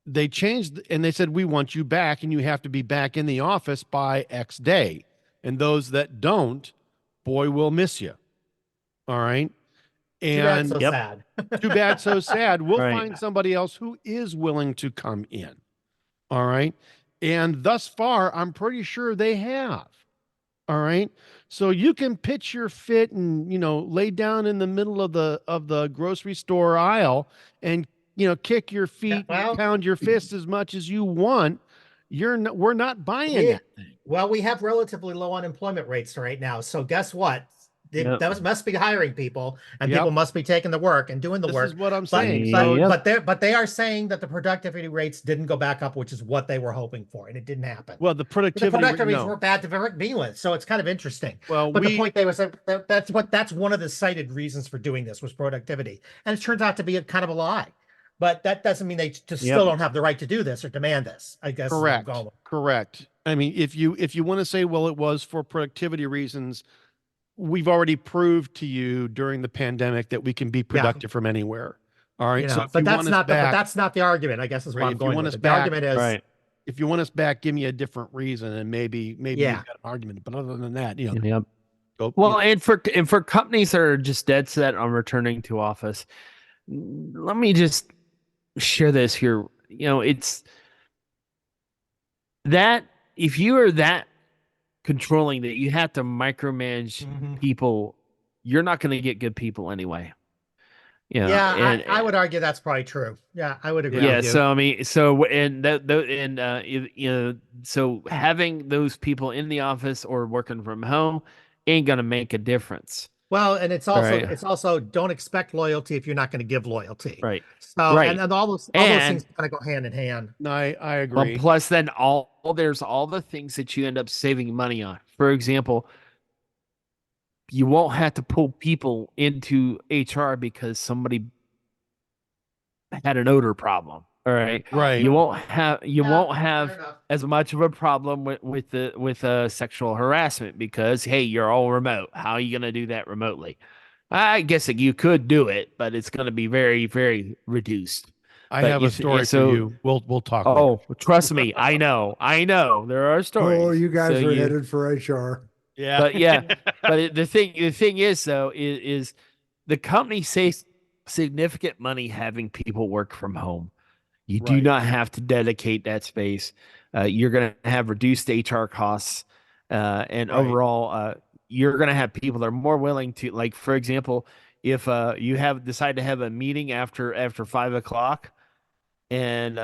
Speaker 1: They changed and they said, we want you back and you have to be back in the office by X day. And those that don't, boy, will miss you. All right.
Speaker 2: Too bad,
Speaker 1: And
Speaker 2: so
Speaker 3: Yep.
Speaker 2: sad.
Speaker 1: too bad, so sad. We'll
Speaker 3: Right.
Speaker 1: find somebody else who is willing to come in. All right. And thus far, I'm pretty sure they have. All right. So you can pitch your fit and, lay down in the middle of the grocery store aisle and, kick your feet and
Speaker 2: well,
Speaker 1: pound your fists as much as you want. We're not buying
Speaker 2: we,
Speaker 1: that.
Speaker 2: well, we have relatively low unemployment rates right now. So guess what?
Speaker 3: Yep.
Speaker 2: Those must be hiring people, and
Speaker 1: Yep.
Speaker 2: people must be taking the work and doing the
Speaker 1: This
Speaker 2: work.
Speaker 1: is what I'm
Speaker 2: But,
Speaker 1: saying.
Speaker 3: but-
Speaker 1: So
Speaker 3: Yep.
Speaker 2: but they are saying that the productivity rates didn't go back up, which is what they were hoping for, and it didn't happen.
Speaker 1: well, the
Speaker 2: The
Speaker 1: productivity,
Speaker 2: productivity rates
Speaker 1: no.
Speaker 2: were bad to begin with, so it's kind of interesting.
Speaker 1: Well,
Speaker 2: But the point they was that's one of the cited reasons for doing this was productivity, and it turns out to be a kind of a lie. But that doesn't mean they just
Speaker 3: Yep.
Speaker 2: still don't have the right to do this or demand this, I guess. is where I'm
Speaker 1: correct.
Speaker 2: going.
Speaker 1: Correct. I mean, if you want to say, well, it was for productivity reasons, we've already proved to you during the pandemic that we can be productive from anywhere. All right.
Speaker 2: You
Speaker 1: So
Speaker 2: know,
Speaker 1: if
Speaker 2: but
Speaker 1: you
Speaker 2: that's
Speaker 1: want us
Speaker 2: not the, but
Speaker 1: back,
Speaker 2: that's not the argument, I guess, is
Speaker 1: Right,
Speaker 2: what I'm
Speaker 1: if you
Speaker 2: going
Speaker 1: want
Speaker 2: with
Speaker 1: us
Speaker 2: it. The
Speaker 1: back-
Speaker 2: argument is
Speaker 3: Right.
Speaker 1: if you want us back, give me a different reason, and maybe
Speaker 2: Yeah.
Speaker 1: you've got an argument. But other than that,
Speaker 3: Yep.
Speaker 1: go.
Speaker 3: Well, and for companies that are just dead set on returning to office, let me just share this here. It's that if you are that controlling that you have to micromanage
Speaker 2: Mhm.
Speaker 3: people, you're not going to get good people anyway.
Speaker 2: Yeah,
Speaker 3: and
Speaker 2: I would argue that's probably true. Yeah, I would agree
Speaker 3: yeah.
Speaker 2: with you.
Speaker 3: So I mean, so having those people in the office or working from home ain't going to make a difference.
Speaker 2: Well, and it's
Speaker 3: Right.
Speaker 2: also don't expect loyalty if you're not going to give loyalty.
Speaker 3: Right.
Speaker 2: So
Speaker 3: Right.
Speaker 2: and then all those
Speaker 3: And-
Speaker 2: things kind of go hand in hand.
Speaker 1: No, I
Speaker 3: Well,
Speaker 1: agree.
Speaker 3: plus then there's all the things that you end up saving money on. For example, you won't have to pull people into HR because somebody had an odor problem. All right.
Speaker 1: Right.
Speaker 3: You won't have
Speaker 2: Yeah, fair enough.
Speaker 3: as much of a problem with sexual harassment because hey, you're all remote. How are you going to do that remotely? I guess that you could do it, but it's going to be very, very reduced.
Speaker 1: I
Speaker 3: But
Speaker 1: have a story
Speaker 3: so-
Speaker 1: for you. We'll talk later.
Speaker 3: Oh, trust me, I know. There are stories.
Speaker 4: Oh, you guys
Speaker 3: So
Speaker 4: are headed for HR.
Speaker 1: Yeah.
Speaker 3: But yeah, but the thing is though is the company saves significant money having people work from home. You do
Speaker 1: Right.
Speaker 3: not have to dedicate that space. You're going to have reduced HR costs, and
Speaker 1: Right.
Speaker 3: overall, you're going to have people that are more willing to, like, for example, if you decide to have a meeting after 5 o'clock, and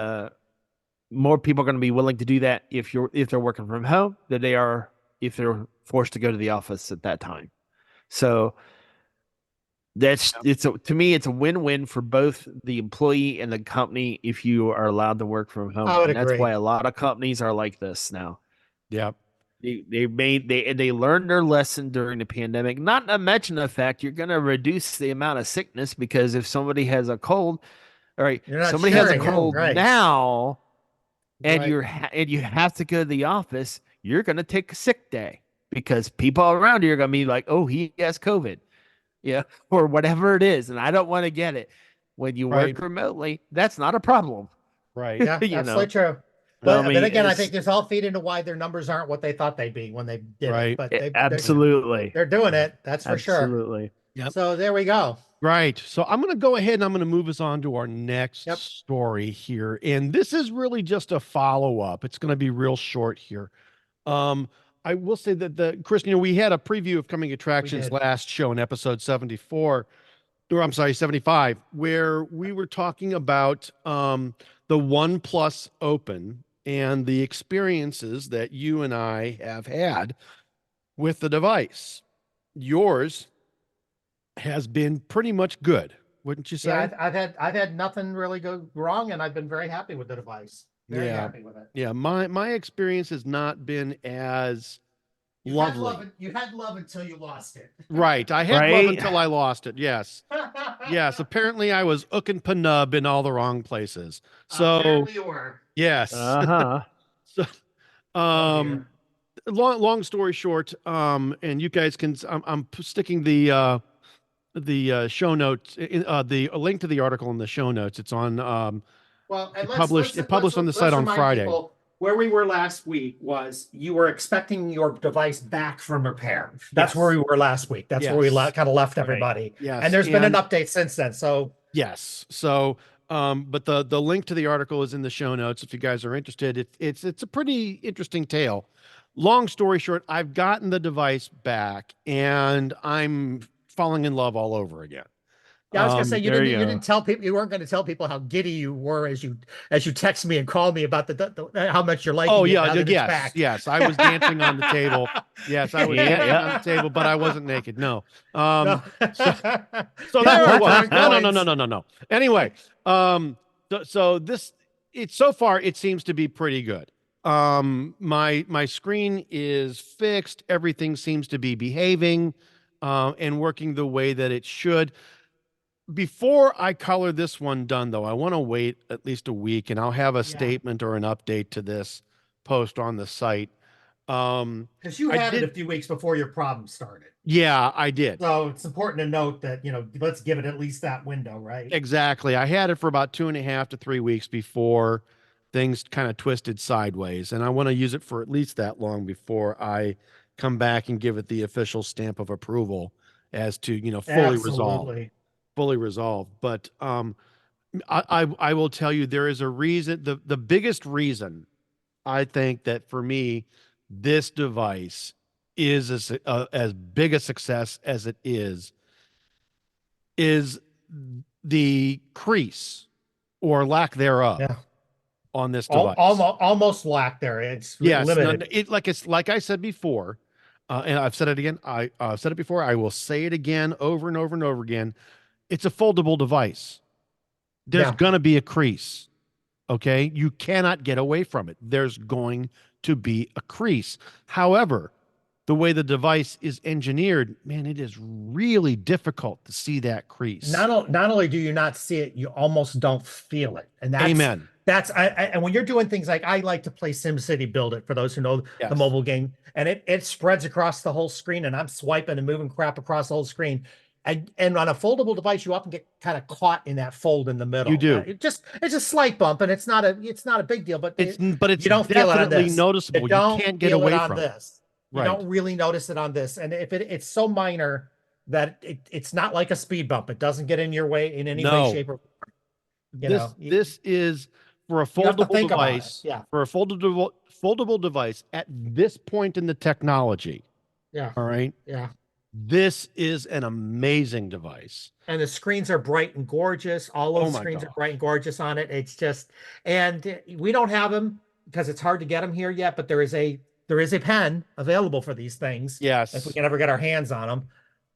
Speaker 3: more people are going to be willing to do that if they're working from home than they are if they're forced to go to the office at that time. So to me, it's a win-win for both the employee and the company if you are allowed to work from home.
Speaker 2: I would
Speaker 3: And that's
Speaker 2: agree.
Speaker 3: why a lot of companies are like this now.
Speaker 1: Yeah.
Speaker 3: They learned their lesson during the pandemic. Not to mention the fact you're going to reduce the amount of sickness because if somebody has a cold, all right,
Speaker 2: You're not
Speaker 3: somebody has a
Speaker 2: sharing them,
Speaker 3: cold
Speaker 2: right.
Speaker 3: now, and
Speaker 1: Right.
Speaker 3: and you have to go to the office, you're going to take a sick day because people around you are going to be like, oh, he has COVID, yeah, or whatever it is, and I don't want to get it. When you
Speaker 1: Right.
Speaker 3: work remotely, that's not a problem.
Speaker 1: Right.
Speaker 2: Yeah,
Speaker 3: You
Speaker 2: absolutely
Speaker 3: know.
Speaker 2: true. But
Speaker 3: I mean,
Speaker 2: then again, I
Speaker 3: it's-
Speaker 2: think this all feed into why their numbers aren't what they thought they'd be when they did
Speaker 1: Right.
Speaker 2: it. But
Speaker 3: Absolutely,
Speaker 2: they're doing it. That's for sure.
Speaker 3: absolutely.
Speaker 1: Yep.
Speaker 2: So there we go.
Speaker 1: Right. So I'm going to go ahead and I'm going to move us on to our next
Speaker 2: Yep.
Speaker 1: story here. And this is really just a follow-up. It's going to be real short here. I will say that Chris, we had a preview of coming attractions
Speaker 2: did.
Speaker 1: last show in episode 74, or I'm sorry, 75, where we were talking about the OnePlus Open and the experiences that you and I have had with the device. Yours has been pretty much good, wouldn't you say?
Speaker 2: Yeah, I've had nothing really go wrong, and I've been very happy with the device. Very
Speaker 1: Yeah.
Speaker 2: happy with it.
Speaker 1: Yeah, my experience has not been as, lovely.
Speaker 2: You had love until you lost it.
Speaker 1: Right. I had love
Speaker 3: Right?
Speaker 1: until I lost it. Yes. Yes. Apparently I was ooking panub in all the wrong places. So
Speaker 2: Apparently you were.
Speaker 1: yes.
Speaker 3: Uh-huh.
Speaker 1: So,
Speaker 2: Oh,
Speaker 1: um, long story short, and you guys can, I'm sticking the show notes, the link to the article in the show notes. It's on,
Speaker 2: Well, and
Speaker 1: it published on the site on
Speaker 2: remind
Speaker 1: Friday.
Speaker 2: people where we were last week was you were expecting your device back from repair. That's
Speaker 1: Yes.
Speaker 2: where we were last week. That's where we
Speaker 1: Yes.
Speaker 2: kind of left everybody.
Speaker 1: Yes.
Speaker 2: And there's been an update since then. So
Speaker 1: yes. So, but the link to the article is in the show notes if you guys are interested. It's a pretty interesting tale. Long story short, I've gotten the device back and I'm falling in love all over again.
Speaker 2: yeah, I was gonna say you
Speaker 3: there
Speaker 2: didn't
Speaker 3: you
Speaker 2: you
Speaker 3: go.
Speaker 2: didn't tell people you weren't going to tell people how giddy you were as you text me and called me about the how much you're liking
Speaker 1: Oh
Speaker 2: it
Speaker 1: yeah,
Speaker 2: now that it's
Speaker 1: yes,
Speaker 2: back.
Speaker 1: yes. I was dancing on the table. Yes, I was
Speaker 3: Yeah,
Speaker 1: dancing
Speaker 3: yeah.
Speaker 1: on the table, but I wasn't naked. No.
Speaker 2: No.
Speaker 1: So
Speaker 2: Yeah,
Speaker 1: there I was.
Speaker 2: Bitcoin
Speaker 1: No. Anyway, so this so far it seems to be pretty good. My screen is fixed. Everything seems to be behaving, and working the way that it should. Before I color this one done, though, I want to wait at least a week, and I'll have a statement or an update to this post on the site.
Speaker 2: Because you
Speaker 1: I
Speaker 2: had it
Speaker 1: did-
Speaker 2: a few weeks before your problem started.
Speaker 1: Yeah, I did.
Speaker 2: So it's important to note that, let's give it at least that window, right?
Speaker 1: Exactly. I had it for about 2.5 to 3 weeks before things kind of twisted sideways, and I want to use it for at least that long before I come back and give it the official stamp of approval as to, fully resolved. But I will tell you, there is a reason. The biggest reason I think that for me, this device is as big a success as it is the crease or lack thereof
Speaker 2: Yeah.
Speaker 1: on this device.
Speaker 2: Almost lack there. It's limited.
Speaker 1: Like I said before, and I've said it again. I've said it before. I will say it again over and over and over again. It's a foldable device. There's going to be a crease. Okay. You cannot get away from it. There's going to be a crease. However, the way the device is engineered, man, it is really difficult to see that crease.
Speaker 2: Not only do you not see it, you almost don't feel it. And that's,
Speaker 1: Amen.
Speaker 2: And when you're doing things like I like to play SimCity Build It, for those who know the mobile game, and it spreads across the whole screen, and I'm swiping and moving crap across the whole screen. And on a foldable device, you often get kind of caught in that fold in the middle.
Speaker 1: You do.
Speaker 2: It's a slight bump, and it's not a big deal, but
Speaker 1: it's
Speaker 2: you don't feel it on
Speaker 1: definitely
Speaker 2: this.
Speaker 1: noticeable. You can't get away from
Speaker 2: this.
Speaker 1: Right.
Speaker 2: You don't really notice it on this, and if it's so minor that it's not like a speed bump. It doesn't get in your way in any way, shape, or form.
Speaker 1: This is for a foldable device.
Speaker 2: Yeah.
Speaker 1: For a foldable device at this point in the technology.
Speaker 2: Yeah.
Speaker 1: All right.
Speaker 2: Yeah.
Speaker 1: This is an amazing device.
Speaker 2: And the screens are bright and gorgeous. All those screens are bright and gorgeous on it. It's just, and we don't have them because it's hard to get them here yet, but there is a pen available for these things.
Speaker 1: Yes.
Speaker 2: If we can ever get our hands on them.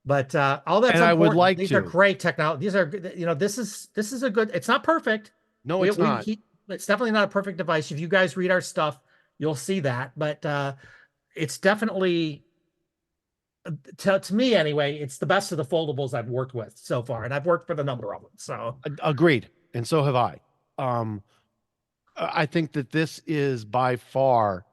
Speaker 2: But all that's
Speaker 1: and
Speaker 2: important.
Speaker 1: I would like
Speaker 2: these
Speaker 1: to.
Speaker 2: are great technology. These are, this is a good, it's not perfect.
Speaker 1: No, it's not.
Speaker 2: It's definitely not a perfect device. If you guys read our stuff, you'll see that. But it's definitely, to me anyway, it's the best of the foldables I've worked with so far, and I've worked with a number of them. So
Speaker 1: agreed, and so have I. I think that this is by far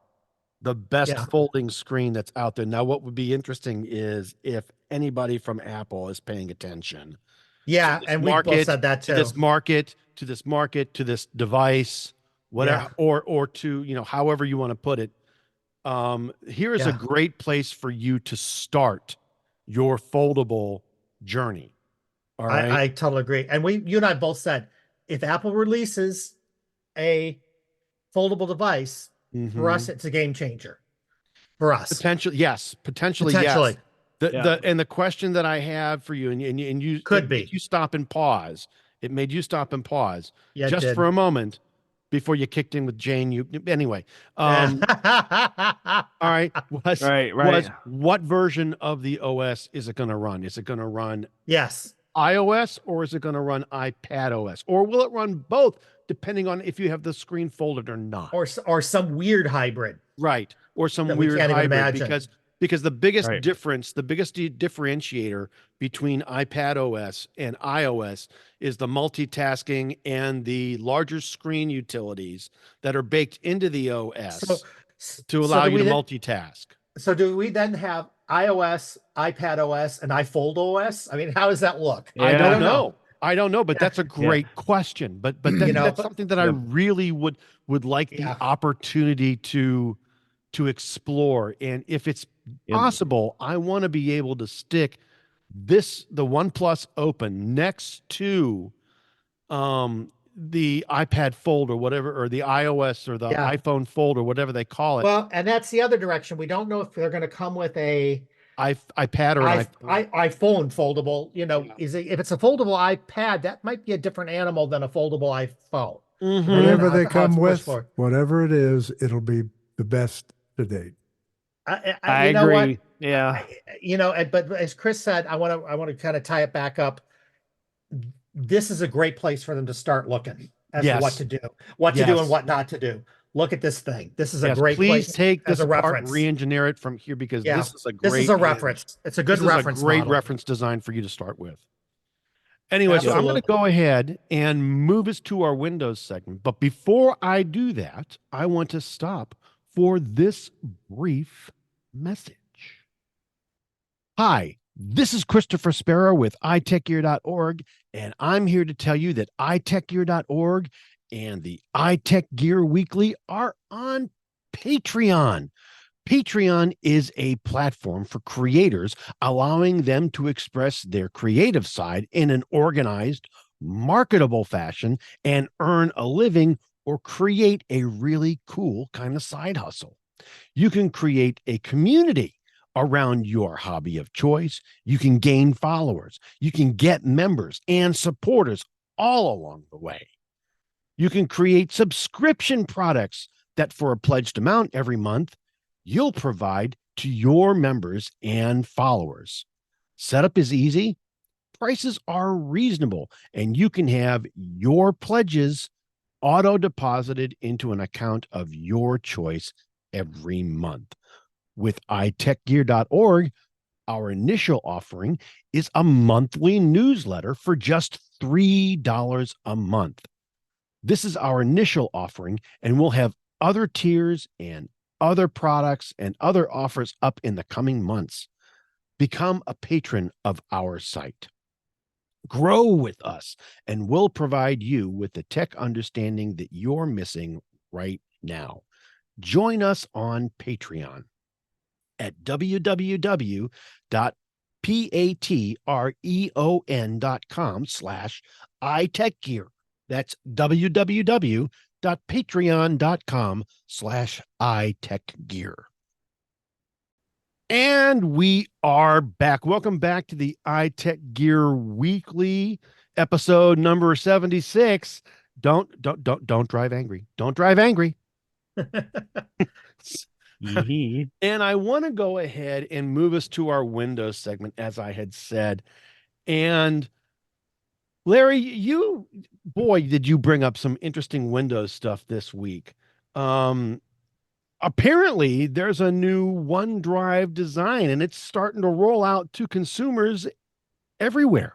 Speaker 1: the best folding screen that's out there. Now, what would be interesting is if anybody from Apple is paying attention.
Speaker 2: Yeah, and we both said that too.
Speaker 1: To this market, to this device, whatever, or to however you want to put it. Here is a great place for you to start your foldable journey. All right.
Speaker 2: I totally agree. And you and I both said, if Apple releases a foldable device, for us, it's a game changer. For us.
Speaker 1: Potentially, yes.
Speaker 2: Potentially.
Speaker 1: And the question that I have for you, and you
Speaker 2: could be.
Speaker 1: You stop and pause. It made you stop and pause just
Speaker 2: for
Speaker 1: a moment before you kicked in with Jane. Anyway, all right. Was what version of the OS is it going to run? Is it going to run iOS, or is it going to run iPad OS, or will it run both, depending on if you have the screen folded or not,
Speaker 2: or some weird hybrid,
Speaker 1: right? Or some weird hybrid, because because the biggest
Speaker 3: Right.
Speaker 1: difference, the biggest differentiator between iPad OS and iOS is the multitasking and the larger screen utilities that are baked into the OS
Speaker 2: So,
Speaker 1: to
Speaker 2: so
Speaker 1: allow
Speaker 2: do
Speaker 1: you
Speaker 2: we
Speaker 1: to
Speaker 2: then,
Speaker 1: multitask.
Speaker 2: so do we then have iOS, iPad OS, and iFold OS? I mean, how does that look?
Speaker 1: I
Speaker 3: Yeah.
Speaker 1: don't know. I don't know, but
Speaker 2: Yeah.
Speaker 1: that's a great question. But
Speaker 2: You know,
Speaker 1: that's
Speaker 2: but
Speaker 1: something that I
Speaker 3: Yep.
Speaker 1: really would like the
Speaker 2: yeah,
Speaker 1: opportunity to explore. And if it's
Speaker 3: Yep.
Speaker 1: possible, I want to be able to stick the OnePlus Open next to the iPad Fold or whatever, or the iOS or the
Speaker 2: yeah.
Speaker 1: iPhone Fold or whatever they call it,
Speaker 2: Well, and that's the other direction. We don't know if they're going to come with a
Speaker 1: iPad or an iPhone.
Speaker 2: iPhone foldable. You know,
Speaker 1: Yeah.
Speaker 2: if it's a foldable iPad, that might be a different animal than a foldable iPhone.
Speaker 1: Mhm.
Speaker 2: Depending on
Speaker 4: Whatever they
Speaker 2: how it's
Speaker 4: come
Speaker 2: pushed
Speaker 4: with,
Speaker 2: for.
Speaker 4: whatever it is, it'll be the best to date.
Speaker 3: I
Speaker 2: You know what?
Speaker 3: agree. Yeah.
Speaker 2: You know, but as Chris said, I want to kind of tie it back up. This is a great place for them to start looking as to what
Speaker 1: Yes.
Speaker 2: to do, what to do, and
Speaker 1: Yes.
Speaker 2: what not to do. Look at this thing. This is a
Speaker 1: Yes,
Speaker 2: great
Speaker 1: please
Speaker 2: place
Speaker 1: take
Speaker 2: as
Speaker 1: this
Speaker 2: a
Speaker 1: apart and
Speaker 2: reference.
Speaker 1: re-engineer it from here, because
Speaker 2: Yeah,
Speaker 1: this is a
Speaker 2: this is
Speaker 1: great
Speaker 2: a reference. It's a good
Speaker 1: this is a
Speaker 2: reference
Speaker 1: great
Speaker 2: model.
Speaker 1: reference design for you to start with. Anyway, so I'm going to
Speaker 2: Absolutely.
Speaker 1: go ahead and move us to our Windows segment. But before I do that, I want to stop for this brief message. Hi, this is Christopher Spera with iTechGear.org, and I'm here to tell you that iTechGear.org and the iTechGear Weekly are on Patreon. Patreon is a platform for creators, allowing them to express their creative side in an organized, marketable fashion and earn a living or create a really cool kind of side hustle. You can create a community around your hobby of choice. You can gain followers. You can get members and supporters all along the way. You can create subscription products that, for a pledged amount every month, you'll provide to your members and followers. Setup is easy, prices are reasonable, and you can have your pledges auto deposited into an account of your choice every month. With iTechGear.org, our initial offering is a monthly newsletter for just $3 a month. This is our initial offering, and we'll have other tiers and other products and other offers up in the coming months. Become a patron of our site. Grow with us, and we'll provide you with the tech understanding that you're missing right now. Join us on Patreon at www.patreon.com/iTechGear. That's www.patreon.com/iTechGear. And we are back. Welcome back to the iTechGear Weekly, episode number 76. Don't drive angry. Don't drive angry. And I want to go ahead and move us to our Windows segment, as I had said. And Larry, did you bring up some interesting Windows stuff this week. Apparently there's a new OneDrive design, and it's starting to roll out to consumers everywhere.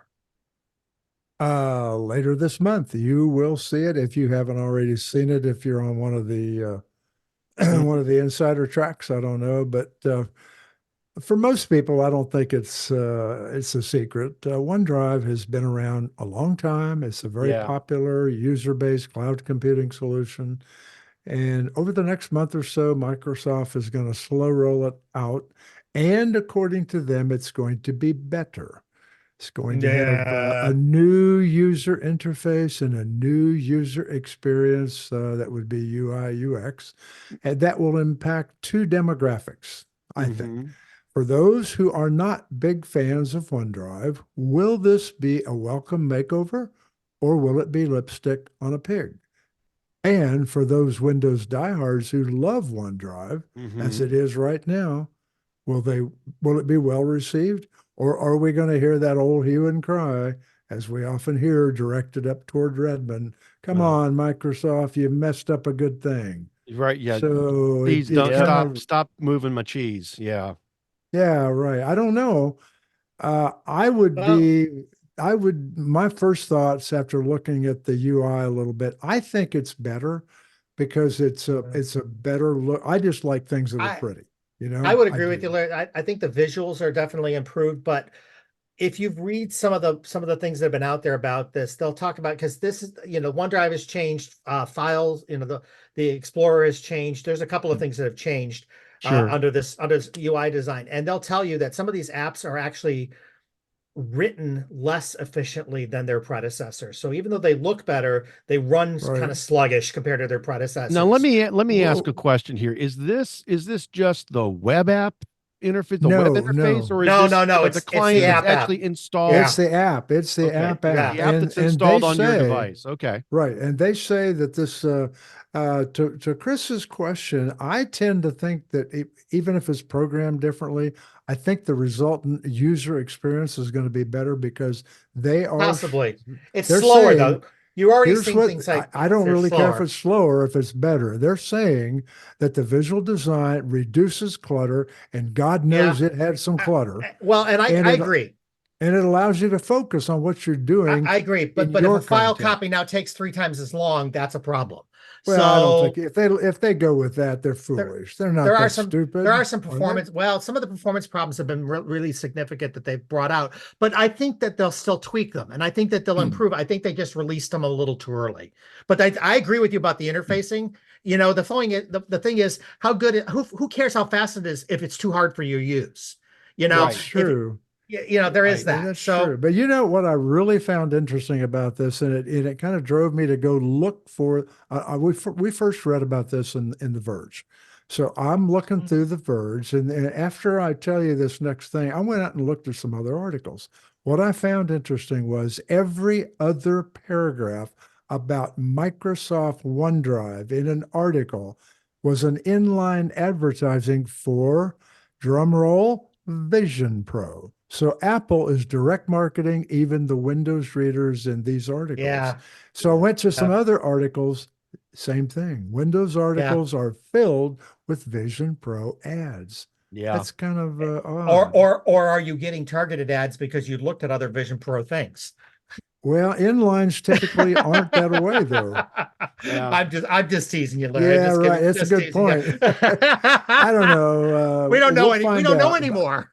Speaker 4: Later this month, you will see it if you haven't already seen it. If you're on one of the one of the insider tracks, I don't know, but for most people, I don't think it's a secret. OneDrive has been around a long time. It's a very popular user-based cloud computing solution. And over the next month or so, Microsoft is going to slow roll it out. And according to them, it's going to be better. It's going to have a new user interface and a new user experience that would be UI, UX. And that will impact two demographics, I think. For those who are not big fans of OneDrive, will this be a welcome makeover, or will it be lipstick on a pig? And for those Windows diehards who love OneDrive, as it is right now, will it be well received? Or are we going to hear that old hue and cry, as we often hear directed up toward Redmond? Come on, Microsoft, you messed up a good thing.
Speaker 1: Right. Yeah.
Speaker 4: So
Speaker 1: Please don't stop moving my cheese. Yeah.
Speaker 4: Yeah, right. I don't know. I would
Speaker 2: Well,
Speaker 4: be, my first thoughts after looking at the UI a little bit, I think it's better because it's a better look. I just like things that are
Speaker 2: I
Speaker 4: pretty,
Speaker 2: I would
Speaker 4: I
Speaker 2: agree with you,
Speaker 4: do.
Speaker 2: Larry. I think the visuals are definitely improved, but if you read some of the things that have been out there about this, they'll talk about, because this is, OneDrive has changed, files, the Explorer has changed. There's a couple of things that have changed
Speaker 1: Sure.
Speaker 2: under this UI design, and they'll tell you that some of these apps are actually written less efficiently than their predecessors. So even though they look better, they run kind
Speaker 4: Right.
Speaker 2: of sluggish compared to their
Speaker 1: Now
Speaker 2: predecessors.
Speaker 1: let me ask a
Speaker 4: Well,
Speaker 1: question here. Is this just the web app interface, the web
Speaker 4: no,
Speaker 1: interface,
Speaker 4: no.
Speaker 1: or is
Speaker 2: No,
Speaker 1: this
Speaker 2: no, no.
Speaker 1: the
Speaker 2: It's the
Speaker 1: client that's
Speaker 2: app.
Speaker 1: actually installed?
Speaker 2: Yeah.
Speaker 4: It's the app. It's the
Speaker 1: Okay,
Speaker 4: app
Speaker 1: it's
Speaker 2: Yeah.
Speaker 4: app.
Speaker 1: the app that's
Speaker 4: And they
Speaker 1: installed on your
Speaker 4: say,
Speaker 1: device. Okay.
Speaker 4: right. And they say that this, to Chris's question, I tend to think that even if it's programmed differently, I think the resultant user experience is going to be better because
Speaker 2: Possibly. It's
Speaker 4: they're
Speaker 2: slower
Speaker 4: saying,
Speaker 2: though. You're already
Speaker 4: here's
Speaker 2: seeing
Speaker 4: what
Speaker 2: things like
Speaker 4: I don't
Speaker 2: they're
Speaker 4: really care if
Speaker 2: slower.
Speaker 4: it's slower, or if it's better. They're saying that the visual design reduces clutter, and God
Speaker 2: Yeah.
Speaker 4: knows it had some clutter,
Speaker 2: Well, and I,
Speaker 4: and
Speaker 2: I
Speaker 4: it
Speaker 2: agree.
Speaker 4: allows you to focus on what you're
Speaker 2: I,
Speaker 4: doing
Speaker 2: I agree.
Speaker 4: in
Speaker 2: But if
Speaker 4: your
Speaker 2: a file
Speaker 4: content.
Speaker 2: copy now takes 3 times as long, that's a problem.
Speaker 4: Well, I don't think
Speaker 2: So
Speaker 4: if they go with that, they're
Speaker 2: there
Speaker 4: foolish. They're not
Speaker 2: there are
Speaker 4: that
Speaker 2: some there are
Speaker 4: stupid,
Speaker 2: some
Speaker 4: are they?
Speaker 2: performance, well, some of the performance problems have been really significant that they've brought out, but I think that they'll still tweak them, and I think that they'll improve. I think they just released them a little too early. But I agree with you about the interfacing. The thing is, who cares how fast it is if it's too hard for you to use?
Speaker 4: That's
Speaker 1: Right.
Speaker 2: If
Speaker 4: true.
Speaker 2: there is
Speaker 1: Right.
Speaker 2: that.
Speaker 4: That's true.
Speaker 2: So
Speaker 4: But you know what I really found interesting about this, and it kind of drove me to go look for. We first read about this in The Verge, so I'm looking through The Verge, and after I tell you this next thing, I went out and looked at some other articles. What I found interesting was every other paragraph about Microsoft OneDrive in an article was an inline advertising for, drum roll, Vision Pro. So Apple is direct marketing even the Windows readers in these articles.
Speaker 2: yeah,
Speaker 4: So I went to some
Speaker 2: yeah,
Speaker 4: other articles, same thing. Windows
Speaker 2: yeah.
Speaker 4: articles are filled with Vision Pro ads.
Speaker 1: Yeah.
Speaker 4: That's kind of
Speaker 2: Or
Speaker 4: odd.
Speaker 2: or are you getting targeted ads because you looked at other Vision Pro things?
Speaker 4: Well, inlines typically aren't that way, though.
Speaker 1: Yeah.
Speaker 2: I'm just teasing you, Larry.
Speaker 4: Yeah,
Speaker 2: Just
Speaker 4: right.
Speaker 2: kidding.
Speaker 4: That's a
Speaker 2: Just
Speaker 4: good
Speaker 2: teasing you.
Speaker 4: point. I don't know.
Speaker 2: We don't know
Speaker 4: We'll
Speaker 2: any. We
Speaker 4: find
Speaker 2: don't know
Speaker 4: out.
Speaker 2: anymore.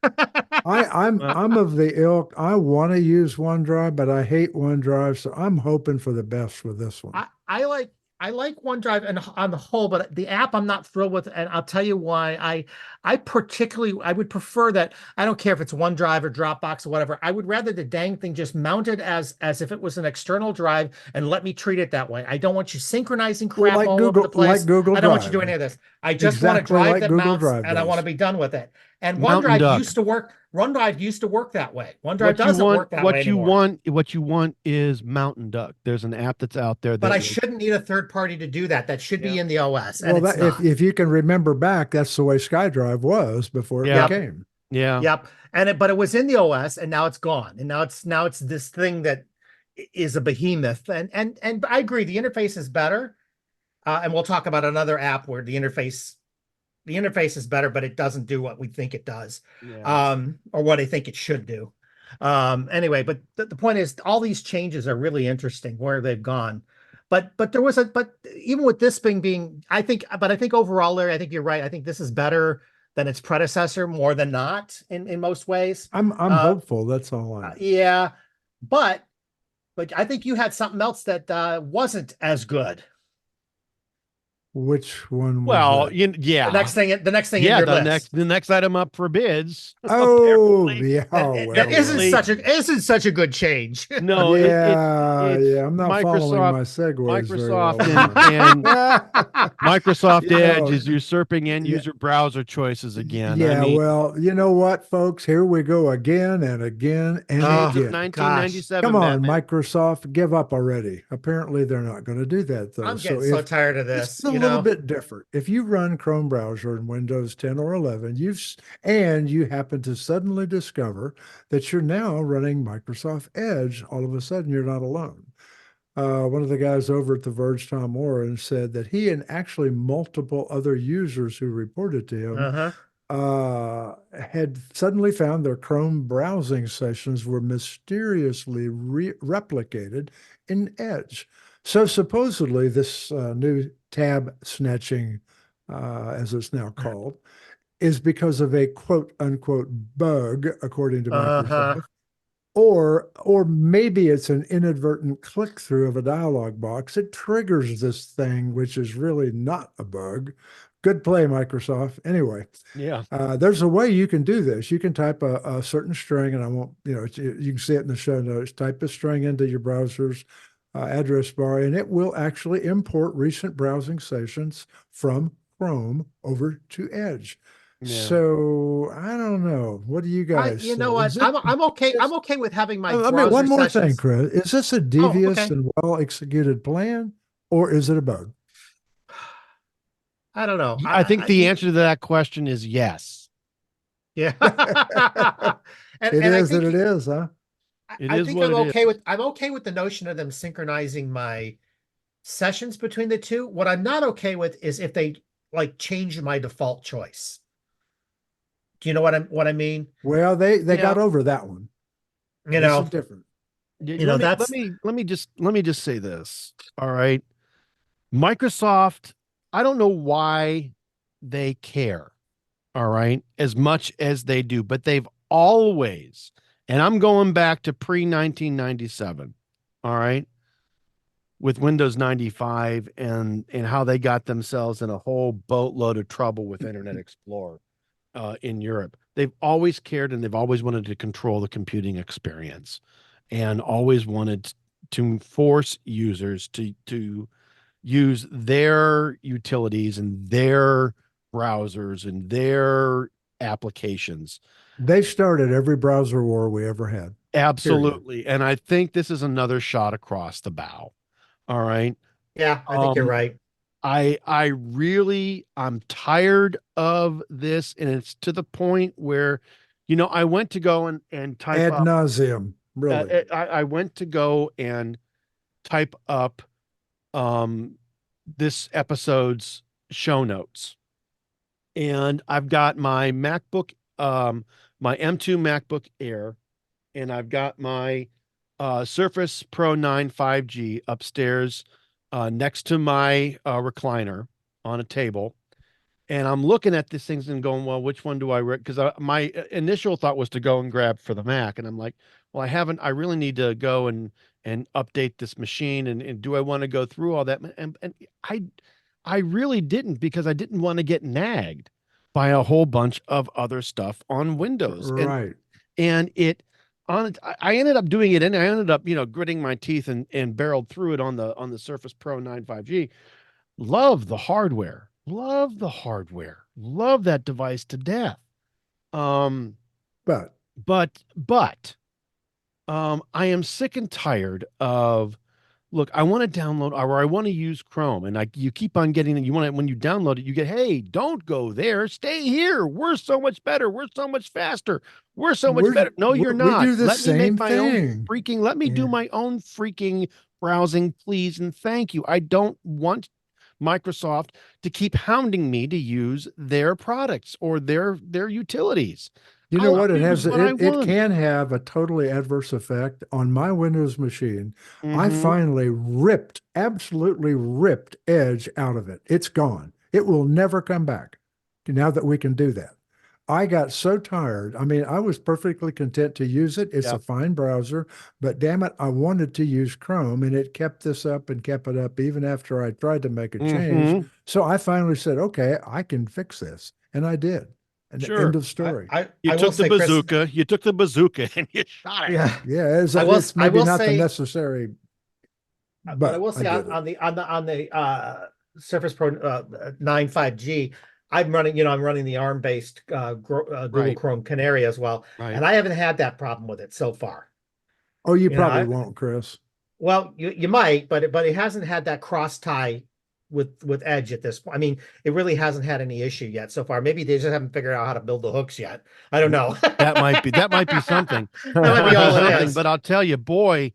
Speaker 1: Well,
Speaker 4: I'm of the ilk. I want to use OneDrive, but I hate OneDrive, so I'm hoping for the best with this one.
Speaker 2: I like OneDrive and on the whole, but the app I'm not thrilled with, and I'll tell you why. I would prefer that. I don't care if it's OneDrive or Dropbox or whatever. I would rather the dang thing just mounted as if it was an external drive and let me treat it that way. I don't want you synchronizing
Speaker 4: Well,
Speaker 2: crap all over the
Speaker 4: like
Speaker 2: place.
Speaker 4: Google
Speaker 2: I don't want you
Speaker 4: Drive,
Speaker 2: doing any of this. I just want a
Speaker 4: exactly
Speaker 2: drive
Speaker 4: like
Speaker 2: that
Speaker 4: Google
Speaker 2: mounts,
Speaker 4: Drive
Speaker 2: and I want to
Speaker 4: does.
Speaker 2: be done with it. And
Speaker 1: Mountain
Speaker 2: OneDrive
Speaker 1: Duck.
Speaker 2: used to work. OneDrive used to work that way. OneDrive
Speaker 1: What you
Speaker 2: doesn't
Speaker 1: want,
Speaker 2: work that way anymore.
Speaker 1: what you want is Mountain Duck. There's an app that's out there
Speaker 2: But
Speaker 1: that
Speaker 2: I
Speaker 1: will,
Speaker 2: shouldn't need a third party to do that. That should be
Speaker 1: yeah.
Speaker 2: in the OS, and
Speaker 4: Well,
Speaker 2: it's
Speaker 4: that
Speaker 2: not.
Speaker 4: if you can remember back, that's the way SkyDrive was before it
Speaker 1: Yeah.
Speaker 4: became.
Speaker 1: Yeah.
Speaker 2: Yep. But it was in the OS, and now it's gone. And now it's this thing that is a behemoth. And I agree, the interface is better. And we'll talk about another app where the interface is better, but it doesn't do what we think it does.
Speaker 1: Yeah.
Speaker 2: Or what I think it should do. Anyway, but the point is all these changes are really interesting where they've gone. But even with this thing being, I think overall, Larry, I think you're right. I think this is better than its predecessor more than not in most ways.
Speaker 4: I'm
Speaker 2: Uh,
Speaker 4: hopeful. That's all I know.
Speaker 2: yeah, but I think you had something else that wasn't as good.
Speaker 4: Which one was
Speaker 1: Well,
Speaker 4: that?
Speaker 1: yeah.
Speaker 2: The next thing in
Speaker 1: Yeah,
Speaker 2: your
Speaker 1: the
Speaker 2: list.
Speaker 1: next item up for bids.
Speaker 4: Oh,
Speaker 1: apparently.
Speaker 4: yeah.
Speaker 2: That,
Speaker 4: Oh,
Speaker 2: that
Speaker 4: well,
Speaker 2: isn't such a good change.
Speaker 1: No, it's
Speaker 4: yeah. I'm not following my segues very well.
Speaker 1: and Microsoft
Speaker 4: You
Speaker 1: Edge
Speaker 4: know,
Speaker 1: is usurping end
Speaker 4: yeah,
Speaker 1: user browser choices again. I
Speaker 4: yeah.
Speaker 1: mean,
Speaker 4: Well, you know what, folks? Here we go again and again and
Speaker 2: Oh,
Speaker 1: shades of
Speaker 4: again.
Speaker 1: 1997.
Speaker 4: Come on,
Speaker 1: Batman.
Speaker 4: Microsoft, give up already. Apparently, they're not going to do that, though.
Speaker 2: I'm
Speaker 4: So
Speaker 2: getting so
Speaker 4: if
Speaker 2: tired of
Speaker 4: this
Speaker 2: this.
Speaker 4: is a little bit different. If you run Chrome browser in Windows 10 or 11, and you happen to suddenly discover that you're now running Microsoft Edge, all of a sudden you're not alone. One of the guys over at The Verge, Tom Warren, said that he and actually multiple other users who reported to him
Speaker 2: Uh-huh.
Speaker 4: had suddenly found their Chrome browsing sessions were mysteriously replicated in Edge. So supposedly this new tab snatching, as it's now called, is because of a quote unquote bug, according to
Speaker 2: Uh-huh.
Speaker 4: Microsoft. Or maybe it's an inadvertent click through of a dialog box. It triggers this thing, which is really not a bug. Good play, Microsoft. Anyway,
Speaker 1: Yeah.
Speaker 4: there's a way you can do this. You can type a certain string, and I won't, you can see it in the show notes. Type a string into your browser's address bar, and it will actually import recent browsing sessions from Chrome over to Edge.
Speaker 1: Yeah.
Speaker 4: So I don't know. What do you guys
Speaker 2: You
Speaker 4: say?
Speaker 2: know what? I'm okay. I'm okay with having my
Speaker 4: I mean,
Speaker 2: browser
Speaker 4: one more thing,
Speaker 2: sessions.
Speaker 4: Chris. Is this a
Speaker 2: Oh,
Speaker 4: devious
Speaker 2: okay.
Speaker 4: and well executed plan, or is it a bug?
Speaker 2: I don't know.
Speaker 1: I think the answer to that question is yes.
Speaker 2: Yeah.
Speaker 4: It
Speaker 2: and I
Speaker 4: is that
Speaker 2: think
Speaker 4: it is, huh?
Speaker 1: It
Speaker 2: I
Speaker 1: is
Speaker 2: think
Speaker 1: what
Speaker 2: I'm
Speaker 1: it
Speaker 2: okay
Speaker 1: is.
Speaker 2: with the notion of them synchronizing my sessions between the two. What I'm not okay with is if they like change my default choice. Do you know what I mean?
Speaker 4: Well, they
Speaker 2: You
Speaker 4: got
Speaker 2: know,
Speaker 4: over that one.
Speaker 2: you
Speaker 4: This is
Speaker 2: know,
Speaker 4: different.
Speaker 1: Let me
Speaker 2: that's
Speaker 1: let me just say this. All right. Microsoft, I don't know why they care, all right, as much as they do, but they've always, and I'm going back to pre 1997, all right, with Windows 95 and how they got themselves in a whole boatload of trouble with Internet Explorer in Europe. They've always cared and they've always wanted to control the computing experience and always wanted to force users to use their utilities and their browsers and their applications.
Speaker 4: They've started every browser war we ever had. Period.
Speaker 1: Absolutely. And I think this is another shot across the bow. All right.
Speaker 2: yeah, I think you're right.
Speaker 1: I really I'm tired of this, and it's to the point where, I went to go and type
Speaker 4: Ad
Speaker 1: up.
Speaker 4: nauseum, really.
Speaker 1: I went to go and type up this episode's show notes, and I've got my MacBook, my M2 MacBook Air, and I've got my Surface Pro 9 5G upstairs next to my recliner on a table. And I'm looking at these things and going, well, which one do I because my initial thought was to go and grab for the Mac. And I'm like, well, I really need to go and update this machine. And do I want to go through all that? And I really didn't, because I didn't want to get nagged by a whole bunch of other stuff on Windows.
Speaker 4: Right.
Speaker 1: And I ended up doing it, and I ended up, gritting my teeth and barreled through it on the Surface Pro 9 5G. Love the hardware. Love the hardware. Love that device to death.
Speaker 4: But
Speaker 1: I am sick and tired of, look, I want to download, or I want to use Chrome, and you keep on getting it. You want to, when you download it, you get, hey, don't go there, stay here. We're so much better. We're so much faster. We're so much better. No, you're
Speaker 4: we
Speaker 1: not.
Speaker 4: do the
Speaker 1: Let me make
Speaker 4: same
Speaker 1: my own
Speaker 4: thing.
Speaker 1: freaking, let me do
Speaker 4: Yeah.
Speaker 1: my own freaking browsing, please, and thank you. I don't want Microsoft to keep hounding me to use their products or their utilities.
Speaker 4: You know
Speaker 1: I'll
Speaker 4: what? It
Speaker 1: use
Speaker 4: has
Speaker 1: what I
Speaker 4: it
Speaker 1: want.
Speaker 4: can have a totally adverse effect on my Windows machine. I
Speaker 1: Mhm.
Speaker 4: finally absolutely ripped Edge out of it. It's gone. It will never come back now that we can do that. I got so tired. I mean, I was perfectly content to use it. It's a
Speaker 1: Yep.
Speaker 4: fine browser, but damn it, I wanted to use Chrome, and it kept this up and kept it up even after I tried to make a change.
Speaker 1: Mhm.
Speaker 4: So I finally said, okay, I can fix this. And I did. And
Speaker 1: Sure.
Speaker 4: end of story.
Speaker 1: You
Speaker 2: I will
Speaker 1: took the
Speaker 2: say, Chris,
Speaker 1: bazooka. You took the bazooka and you shot it.
Speaker 2: yeah,
Speaker 4: Yeah, it's
Speaker 2: I
Speaker 4: maybe
Speaker 2: will
Speaker 4: not the
Speaker 2: say,
Speaker 4: necessary,
Speaker 2: but I
Speaker 4: but
Speaker 2: will
Speaker 4: I
Speaker 2: say
Speaker 4: did it.
Speaker 2: on the Surface Pro 9 5G, I'm running the ARM-based Google
Speaker 1: Right.
Speaker 2: Chrome Canary as well,
Speaker 1: Right.
Speaker 2: and I haven't had that problem with it so far.
Speaker 4: Oh, you
Speaker 2: You know,
Speaker 4: probably won't, Chris.
Speaker 2: Well, you might, but it hasn't had that cross tie with Edge at this point. I mean, it really hasn't had any issue yet so far. Maybe they just haven't figured out how to build the hooks yet. I don't know.
Speaker 1: That might be something.
Speaker 2: That might be all it is.
Speaker 1: But I'll tell you, boy,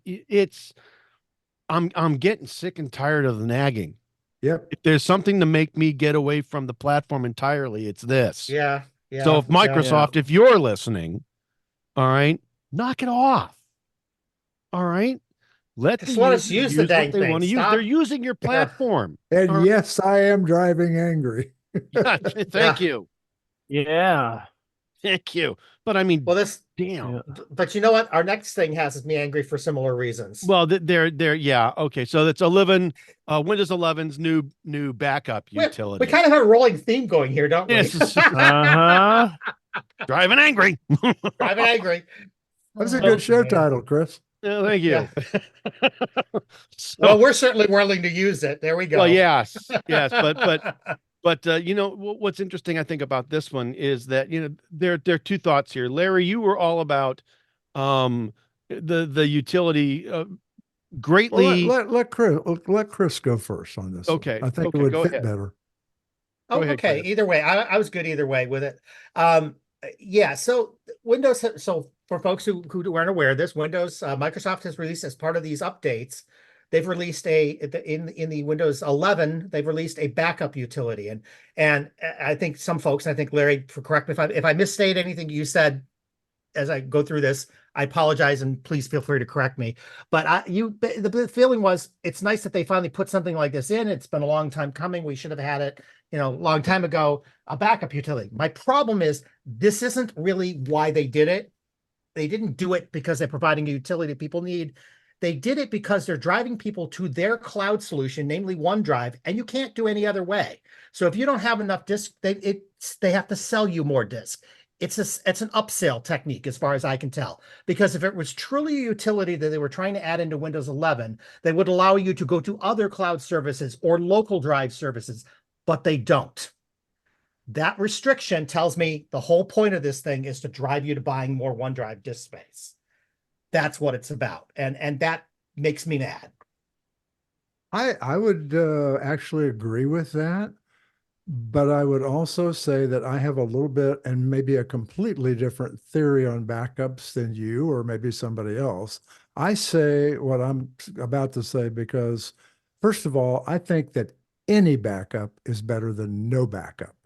Speaker 1: it's I'm getting sick and tired of the nagging.
Speaker 4: Yep.
Speaker 1: If there's something to make me get away from the platform entirely, it's this.
Speaker 2: Yeah. Yeah.
Speaker 1: So if
Speaker 2: yeah.
Speaker 1: Microsoft, if you're listening, all right, knock it off. All right. Let
Speaker 2: Just
Speaker 1: the
Speaker 2: let us
Speaker 1: user
Speaker 2: use the
Speaker 1: use what
Speaker 2: dang
Speaker 1: they
Speaker 2: thing.
Speaker 1: want to use.
Speaker 2: Stop.
Speaker 1: They're using your platform.
Speaker 4: And
Speaker 1: All right.
Speaker 4: yes, I am driving angry.
Speaker 1: Thank you.
Speaker 3: Yeah.
Speaker 1: Thank you. But I mean,
Speaker 2: Well, this,
Speaker 1: damn.
Speaker 3: Yeah.
Speaker 2: but you know what? Our next thing has me angry for similar reasons.
Speaker 1: Well, they're yeah. Okay. So that's 11, Windows 11's new backup
Speaker 2: We
Speaker 1: utility.
Speaker 2: kind of have a rolling theme going here, don't we?
Speaker 1: Yes, it's
Speaker 3: Uh-huh.
Speaker 1: driving angry.
Speaker 2: Driving angry.
Speaker 4: That's a
Speaker 2: Oh,
Speaker 4: good show
Speaker 2: man.
Speaker 4: title, Chris.
Speaker 1: Thank you. So,
Speaker 2: Well, we're certainly willing to use it. There we go.
Speaker 1: well, yes, but you know what's interesting, I think, about this one is that there are two thoughts here. Larry, you were all about the utility
Speaker 4: Well,
Speaker 1: greatly.
Speaker 4: let Chris go first on this.
Speaker 1: Okay,
Speaker 4: one. I think
Speaker 1: okay,
Speaker 4: it would
Speaker 1: go
Speaker 4: fit
Speaker 1: ahead.
Speaker 4: better.
Speaker 2: Oh,
Speaker 1: Go ahead,
Speaker 2: okay.
Speaker 1: Chris.
Speaker 2: Either way, I was good either way with it. Yeah. So Windows. So for folks who weren't aware of this, Microsoft has released as part of these updates, they've released in the Windows 11, they've released a backup utility, and I think some folks, I think Larry, correct me if I misstate anything you said as I go through this. I apologize, and please feel free to correct me. But the feeling was it's nice that they finally put something like this in. It's been a long time coming. We should have had it, a long time ago, a backup utility. My problem is this isn't really why they did it. They didn't do it because they're providing a utility people need. They did it because they're driving people to their cloud solution, namely OneDrive, and you can't do any other way. So if you don't have enough disk, they have to sell you more disk. It's an upsell technique, as far as I can tell, because if it was truly a utility that they were trying to add into Windows 11, they would allow you to go to other cloud services or local drive services, but they don't. That restriction tells me the whole point of this thing is to drive you to buying more OneDrive disk space. That's what it's about, and that makes me mad.
Speaker 4: I would actually agree with that. But I would also say that I have a little bit and maybe a completely different theory on backups than you or maybe somebody else. I say what I'm about to say because, first of all, I think that any backup is better than no backup.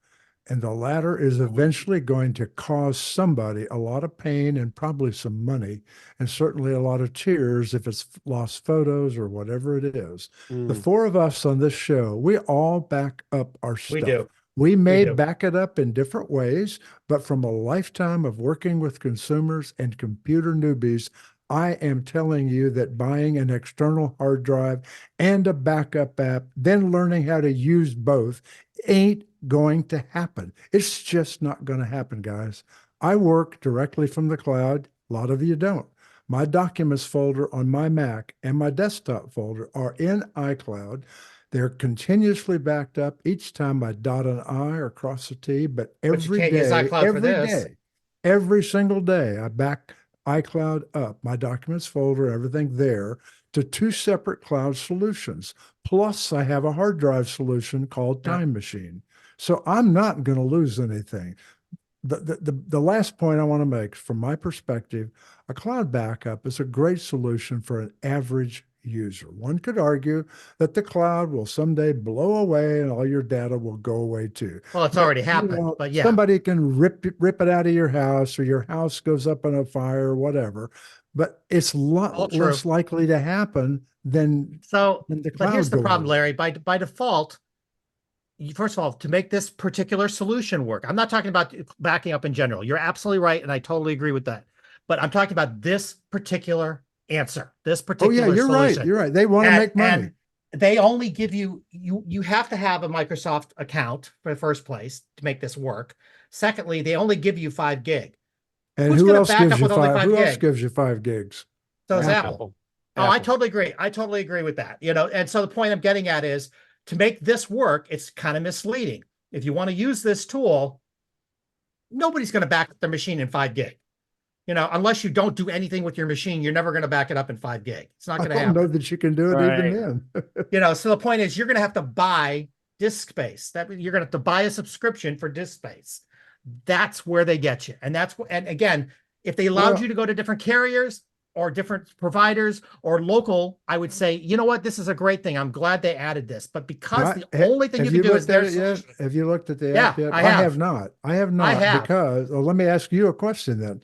Speaker 4: And the latter is eventually going to cause somebody a lot of pain and probably some money, and certainly a lot of tears if it's lost photos or whatever it is. The four of us on this show, we all back up our stuff.
Speaker 2: We do.
Speaker 4: We may
Speaker 2: do.
Speaker 4: back it up in different ways, but from a lifetime of working with consumers and computer newbies, I am telling you that buying an external hard drive and a backup app, then learning how to use both, ain't going to happen. It's just not going to happen, guys. I work directly from the cloud. A lot of you don't. My documents folder on my Mac and my desktop folder are in iCloud. They're continuously backed up each time I dot an I or cross a T, but every day, every single day, I back iCloud up, my documents folder, everything there, to two separate cloud solutions. Plus, I have a hard drive solution called Time Machine. So I'm not going to lose anything. The last point I want to make, from my perspective, a cloud backup is a great solution for an average user. One could argue that the cloud will someday blow away and all your data will go away too.
Speaker 2: Well, it's already happened, but yeah.
Speaker 4: Somebody can rip it out of your house, or your house goes up in a fire or whatever, but it's less likely to happen than the cloud.
Speaker 2: But here's the problem, Larry. By default, first of all, to make this particular solution work, I'm not talking about backing up in general. You're absolutely right, and I totally agree with that. But I'm talking about this particular answer, this particular
Speaker 4: you're
Speaker 2: solution.
Speaker 4: Right. You're right. They want to make money.
Speaker 2: And they only give you have to have a Microsoft account for the first place to make this work. Secondly, they only give you 5 gig.
Speaker 4: And who else gives you 5? Who else gives you 5 gigs?
Speaker 2: So is Apple. Oh, I totally agree. I totally agree with that. And so the point I'm getting at is, to make this work, it's kind of misleading. If you want to use this tool, nobody's going to back up their machine in 5 gig. Unless you don't do anything with your machine, you're never going to back it up in 5 gig. It's not going to happen.
Speaker 4: I don't know that you can do it even then.
Speaker 2: So the point is, you're going to have to buy disk space. You're going to have to buy a subscription for disk space. That's where they get you. And again, if they allowed you to go to different carriers, or different providers or local, I would say, you know what, this is a great thing. I'm glad they added this. But because the only thing you can do is their solution.
Speaker 4: Have you looked at the
Speaker 2: Yeah,
Speaker 4: app yet?
Speaker 2: I
Speaker 4: I
Speaker 2: have.
Speaker 4: have not. I have not
Speaker 2: have.
Speaker 4: because, well, let me ask you a question then.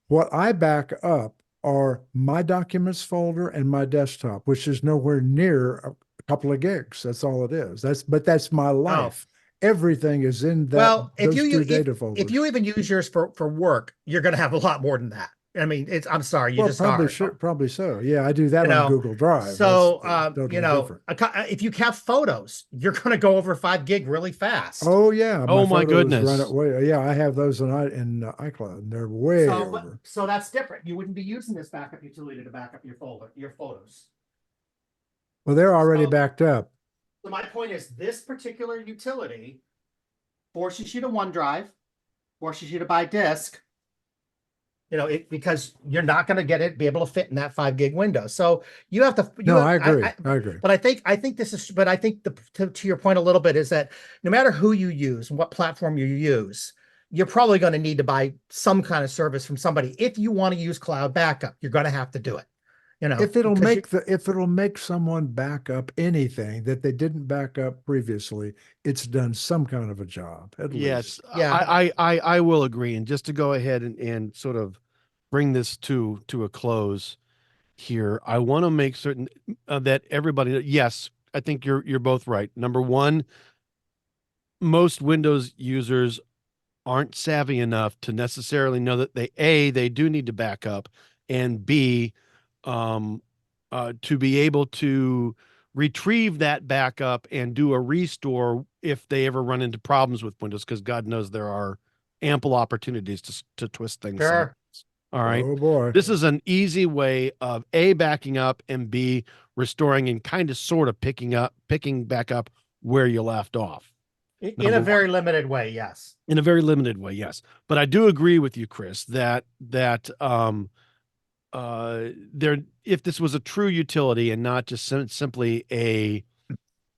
Speaker 4: What I back up are my documents folder and my desktop, which is nowhere near a couple of gigs. That's all it is. But that's my life. Everything is in that
Speaker 2: Well, if
Speaker 4: those two data folders.
Speaker 2: if you even use yours for work, you're going to have a lot more than that. I mean, I'm sorry, you just are.
Speaker 4: Probably so. Yeah, I do that on Google Drive.
Speaker 2: So,
Speaker 4: totally different.
Speaker 2: If you have photos, you're going to go over 5 gig really fast.
Speaker 4: Oh yeah.
Speaker 1: Oh my goodness.
Speaker 4: Run it way, yeah, I have those in iCloud. And they're way over.
Speaker 2: So that's different. You wouldn't be using this backup utility to back up your photos.
Speaker 4: Well, they're already backed up.
Speaker 2: So my point is, this particular utility forces you to OneDrive, forces you to buy disk. Because you're not going to be able to fit in that 5 gig window. So you have to.
Speaker 4: I agree. I agree.
Speaker 2: But I think this is. But I think to your point a little bit is that no matter who you use and what platform you use, you're probably going to need to buy some kind of service from somebody. If you want to use cloud backup, you're going to have to do it.
Speaker 4: If it'll make someone back up anything that they didn't back up previously, it's done some kind of a job. At least.
Speaker 2: Yeah.
Speaker 1: I will agree. And just to go ahead and sort of bring this to a close here, I want to make certain that everybody, yes, I think you're both right. Number one, most Windows users aren't savvy enough to necessarily know that they do need to back up, and B, to be able to retrieve that backup and do a restore if they ever run into problems with Windows, because God knows there are ample opportunities to twist things.
Speaker 2: Sure.
Speaker 1: All right.
Speaker 4: Oh boy.
Speaker 1: This is an easy way of A, backing up, and B, restoring and kind of sort of picking back up where you left off.
Speaker 2: In a very limited way, yes.
Speaker 1: In a very limited way, yes. But I do agree with you, Chris, that if this was a true utility and not just simply a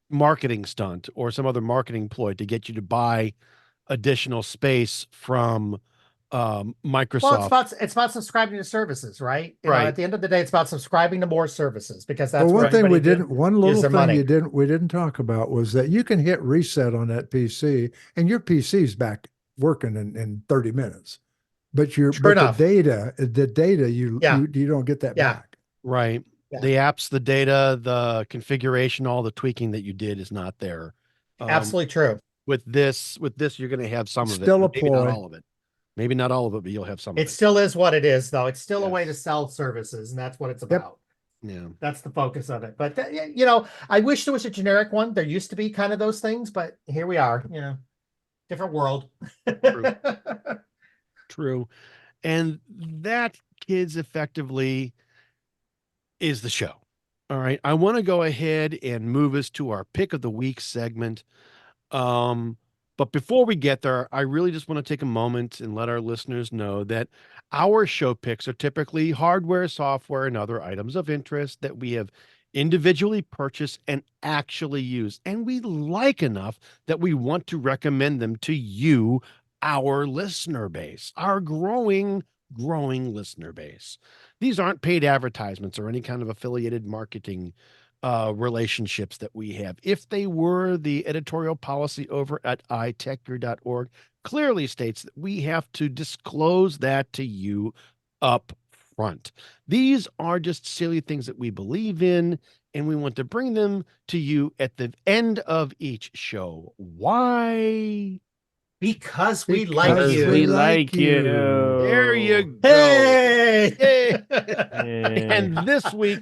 Speaker 1: marketing stunt or some other marketing ploy to get you to buy additional space from Microsoft.
Speaker 2: Well, it's about subscribing to services, right?
Speaker 1: Right.
Speaker 2: At the end of the day, it's about subscribing to more services, because that's
Speaker 4: one thing we didn't
Speaker 2: money.
Speaker 4: we didn't talk about was that you can hit reset on that PC and your PC's back working in 30 minutes. But the data you don't get that back.
Speaker 1: Right.
Speaker 2: Yeah.
Speaker 1: The apps, the data, the configuration, all the tweaking that you did is not there.
Speaker 2: Absolutely true.
Speaker 1: With this, you're going to have some of it.
Speaker 4: Still a
Speaker 1: Maybe not
Speaker 4: ploy.
Speaker 1: all of it. Maybe not all of it, but you'll have some of it.
Speaker 2: It still is what it is, though. It's still a way to sell services, and that's what it's about.
Speaker 1: Yeah.
Speaker 2: That's the focus of it. But, I wish there was a generic one. There used to be kind of those things, but here we are, different world.
Speaker 1: True. And that, kids, effectively is the show. All right. I want to go ahead and move us to our pick of the week segment. But before we get there, I really just want to take a moment and let our listeners know that our show picks are typically hardware, software, and other items of interest that we have individually purchased and actually use. And we like enough that we want to recommend them to you, our listener base, our growing listener base. These aren't paid advertisements or any kind of affiliated marketing relationships that we have. If they were, the editorial policy over at iTechGear.org clearly states that we have to disclose that to you up front. These are just silly things that we believe in, and we want to bring them to you at the end of each show. Why?
Speaker 2: Because we like you.
Speaker 3: We like you.
Speaker 1: There you go.
Speaker 2: Hey!
Speaker 1: Hey. And this week,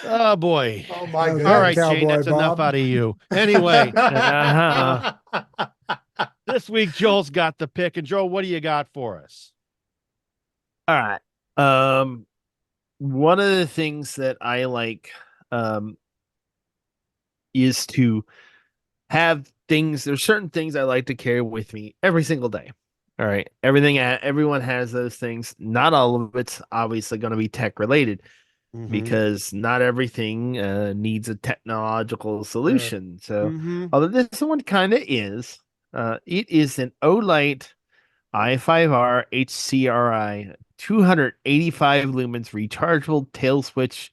Speaker 1: oh boy.
Speaker 2: Oh my
Speaker 4: All
Speaker 2: God.
Speaker 1: All right,
Speaker 4: Cowboy
Speaker 1: Shane, that's
Speaker 4: Bob.
Speaker 1: enough out of you. Anyway,
Speaker 3: Uh-huh.
Speaker 1: this week Joel's got the pick. And Joel, what do you got for us?
Speaker 3: All right. One of the things that I like is to have things. There's certain things I like to carry with me every single day. All right. Everyone has those things. Not all of it's obviously going to be tech related, because not everything needs a technological solution. So, although this one kind of is, it is an Olight i5R HCRI 285 lumens rechargeable tail switch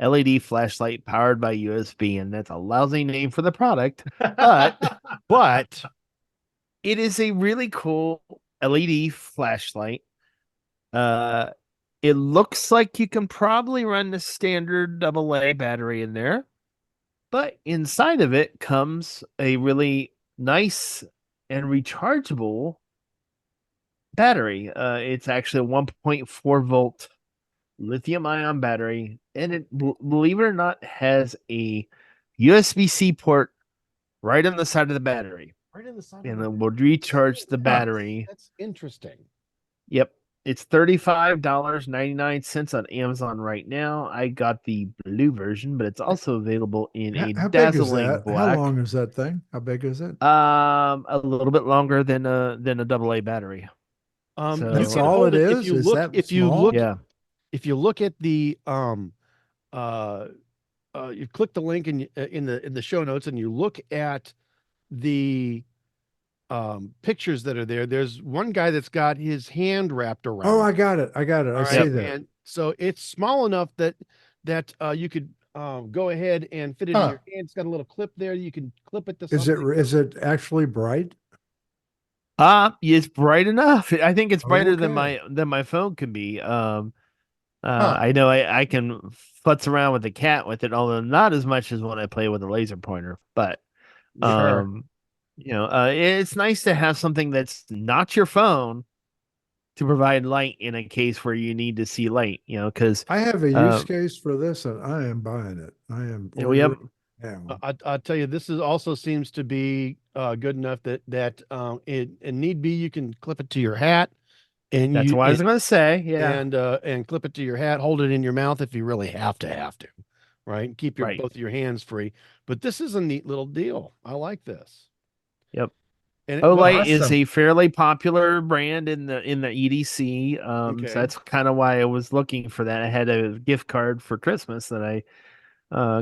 Speaker 3: LED flashlight powered by USB, and that's a lousy name for the product, but it is a really cool LED flashlight. It looks like you can probably run the standard AA battery in there, but inside of it comes a really nice and rechargeable battery. It's actually a 1.4 volt lithium ion battery, and it, believe it or not, has a USB-C port right on the side of the battery.
Speaker 1: Right in the side.
Speaker 3: And it will recharge the battery.
Speaker 1: That's interesting.
Speaker 3: Yep. It's $35.99 on Amazon right now. I got the blue version, but it's also available in a
Speaker 4: How big is
Speaker 3: dazzling
Speaker 4: that?
Speaker 3: black.
Speaker 4: How long is that thing? How big is it?
Speaker 3: A little bit longer than a AA battery. So-
Speaker 1: You
Speaker 4: That's
Speaker 1: can
Speaker 4: all
Speaker 1: hold
Speaker 4: it
Speaker 1: If
Speaker 4: is?
Speaker 1: you
Speaker 4: Is
Speaker 1: look,
Speaker 4: that
Speaker 1: if you
Speaker 4: small?
Speaker 1: look,
Speaker 3: Yeah.
Speaker 1: if you look at the you click the link in the show notes and you look at the pictures that are there. There's one guy that's got his hand wrapped around.
Speaker 4: Oh, I got it. I got it. I
Speaker 1: All
Speaker 4: see
Speaker 1: right,
Speaker 4: that.
Speaker 1: and so it's small enough that you could go ahead and fit it in your hand. It's got a little clip there. You can clip it to
Speaker 4: Is
Speaker 1: something.
Speaker 4: is it actually bright?
Speaker 3: It's bright enough. I think it's brighter than
Speaker 4: Okay.
Speaker 3: my phone can be. I know I can futz around with the cat with it, although not as much as when I play with a laser pointer. But
Speaker 2: Sure.
Speaker 3: it's nice to have something that's not your phone to provide light in a case where you need to see light. Because
Speaker 4: I have a use case for this, and I am buying it. I am ordering now.
Speaker 1: I'll tell you, this is also seems to be good enough that it need be you can clip it to your hat, and
Speaker 3: that's what I was going to say. Yeah,
Speaker 1: and clip it to your hat, hold it in your mouth if you really have to, right? And keep
Speaker 3: Right.
Speaker 1: both of your hands free. But this is a neat little deal. I like this.
Speaker 3: Yep.
Speaker 1: And
Speaker 3: Olight is
Speaker 2: awesome.
Speaker 3: a fairly popular brand in the EDC.
Speaker 1: Okay.
Speaker 3: So that's kind of why I was looking for that. I had a gift card for Christmas that I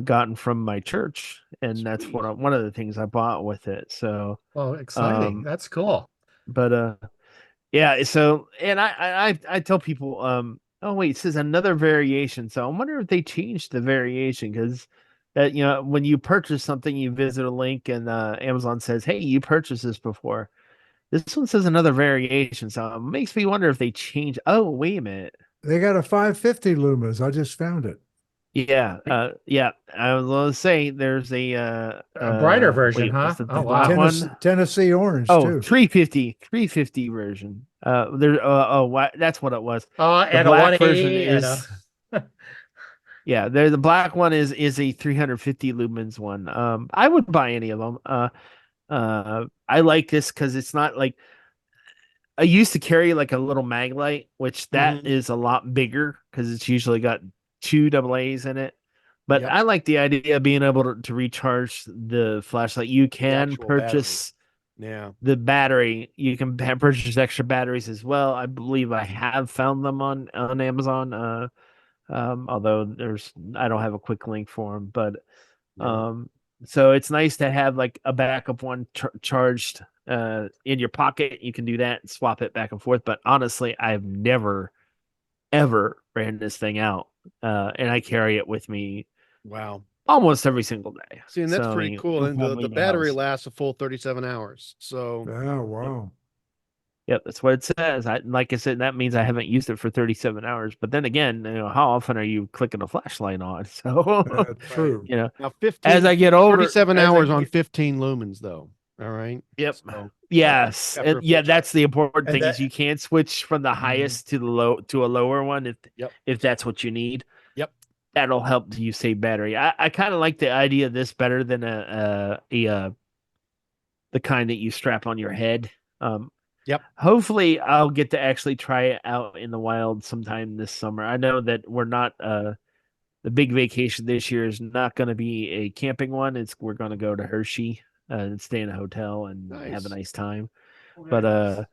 Speaker 3: gotten from my church, and that's
Speaker 1: Sweet.
Speaker 3: one of the things I bought with it. So,
Speaker 2: Oh, exciting. That's cool.
Speaker 3: but yeah. So, and I tell people, oh wait, it says another variation. So I wonder if they changed the variation because that when you purchase something, you visit a link and Amazon says, hey, you purchased this before. This one says another variation, so it makes me wonder if they change. Oh, wait a minute.
Speaker 4: They got a 550 lumens. I just found it.
Speaker 3: Yeah, yeah. I was going to say there's a
Speaker 2: brighter version,
Speaker 3: wait,
Speaker 2: huh?
Speaker 3: what's the
Speaker 2: Oh, wow.
Speaker 3: black
Speaker 4: Tennessee,
Speaker 3: one?
Speaker 4: Tennessee orange
Speaker 3: Oh,
Speaker 4: too.
Speaker 3: 350 version. That's what it was. The
Speaker 2: And a
Speaker 3: black
Speaker 2: 180
Speaker 3: version
Speaker 2: and
Speaker 3: is yeah. The black one is a 350 lumens one. I would buy any of them. I like this because it's not like I used to carry like a little mag light, which that is a lot bigger because it's usually got two AA's in it. But
Speaker 1: Yep.
Speaker 3: I like the idea of being able to recharge the flashlight. You can
Speaker 1: actual
Speaker 3: purchase
Speaker 1: Yeah.
Speaker 3: the battery. You can purchase extra batteries as well. I believe I have found them on Amazon. Although I don't have a quick link for them, but
Speaker 1: Yeah.
Speaker 3: so it's nice to have like a backup one charged in your pocket. You can do that and swap it back and forth. But honestly, I've never ever ran this thing out, and I carry it with me
Speaker 1: Wow.
Speaker 3: almost every single day.
Speaker 1: See, and that's
Speaker 3: So, I
Speaker 1: pretty
Speaker 3: mean,
Speaker 1: cool. And
Speaker 3: won't
Speaker 1: the
Speaker 3: leave the
Speaker 1: battery
Speaker 3: house.
Speaker 1: lasts a full 37 hours. So
Speaker 4: Oh, wow.
Speaker 3: Yep, that's what it says. Like I said, that means I haven't used it for 37 hours. But then again, how often are you clicking a flashlight on? So,
Speaker 4: True.
Speaker 1: now 15
Speaker 3: as I get older,
Speaker 1: 37
Speaker 3: as I
Speaker 1: hours on
Speaker 3: get-
Speaker 1: 15 lumens though. All right.
Speaker 3: Yep.
Speaker 1: So,
Speaker 3: Yes.
Speaker 1: after a
Speaker 3: Yeah,
Speaker 1: full
Speaker 3: that's the important
Speaker 2: And
Speaker 3: thing is you can't switch from the highest to the low to a lower one if that's what you need.
Speaker 1: Yep.
Speaker 3: That'll help you save battery. I kind of like the idea of this better than the kind that you strap on your head.
Speaker 1: Yep.
Speaker 3: Hopefully I'll get to actually try it out in the wild sometime this summer. I know that we're not the big vacation this year is not going to be a camping one. We're going to go to Hershey and stay in a hotel and have a nice time. But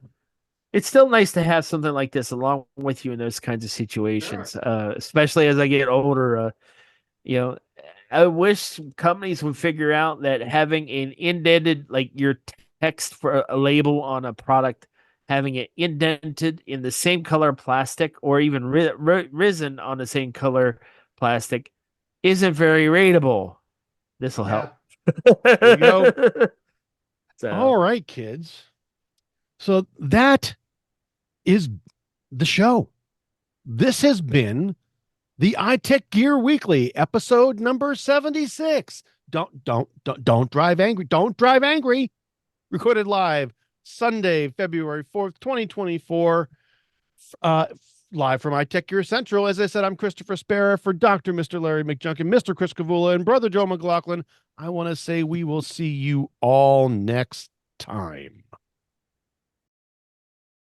Speaker 3: it's still nice to have something like this along with you in those kinds of situations, especially as I get older. I wish companies would figure out that having an indented, like your text for a label on a product having it indented in the same color plastic or even risen on the same color plastic isn't very rateable. This will help.
Speaker 1: There you go.
Speaker 3: So,
Speaker 1: All right, kids. So that is the show. This has been the iTechGear Weekly, episode number 76. Don't drive angry. Don't drive angry. Recorded live Sunday, February 4th, 2024. Live from iTechGear Central. As I said, I'm Christopher Spera for Dr. Mr. Larry McJunkin, Mr. Chris Gavula, and Brother Joe McLaughlin. I want to say we will see you all next time.